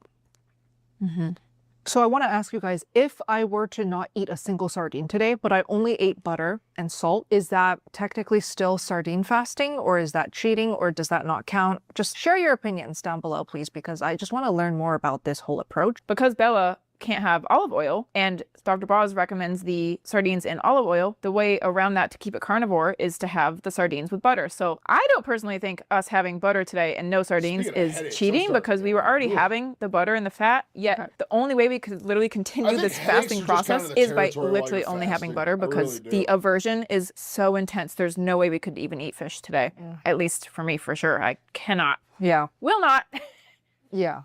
So I want to ask you guys, if I were to not eat a single sardine today, but I only ate butter and salt, is that technically still sardine fasting, or is that cheating, or does that not count? Just share your opinions down below, please, because I just want to learn more about this whole approach. Because Bella can't have olive oil and Dr. Boz recommends the sardines in olive oil, the way around that to keep it carnivore is to have the sardines with butter. So I don't personally think us having butter today and no sardines is cheating, because we were already having the butter and the fat, yet the only way we could literally continue this fasting process is by literally only having butter, because the aversion is so intense. There's no way we could even eat fish today. At least for me, for sure. I cannot. Yeah. Will not. Yeah.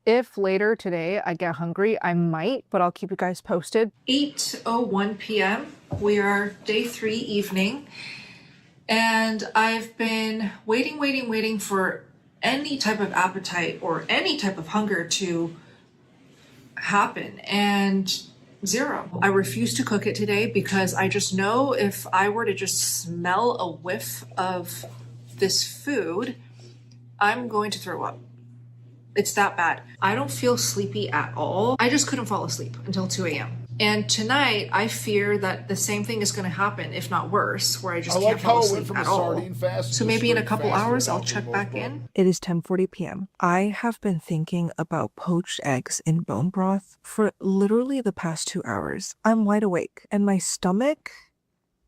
If later today I get hungry, I might, but I'll keep you guys posted. 8:01 p.m. We are day 3 evening, and I've been waiting for any type of appetite or any type of hunger to happen, and zero. I refuse to cook it today because I just know if I were to just smell a whiff of this food, I'm going to throw up. It's that bad. I don't feel sleepy at all. I just couldn't fall asleep until 2 a.m. And tonight, I fear that the same thing is going to happen, if not worse, where I just can't fall asleep at all. So maybe in a couple hours, I'll check back in. It is 10:40 p.m. I have been thinking about poached eggs in bone broth for literally the past 2 hours. I'm wide awake, and my stomach,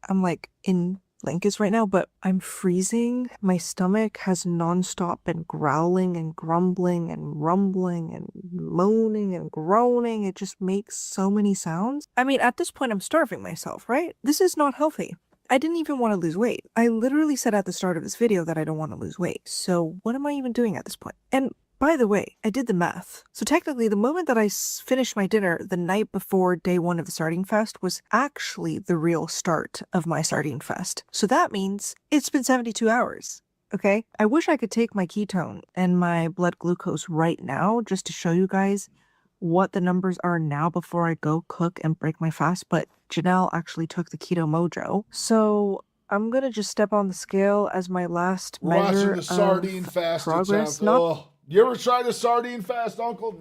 I'm like in blankets right now, but I'm freezing. My stomach has nonstop been growling and grumbling and rumbling and moaning and groaning. It just makes so many sounds. I mean, at this point, I'm starving myself, right? This is not healthy. I didn't even want to lose weight. I literally said at the start of this video that I don't want to lose weight. So what am I even doing at this point? And by the way, I did the math. So technically, the moment that I finished my dinner the night before day 1 of the sardine fast was actually the real start of my sardine fast. So that means it's been 72 hours. Okay? I wish I could take my ketone and my blood glucose right now just to show you guys what the numbers are now before I go cook and break my fast, but Janelle actually took the keto mojo. So I'm gonna just step on the scale as my last measure the sardine of fast progress. attempt. You ever tried a sardine fast, Uncle?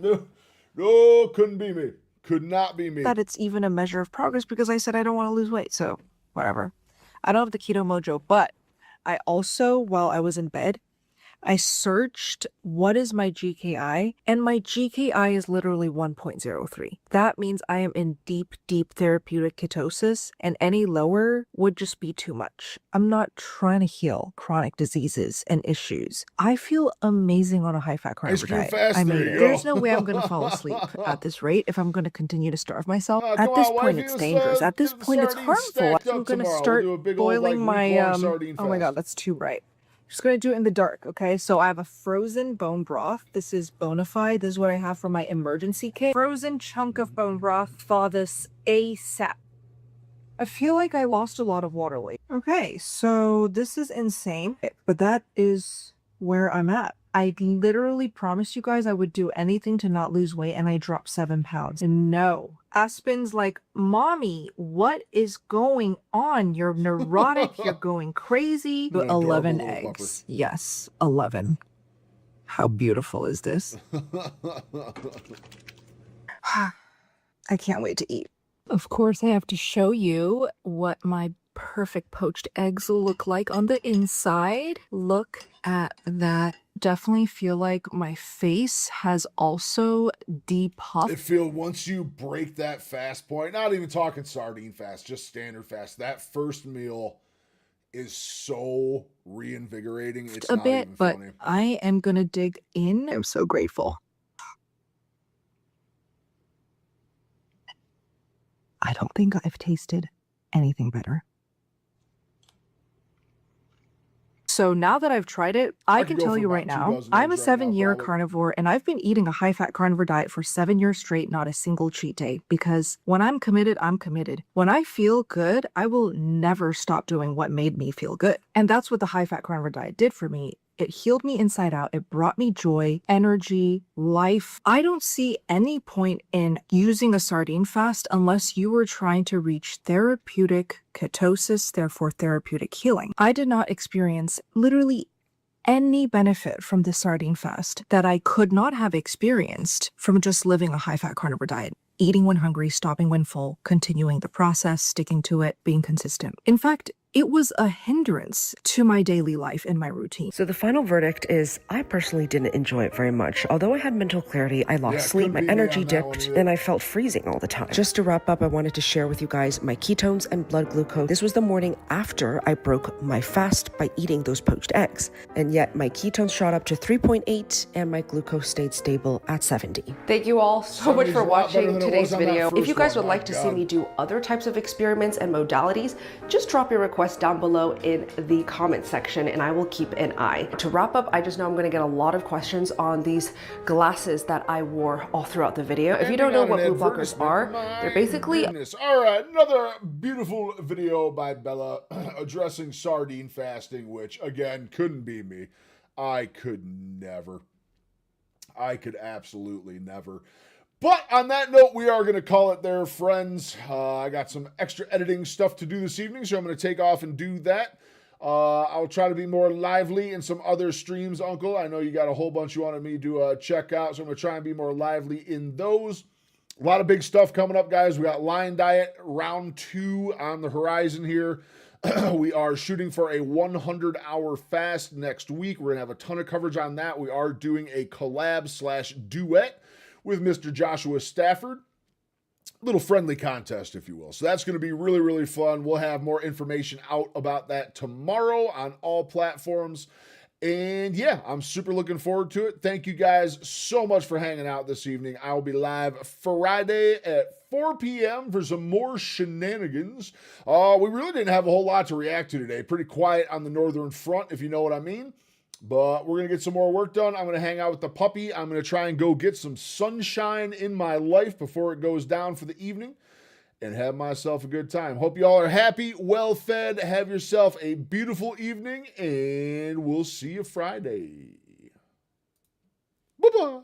No, couldn't be me. Could not be me. That it's even a measure of progress, because I said I don't want to lose weight, so whatever. I don't have the keto mojo, but I also, while I was in bed, I searched what is my GKI, and my GKI is literally 1.03. That means I am in deep, deep therapeutic ketosis, and any lower would just be too much. I'm not trying to heal chronic diseases and issues. I feel amazing on a high-fat carnivore diet. I mean, there's no way I'm going to fall asleep at this rate if I'm going to continue to starve myself. At this point, it's dangerous. At this point, it's harmful. I'm going to start boiling my, oh my God, that's too bright. Just gonna do it in the dark, okay? So I have a frozen bone broth. This is Bonafide. This is what I have for my emergency kit. Frozen chunk of bone broth. Thaw this ASAP. I feel like I lost a lot of water weight. Okay, so this is insane, but that is where I'm at. I literally promised you guys I would do anything to not lose weight, and I dropped 7 pounds. And no. Aspen's like, Mommy, what is going on? You're neurotic. You're going crazy. But 11 eggs. Yes, 11. How beautiful is this? I can't wait to eat. Of course, I have to show you what my perfect poached eggs look like on the inside. Look at that. Definitely feel like my face has also depuffed. It feels once you break that fast point, not even talking sardine fast, just standard fast, that first meal is so reinvigorating. It's a not bit, even but funny. I am gonna dig in. I'm so grateful. I don't think I've tasted anything better. So now that I've tried it, I can tell you right now, I'm a 7-year carnivore, and I've been eating a high-fat carnivore diet for 7 years straight, not a single cheat day, because when I'm committed, I'm committed. When I feel good, I will never stop doing what made me feel good. And that's what the high-fat carnivore diet did for me. It healed me inside out. It brought me joy, energy, life. I don't see any point in using a sardine fast unless you were trying to reach therapeutic ketosis, therefore therapeutic healing. I did not experience literally any benefit from this sardine fast that I could not have experienced from just living a high-fat carnivore diet. Eating when hungry, stopping when full, continuing the process, sticking to it, being consistent. In fact, it was a hindrance to my daily life and my routine. So the final verdict is I personally didn't enjoy it very much. Although I had mental clarity, I lost sleep, my energy dipped, and I felt freezing all the time. Just to wrap up, I wanted to share with you guys my ketones and blood glucose. This was the morning after I broke my fast by eating those poached eggs. And yet my ketones shot up to 3.8 and my glucose stayed stable at 70. Thank you all so much for watching today's video. If you guys would like to see me do other types of experiments and modalities, just drop your request down below in the comment section and I will keep an eye. To wrap up, I just know I'm going to get a lot of questions on these glasses that I wore all throughout the video. If you don't know what blue blockers are, they're basically... All right, another beautiful video by Bella addressing sardine fasting, which again, couldn't be me. I could never. I could absolutely never. But on that note, we are going to call it there, friends. I got some extra editing stuff to do this evening, so I'm going to take off and do that. I'll try to be more lively in some other streams, Uncle. I know you got a whole bunch you wanted me to check out, so I'm going to try and be more lively in those. A lot of big stuff coming up, guys. We got Lion Diet Round 2 on the horizon here. We are shooting for a 100-hour fast next week. We're going to have a ton of coverage on that. We are doing a collab/duet with Mr. Joshua Stafford. Little friendly contest, if you will. So that's going to be really, really fun. We'll have more information out about that tomorrow on all platforms. And yeah, I'm super looking forward to it. Thank you guys so much for hanging out this evening. I will be live Friday at 4 p.m. for some more shenanigans. We really didn't have a whole lot to react to today. Pretty quiet on the Northern Front, if you know what I mean. But we're going to get some more work done. I'm going to hang out with the puppy. I'm going to try and go get some sunshine in my life before it goes down for the evening and have myself a good time. Hope you all are happy, well-fed. Have yourself a beautiful evening, and we'll see you Friday. Bye-bye.